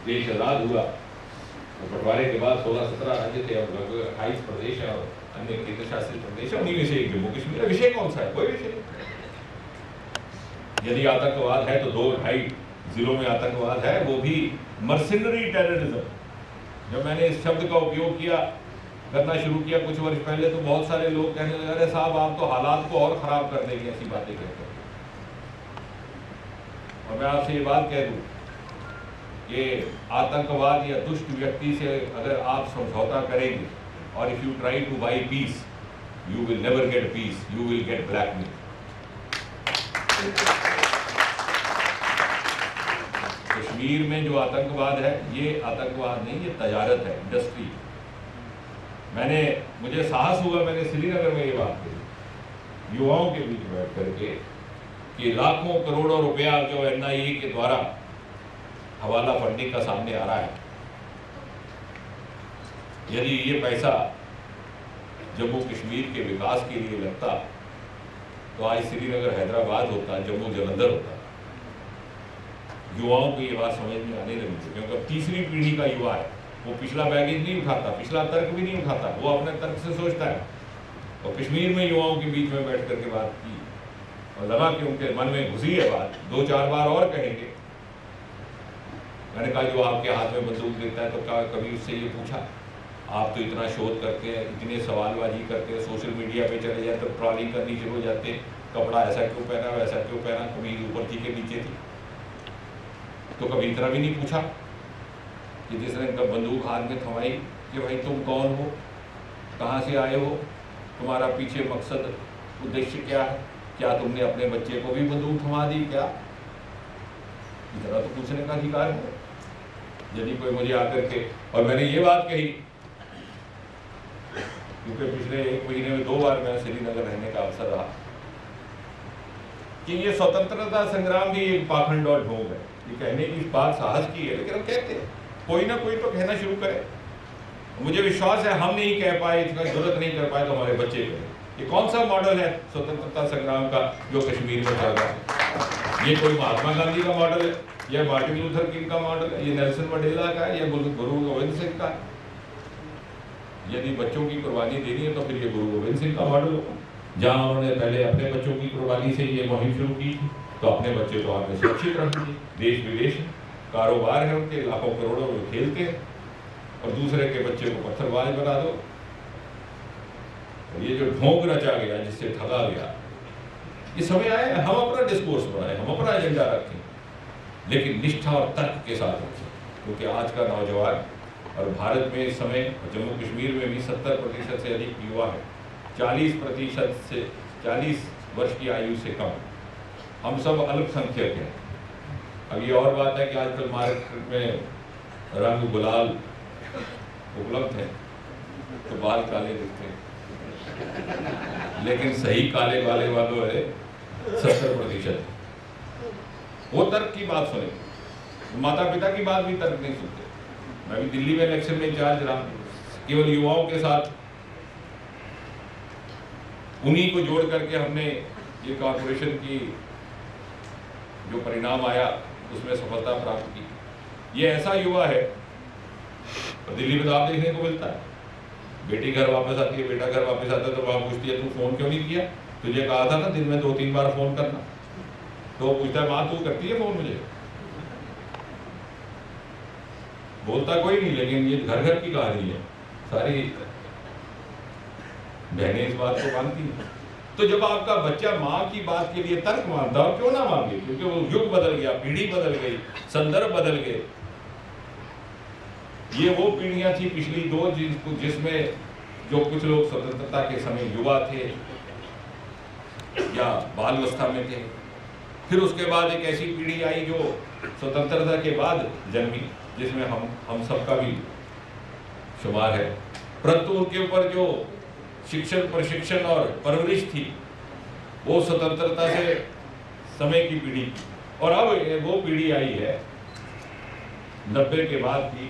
देश आजाद हुआ तो बंटवारे के बाद 16-17 राज्य थे, अब लगभग 28 प्रदेश है और अन्य केंद्र शासित प्रदेश है। उन्हीं में से एक जम्मू कश्मीर है। विषय कौन सा है? कोई विषय नहीं। यदि आतंकवाद है तो 2-2.5 जिलों में आतंकवाद है, वो भी मर्सिनरी टेररिज्म। जब मैंने इस शब्द का उपयोग करना शुरू किया कुछ वर्ष पहले, तो बहुत सारे लोग कहने लगे, अरे साहब आप तो हालात को और खराब कर देंगे ऐसी बातें कहते हैं। और मैं आपसे ये बात कह दूं कि आतंकवाद या दुष्ट व्यक्ति से अगर आप समझौता करेंगे, और if you try to buy peace, you will never get peace, you will get blackmail. Kashmir में जो आतंकवाद है, ये आतंकवाद नहीं, ये तजारत है, इंडस्ट्री। मुझे साहस हुआ, मैंने श्रीनगर में ये बात कही युवाओं के बीच बैठ करके कि लाखों करोड़ों रुपया जो NIA के द्वारा हवाला फंडिंग का सामने आ रहा है, यदि ये पैसा जम्मू कश्मीर के विकास के लिए लगता तो आज श्रीनगर हैदराबाद होता, जम्मू जालंधर होता। युवाओं को ये बात समझ में आने लगी थी, क्योंकि अब तीसरी पीढ़ी का युवा है। वो पिछला बैगेज नहीं उठाता, पिछला तर्क भी नहीं उठाता, वो अपने तर्क से सोचता है। और कश्मीर में युवाओं के बीच में बैठ करके बात की और लगा कि उनके मन में घुसी है बात। 2-4 बार और कहेंगे। मैंने कहा जो आपके हाथ में बंदूक देता है, तो क्या कभी उससे ये पूछा, आप तो इतना शोध करते हैं, इतने सवालबाजी करते हैं, सोशल मीडिया पे चले जाते, ट्रॉलिंग करनी शुरू हो जाते, कपड़ा ऐसा क्यों पहना, वैसा क्यों पहना, कमीज ऊपर थी कि नीचे थी, तो कभी इतना भी नहीं पूछा कि जिसने बंदूक हाथ में थमाई कि भाई तुम कौन हो, कहाँ से आए हो, तुम्हारा पीछे मकसद उद्देश्य क्या है, क्या तुमने अपने बच्चे को भी बंदूक थमा दी क्या? इतना तो पूछने का अधिकार है। यदि कोई मुझे आकर के, और मैंने ये बात कही क्योंकि पिछले 1 महीने में 2 बार मैं श्रीनगर रहने का अवसर रहा, कि ये स्वतंत्रता संग्राम भी एक पाखंड और ढोंग है। ये कहने की बात साहस की है, लेकिन हम कहते हैं कोई ना कोई तो कहना शुरू करे। मुझे विश्वास है हम नहीं कह पाए, इसका जरूरत नहीं कर पाए, तो हमारे बच्चे करें। ये कौन सा मॉडल है स्वतंत्रता संग्राम का जो कश्मीर में चल रहा है? ये कोई महात्मा गांधी का मॉडल है, या मार्टिन लूथर किंग का मॉडल है, ये नेल्सन मंडेला का है, या गुरु गोविंद सिंह का? यदि बच्चों की कुर्बानी देनी है तो फिर ये गुरु गोविंद सिंह का मॉडल होगा, जहाँ उन्होंने पहले अपने बच्चों की कुर्बानी से ये मुहिम शुरू की, तो अपने बच्चे तो आपने सुरक्षित रख दिए। देश विदेश कारोबार है उनके, लाखों करोड़ों में खेलते हैं, और दूसरे के बच्चे को पत्थरबाज बना दो। और ये जो ढोंग रचा गया, जिससे ठगा गया, ये समय आया है हम अपना डिस्कोर्स बढ़ाएं, हम अपना एजेंडा रखें, लेकिन निष्ठा और तर्क के साथ रखें। क्योंकि आज का नौजवान, और भारत में इस समय जम्मू कश्मीर में भी 70% से अधिक युवा है, 40% से 40 वर्ष की आयु से कम। हम सब अल्पसंख्यक हैं, अब ये और बात है कि आजकल मार्केट में रंग गुलाल उपलब्ध है तो बाल काले दिखते हैं, लेकिन सही काले वाले वालों है 70%। वो तर्क की बात सुने, माता पिता की बात भी तर्क नहीं सुनते। मैं भी दिल्ली में इलेक्शन में इंचार्ज रहा, केवल युवाओं के साथ उन्हीं को जोड़ करके हमने ये कॉर्पोरेशन की जो परिणाम आया उसमें सफलता प्राप्त की। ये ऐसा युवा है, तो दिल्ली में तो आप देखने को मिलता है, बेटी घर वापस आती है, बेटा घर वापस आता है तो वहां पूछती है तू फोन क्यों नहीं किया, तुझे कहा था ना दिन में 2-3 बार फोन करना। तो वो पूछता है माँ तू करती है फोन मुझे? बोलता कोई नहीं, लेकिन ये घर घर की कहानी है, सारी बहनें इस बात को मानती हैं। तो जब आपका बच्चा माँ की बात के लिए तर्क मानता हो, क्यों ना मांगे, क्योंकि वो युग बदल गया, पीढ़ी बदल गई, संदर्भ बदल गए। ये वो पीढ़ियां थी पिछली 2 जिसमें जो कुछ लोग स्वतंत्रता के समय युवा थे या बाल अवस्था में थे, फिर उसके बाद एक ऐसी पीढ़ी आई जो स्वतंत्रता के बाद जन्मी, जिसमें हम सबका भी शुमार है, परंतु उनके ऊपर जो शिक्षण, प्रशिक्षण और परवरिश थी वो स्वतंत्रता से समय की पीढ़ी की। और अब वो पीढ़ी आई है 90 के बाद की,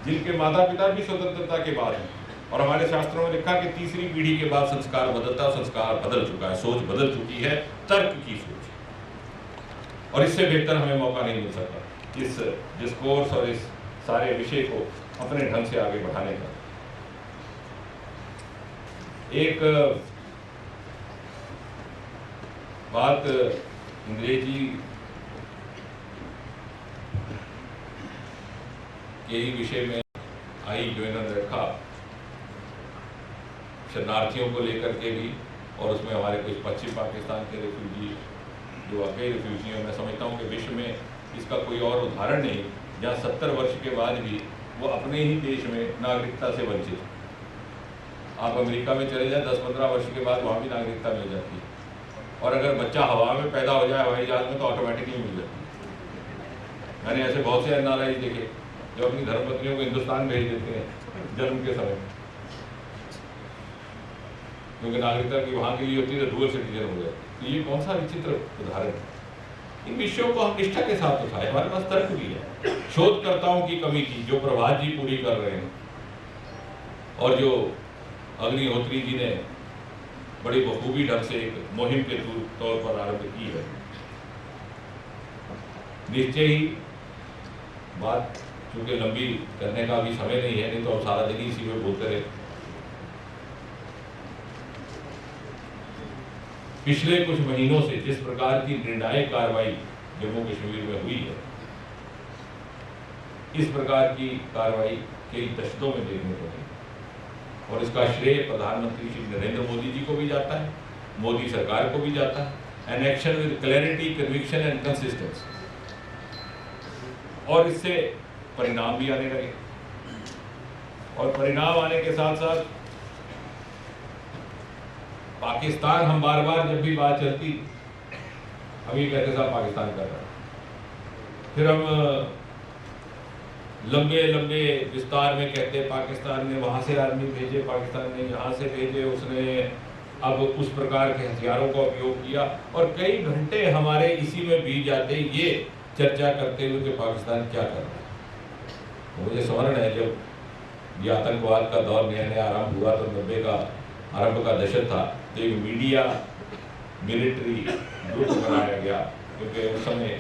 जिनके माता पिता भी स्वतंत्रता के बाद हैं। और हमारे शास्त्रों में लिखा कि तीसरी पीढ़ी के बाद संस्कार बदलता, संस्कार बदल चुका है, सोच बदल चुकी है, तर्क की सोच। और इससे बेहतर हमें मौका नहीं मिल सकता इस डिस्कोर्स और इस सारे विषय को अपने ढंग से आगे बढ़ाने का। एक बात अंग्रेजी के ही विषय में आई जो इन्होंने रखा, शरणार्थियों को लेकर के भी, और उसमें हमारे कुछ पश्चिम पाकिस्तान के रिफ्यूजी जो वाकई रिफ्यूजी हैं। मैं समझता हूँ कि विश्व में इसका कोई और उदाहरण नहीं जहाँ 70 वर्ष के बाद भी वो अपने ही देश में नागरिकता से वंचित। आप अमेरिका में चले जाए 10-15 वर्ष के बाद वहाँ भी नागरिकता मिल जाती है, और अगर बच्चा हवा में पैदा हो जाए हवाई जहाज में तो ऑटोमेटिकली मिल जाती है। मैंने ऐसे बहुत से NRI देखे जो अपनी धर्मपत्नियों को हिंदुस्तान भेज देते हैं जन्म के समय, क्योंकि नागरिकता की वहाँ के लिए होती है तो डुअल सिटीजन हो जाए। तो ये कौन सा विचित्र उदाहरण है। इन विषयों को हम निष्ठा के साथ उठाए, हमारे पास तर्क भी है। शोधकर्ताओं की कमी थी जो प्रभात जी पूरी कर रहे हैं, और जो अग्निहोत्री जी ने बड़ी बखूबी ढंग से एक मुहिम के तौर पर आरंभ की है। निश्चय ही बात चूंकि लंबी करने का भी समय नहीं है, नहीं तो हम सारा दिन इसी में बोलते रहे। पिछले कुछ महीनों से जिस प्रकार की निर्णायक कार्रवाई जम्मू कश्मीर में हुई है, इस प्रकार की कार्रवाई कई दशकों में देखने को मिली, और इसका श्रेय प्रधानमंत्री श्री नरेंद्र मोदी जी को भी जाता है, मोदी सरकार को भी जाता है। An action with clarity, conviction and consistency. और इससे परिणाम भी आने लगे, और परिणाम आने के साथ साथ पाकिस्तान, हम बार बार जब भी बात चलती हम ये कहते साहब पाकिस्तान कर रहा है, फिर हम लंबे लंबे विस्तार में कहते हैं पाकिस्तान ने वहाँ से आर्मी भेजे, पाकिस्तान ने यहाँ से भेजे, उसने अब उस प्रकार के हथियारों का उपयोग किया, और कई घंटे हमारे इसी में बीत जाते ये चर्चा करते हुए कि पाकिस्तान क्या कर रहा है। मुझे स्मरण है जब ये आतंकवाद का दौर नया नया आरंभ हुआ तो 90 का आरंभ का दशक था, तो एक मीडिया मिलिट्री ग्रुप बनाया गया, क्योंकि उस समय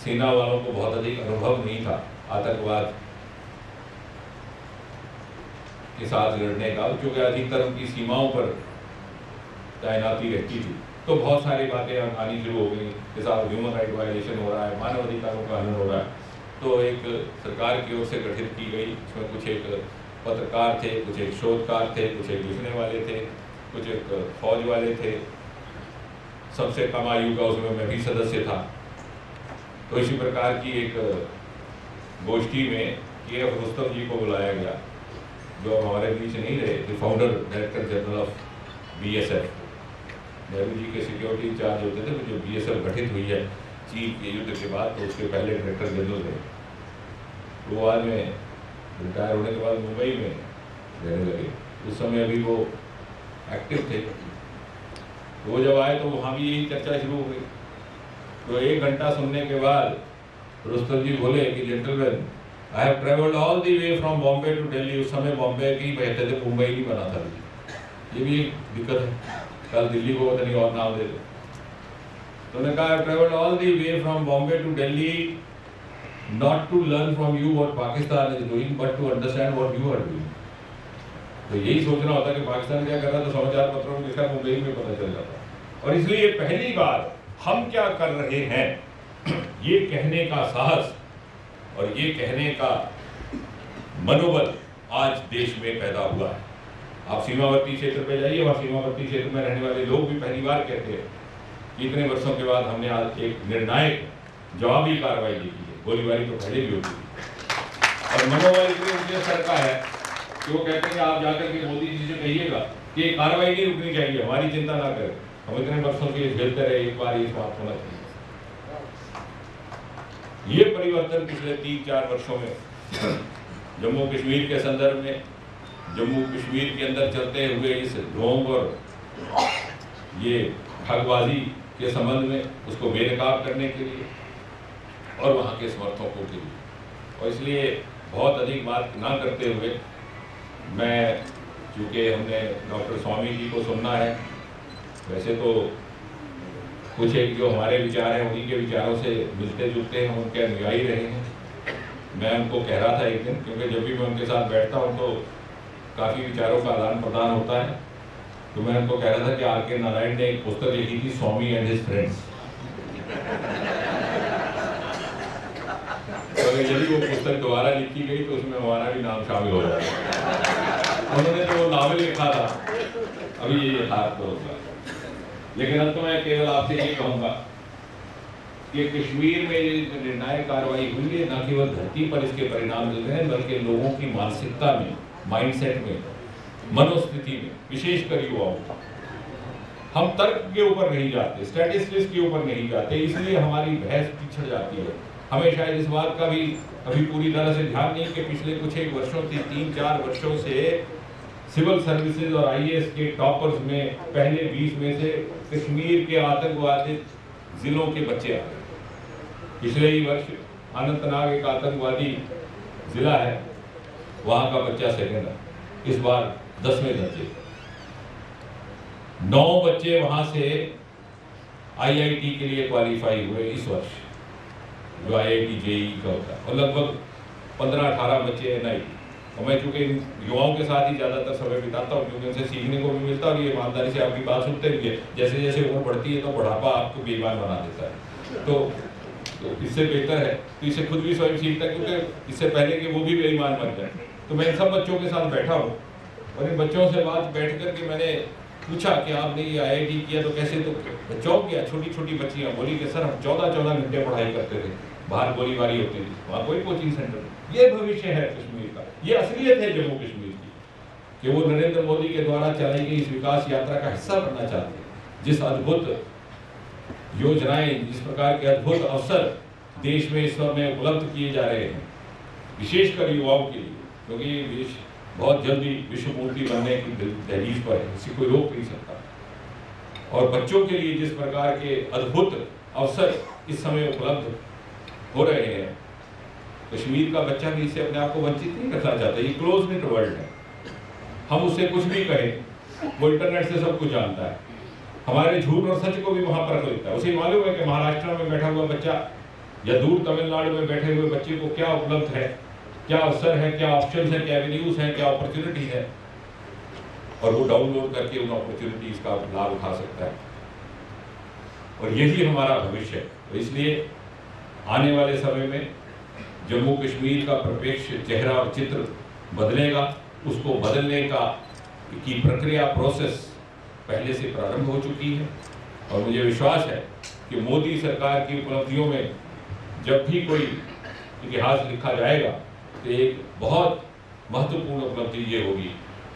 सेना वालों को बहुत अधिक अनुभव नहीं था आतंकवाद के साथ लड़ने का, क्योंकि अधिकतर उनकी सीमाओं पर तैनाती रहती थी। तो बहुत सारी बातें आनी शुरू हो गई कि साहब ह्यूमन राइट वायलेशन हो रहा है, मानव अधिकारों का हनन हो रहा है। तो एक सरकार की ओर से गठित की गई, इसमें कुछ एक पत्रकार थे, कुछ एक शोधकार थे, कुछ एक लिखने वाले थे, कुछ एक फौज वाले थे, सबसे कम आयु का उसमें मैं भी सदस्य था। तो इसी प्रकार की एक गोष्ठी में KF रुस्तम जी को बुलाया गया, जो हमारे बीच नहीं रहे, the founder director general of BSF। Nehru ji के सिक्योरिटी इंचार्ज होते थे, जो BSF गठित हुई है चीन के युद्ध के बाद, तो उसके पहले डायरेक्टर जनरल थे। वो बाद में रिटायर होने के बाद मुंबई में रहने लगे। उस समय अभी वो एक्टिव थे। वो जब आए तो वहाँ भी यही चर्चा शुरू हो गई। तो 1 घंटा सुनने के बाद रुस्तम जी बोले कि gentleman, I have travelled all the way from Bombay to Delhi. उस समय बॉम्बे की कहते थे, मुंबई नहीं बना था। ये भी एक दिक्कत है, कल दिल्ली को पता नहीं और नाम दे दो। तो उन्होंने कहा, I have travelled all the way from Bombay to Delhi not to learn from you what Pakistan is doing, but to understand what you are doing. तो यही सोचना होता है कि पाकिस्तान क्या कर रहा है, तो समाचार पत्रों में लिखा, मुंबई में पता चल जाता। और इसलिए पहली बार हम क्या कर रहे हैं ये कहने का साहस और ये कहने का मनोबल आज देश में पैदा हुआ है। आप सीमावर्ती क्षेत्र पे जाइए, वहाँ सीमावर्ती क्षेत्र में रहने वाले लोग भी पहली बार कहते हैं कि इतने वर्षों के बाद हमने आज एक निर्णायक जवाबी कार्रवाई की है। गोलीबारी तो पहले भी होती थी। और मनोबल इतने ऊंचे स्तर का है कि वो कहते हैं कि आप जाकर के मोदी जी से कहिएगा कि कार्रवाई नहीं रुकनी चाहिए, हमारी चिंता ना करें, हम इतने वर्षों के झेलते रहे, एक बार ये समाप्त होना चाहिए। ये परिवर्तन पिछले 3-4 वर्षों में जम्मू कश्मीर के संदर्भ में, जम्मू कश्मीर के अंदर चलते हुए इस ढोंग और ये ठगबाजी के संबंध में उसको बेनकाब करने के लिए और वहाँ के समर्थकों के लिए। और इसलिए बहुत अधिक बात ना करते हुए मैं, चूँकि हमने डॉक्टर स्वामी जी को सुनना है, वैसे तो कुछ एक जो हमारे विचार हैं उन्हीं के विचारों से मिलते जुलते हैं, हम उनके अनुयायी रहे हैं। मैं उनको कह रहा था एक दिन, क्योंकि जब भी मैं उनके साथ बैठता हूँ तो काफ़ी विचारों का आदान प्रदान होता है, तो मैं उनको कह रहा था कि R.K. नारायण ने एक पुस्तक लिखी थी, स्वामी एंड हिज फ्रेंड्स। तो यदि वो पुस्तक दोबारा लिखी गई तो उसमें हमारा भी नाम शामिल हो जाएगा। उन्होंने जो नावल लिखा था अभी ये यथार्थ होगा। लेकिन अब तो मैं केवल आपसे ये कहूँगा कि कश्मीर में ये निर्णायक कार्रवाई हुई है, न केवल धरती पर इसके परिणाम मिल रहे हैं, बल्कि लोगों की मानसिकता में, माइंडसेट में, मनोस्थिति में, विशेषकर युवाओं। हम तर्क के ऊपर नहीं जाते, स्टैटिस्टिक्स के ऊपर नहीं जाते, इसलिए हमारी बहस पिछड़ जाती है। हमें शायद इस बात का भी अभी पूरी तरह से ध्यान नहीं कि पिछले कुछ एक वर्षों से, 3-4 वर्षों से सिविल सर्विसेज और IAS के टॉपर्स में पहले 20 में से कश्मीर के आतंकवादी जिलों के बच्चे आ गए। पिछले ही वर्ष अनंतनाग एक आतंकवादी जिला है, वहाँ का बच्चा सेकेंड है, इस बार 10वें दर्जे। 9 बच्चे वहाँ से IIT के लिए क्वालिफाई हुए इस वर्ष, जो IIT JEE का होता है, और लगभग 15-18 बच्चे NIT। और मैं चूँकि युवाओं के साथ ही ज़्यादातर समय बिताता हूँ, क्योंकि उनसे सीखने को भी मिलता है और ये ईमानदारी से आपकी बात सुनते भी है। जैसे जैसे उम्र बढ़ती है तो बुढ़ापा आपको बेईमान बना देता है, तो इससे बेहतर है, तो इसे खुद भी स्वयं सीखता है, क्योंकि इससे पहले कि वो भी बेईमान बन जाए। तो मैं इन सब बच्चों के साथ बैठा हूँ और इन बच्चों से बात बैठ कर के मैंने पूछा कि आपने ये IIT किया तो कैसे, तो चौंक गया। छोटी छोटी बच्चियाँ बोली कि सर हम 14-14 घंटे पढ़ाई करते थे, बाहर गोलीबारी होती थी, वहाँ कोई कोचिंग सेंटर नहीं। ये भविष्य है कश्मीर का, ये असलियत है जम्मू कश्मीर की, कि वो नरेंद्र मोदी के द्वारा चलाई गई इस विकास यात्रा का हिस्सा बनना चाहते हैं। जिस अद्भुत योजनाएं, जिस प्रकार के अद्भुत अवसर देश में इस समय उपलब्ध किए जा रहे हैं, विशेषकर युवाओं के लिए, क्योंकि ये देश बहुत जल्दी विश्व मूर्ति बनने की दहलीज पर है, इसी कोई रोक नहीं सकता। और बच्चों के लिए जिस प्रकार के अद्भुत अवसर इस समय उपलब्ध हो रहे हैं, कश्मीर का बच्चा भी इससे अपने आप को वंचित नहीं रखना चाहता। ये क्लोज निट वर्ल्ड है, हम उससे कुछ भी कहें वो इंटरनेट से सब कुछ जानता है, हमारे झूठ और सच को भी वहाँ पर लिखता है। उसे मालूम है कि महाराष्ट्र में बैठा हुआ बच्चा या दूर तमिलनाडु में बैठे हुए बच्चे को क्या उपलब्ध है, क्या अवसर है, क्या ऑप्शन है, क्या एवेन्यूज हैं, क्या अपॉर्चुनिटी है, और वो डाउनलोड करके उन अपॉर्चुनिटीज का लाभ उठा सकता है। और यही हमारा भविष्य है। तो इसलिए आने वाले समय में जम्मू कश्मीर का प्रपेक्ष चेहरा और चित्र बदलेगा। उसको बदलने की प्रक्रिया, प्रोसेस पहले से प्रारंभ हो चुकी है, और मुझे विश्वास है कि मोदी सरकार की उपलब्धियों में जब भी कोई इतिहास लिखा जाएगा तो एक बहुत महत्वपूर्ण उपलब्धि ये होगी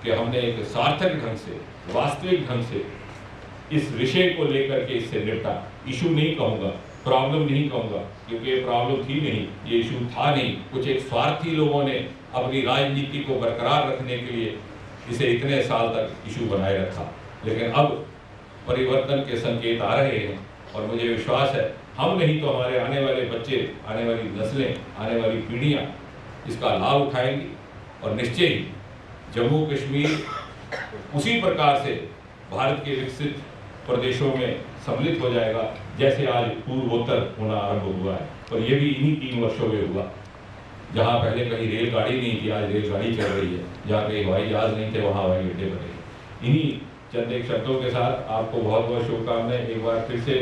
कि हमने एक सार्थक ढंग से, वास्तविक ढंग से इस विषय को लेकर के इससे निपटा। इशू नहीं कहूँगा, प्रॉब्लम नहीं कहूँगा, क्योंकि ये प्रॉब्लम थी नहीं, ये इशू था नहीं। कुछ एक स्वार्थी लोगों ने अपनी राजनीति को बरकरार रखने के लिए इसे इतने साल तक इशू बनाए रखा, लेकिन अब परिवर्तन के संकेत आ रहे हैं और मुझे विश्वास है हम नहीं तो हमारे आने वाले बच्चे, आने वाली नस्लें, आने वाली पीढ़ियाँ इसका लाभ उठाएंगी और निश्चय ही जम्मू कश्मीर उसी प्रकार से भारत के विकसित प्रदेशों में सम्मिलित हो जाएगा जैसे आज पूर्वोत्तर होना आरंभ हुआ है। और ये भी इन्हीं 3 वर्षों में हुआ। जहाँ पहले कहीं रेलगाड़ी नहीं थी, आज रेलगाड़ी चल रही है। जहाँ कहीं हवाई जहाज नहीं थे, वहाँ हवाई अड्डे बने। इन्हीं चंद एक शब्दों के साथ आपको बहुत बहुत शुभकामनाएं। एक बार फिर से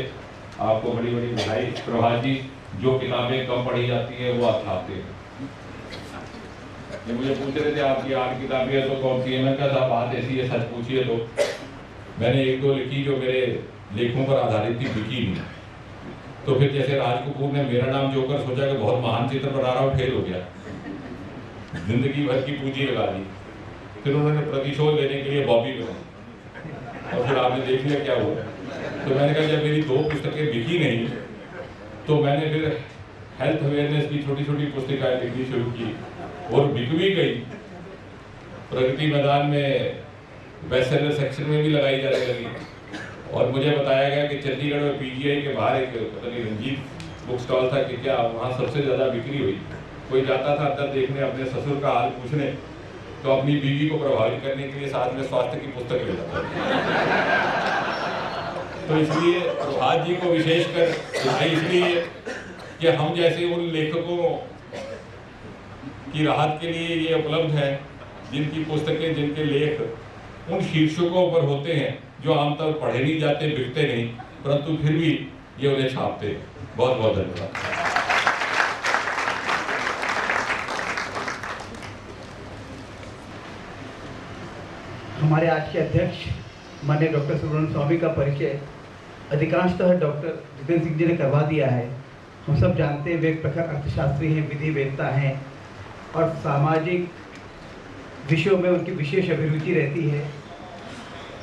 आपको बड़ी बड़ी बधाई। प्रभात जी, जो किताबें कम पढ़ी जाती हैं वो आप छापते हैं। ये मुझे पूछ रहे थे आपकी 8 किताबें हैं तो कौन सी है? मैंने कहा साहब बात ऐसी है, सच पूछिए तो मैंने 1-2 लिखी जो मेरे लेखों पर आधारित थी, बिकी नहीं। तो फिर जैसे राज कपूर ने मेरा नाम जोकर सोचा कि बहुत महान चित्र बना रहा हूँ, फेल हो गया, जिंदगी भर की पूंजी लगा दी। फिर उन्होंने प्रतिशोध लेने के लिए बॉबी बनाई और फिर आपने देख लिया क्या हुआ। तो मैंने कहा जब मेरी 2 पुस्तकें बिकी नहीं तो मैंने फिर हेल्थ अवेयरनेस की छोटी छोटी पुस्तिकाएं लिखनी शुरू की और बिक भी गई। प्रगति मैदान में बेस्ट सेलर सेक्शन में भी लगाई जाने लगी और मुझे बताया गया कि चंडीगढ़ में पीजीआई के बाहर एक पता नहीं रंजीत बुक स्टॉल था कि क्या, वहाँ सबसे ज़्यादा बिक्री हुई। कोई जाता था अंदर देखने, अपने ससुर का हाल पूछने, तो अपनी बीवी को प्रभावित करने के लिए साथ में स्वास्थ्य की पुस्तक ले जाता था। तो इसलिए प्रभात जी को विशेषकर बधाई इसलिए कि हम जैसे उन लेखकों की राहत के लिए ये उपलब्ध है जिनकी पुस्तकें, जिनके लेख उन शीर्षकों पर होते हैं जो आमतौर पढ़े नहीं जाते, बिकते नहीं, परंतु फिर भी ये उन्हें छापते हैं। बहुत बहुत धन्यवाद।
हमारे आज के अध्यक्ष माननीय डॉक्टर सुब्रमण्यम स्वामी का परिचय अधिकांशतः डॉक्टर जितेंद्र सिंह जी ने करवा दिया है। हम सब जानते हैं वे एक प्रखर अर्थशास्त्री हैं, विधि वेत्ता हैं और सामाजिक विषयों में उनकी विशेष अभिरुचि रहती है।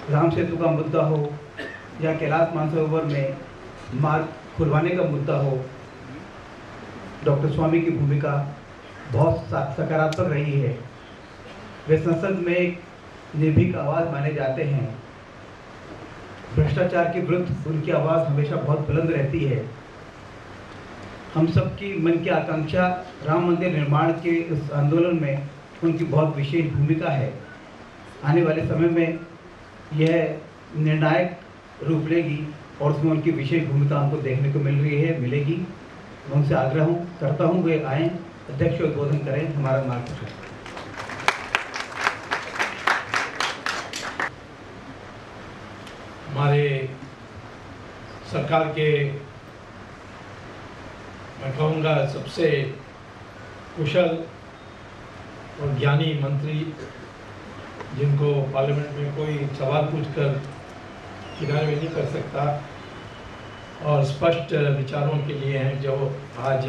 राम सेतु का मुद्दा हो या कैलाश मानसरोवर में मार्ग खुलवाने का मुद्दा हो, डॉक्टर स्वामी की भूमिका बहुत सकारात्मक रही है। वे संसद में एक निर्भीक आवाज़ माने जाते हैं। भ्रष्टाचार के विरुद्ध उनकी आवाज़ हमेशा बहुत बुलंद रहती है। हम सबकी मन की आकांक्षा राम मंदिर निर्माण के इस आंदोलन में उनकी बहुत विशेष भूमिका है। आने वाले समय में यह निर्णायक रूप लेगी और उसमें उनकी विशेष भूमिका हमको देखने को मिल रही है, मिलेगी। मैं उनसे आग्रह करता हूँ वे आएँ, अध्यक्ष उद्बोधन करें, हमारा मार्गदर्शन।
हमारे सरकार के मैं कहूँगा सबसे कुशल और ज्ञानी मंत्री, जिनको पार्लियामेंट में कोई सवाल पूछकर किनारे में नहीं कर सकता और स्पष्ट विचारों के लिए हैं, जो आज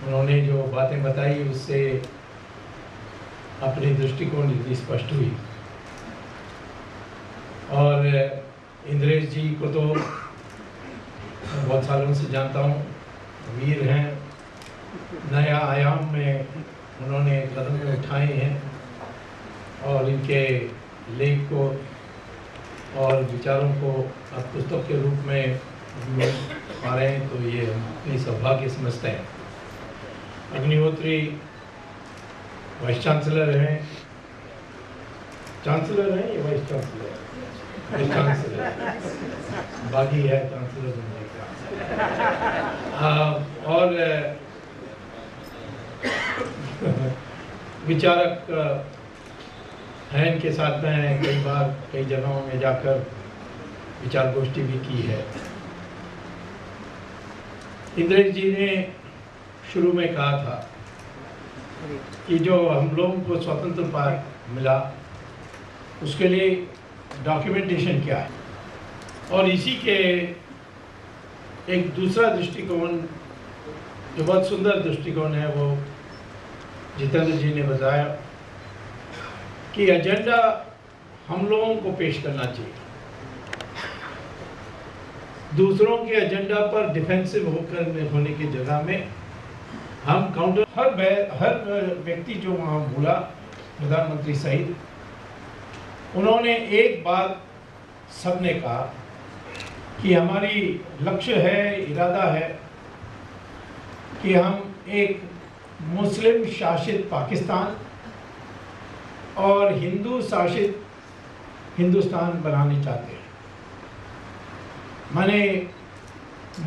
उन्होंने जो बातें बताई उससे अपनी दृष्टिकोण इतनी स्पष्ट हुई। और इंद्रेश जी को तो बहुत सालों से जानता हूँ, वीर हैं, नया आयाम में उन्होंने कदम उठाए हैं और इनके लेख को और विचारों को अब पुस्तक के रूप में पा रहे हैं, तो ये हम अपनी सौभाग्य समझते हैं। अग्निहोत्री वाइस चांसलर हैं, चांसलर हैं या वाइस चांसलर? वाइस चांसलर, बागी है चांसलर बनने का। और विचारक हैं, इनके साथ में कई बार कई जगहों में जाकर विचार गोष्ठी भी की है। इंद्रेश जी ने शुरू में कहा था कि जो हम लोगों को स्वतंत्रता मिला उसके लिए डॉक्यूमेंटेशन क्या है, और इसी के एक दूसरा दृष्टिकोण जो बहुत सुंदर दृष्टिकोण है वो जितेंद्र जी ने बताया कि एजेंडा हम लोगों को पेश करना चाहिए। दूसरों के एजेंडा पर डिफेंसिव होकर होने की जगह में हम काउंटर हर व्यक्ति जो वहाँ बोला, प्रधानमंत्री सहित, उन्होंने एक बात सबने कहा कि हमारी लक्ष्य है, इरादा है कि हम एक मुस्लिम शासित पाकिस्तान और हिंदू शासित हिंदुस्तान बनाने चाहते हैं। माने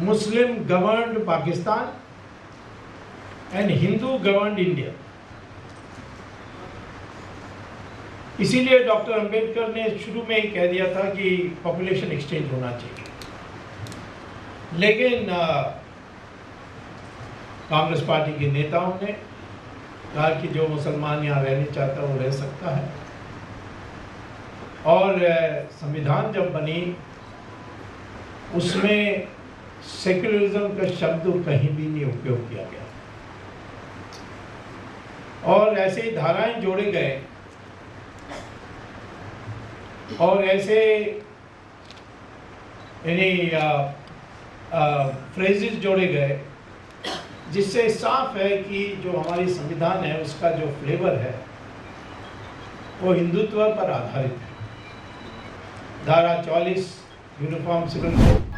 मुस्लिम गवर्नड पाकिस्तान एंड हिंदू गवर्नड इंडिया। इसीलिए डॉक्टर अंबेडकर ने शुरू में ही कह दिया था कि पॉपुलेशन एक्सचेंज होना चाहिए, लेकिन कांग्रेस पार्टी के नेताओं ने कहा कि जो मुसलमान यहाँ रहना चाहता है वो रह सकता है। और संविधान जब बनी उसमें सेक्युलरिज्म का शब्द कहीं भी नहीं उपयोग किया गया, और ऐसे ही धाराएं जोड़े गए और ऐसे यानी फ्रेजेस जोड़े गए जिससे साफ है कि जो हमारी संविधान है उसका जो फ्लेवर है वो हिंदुत्व पर आधारित है। धारा 44 यूनिफॉर्म सिविल कोड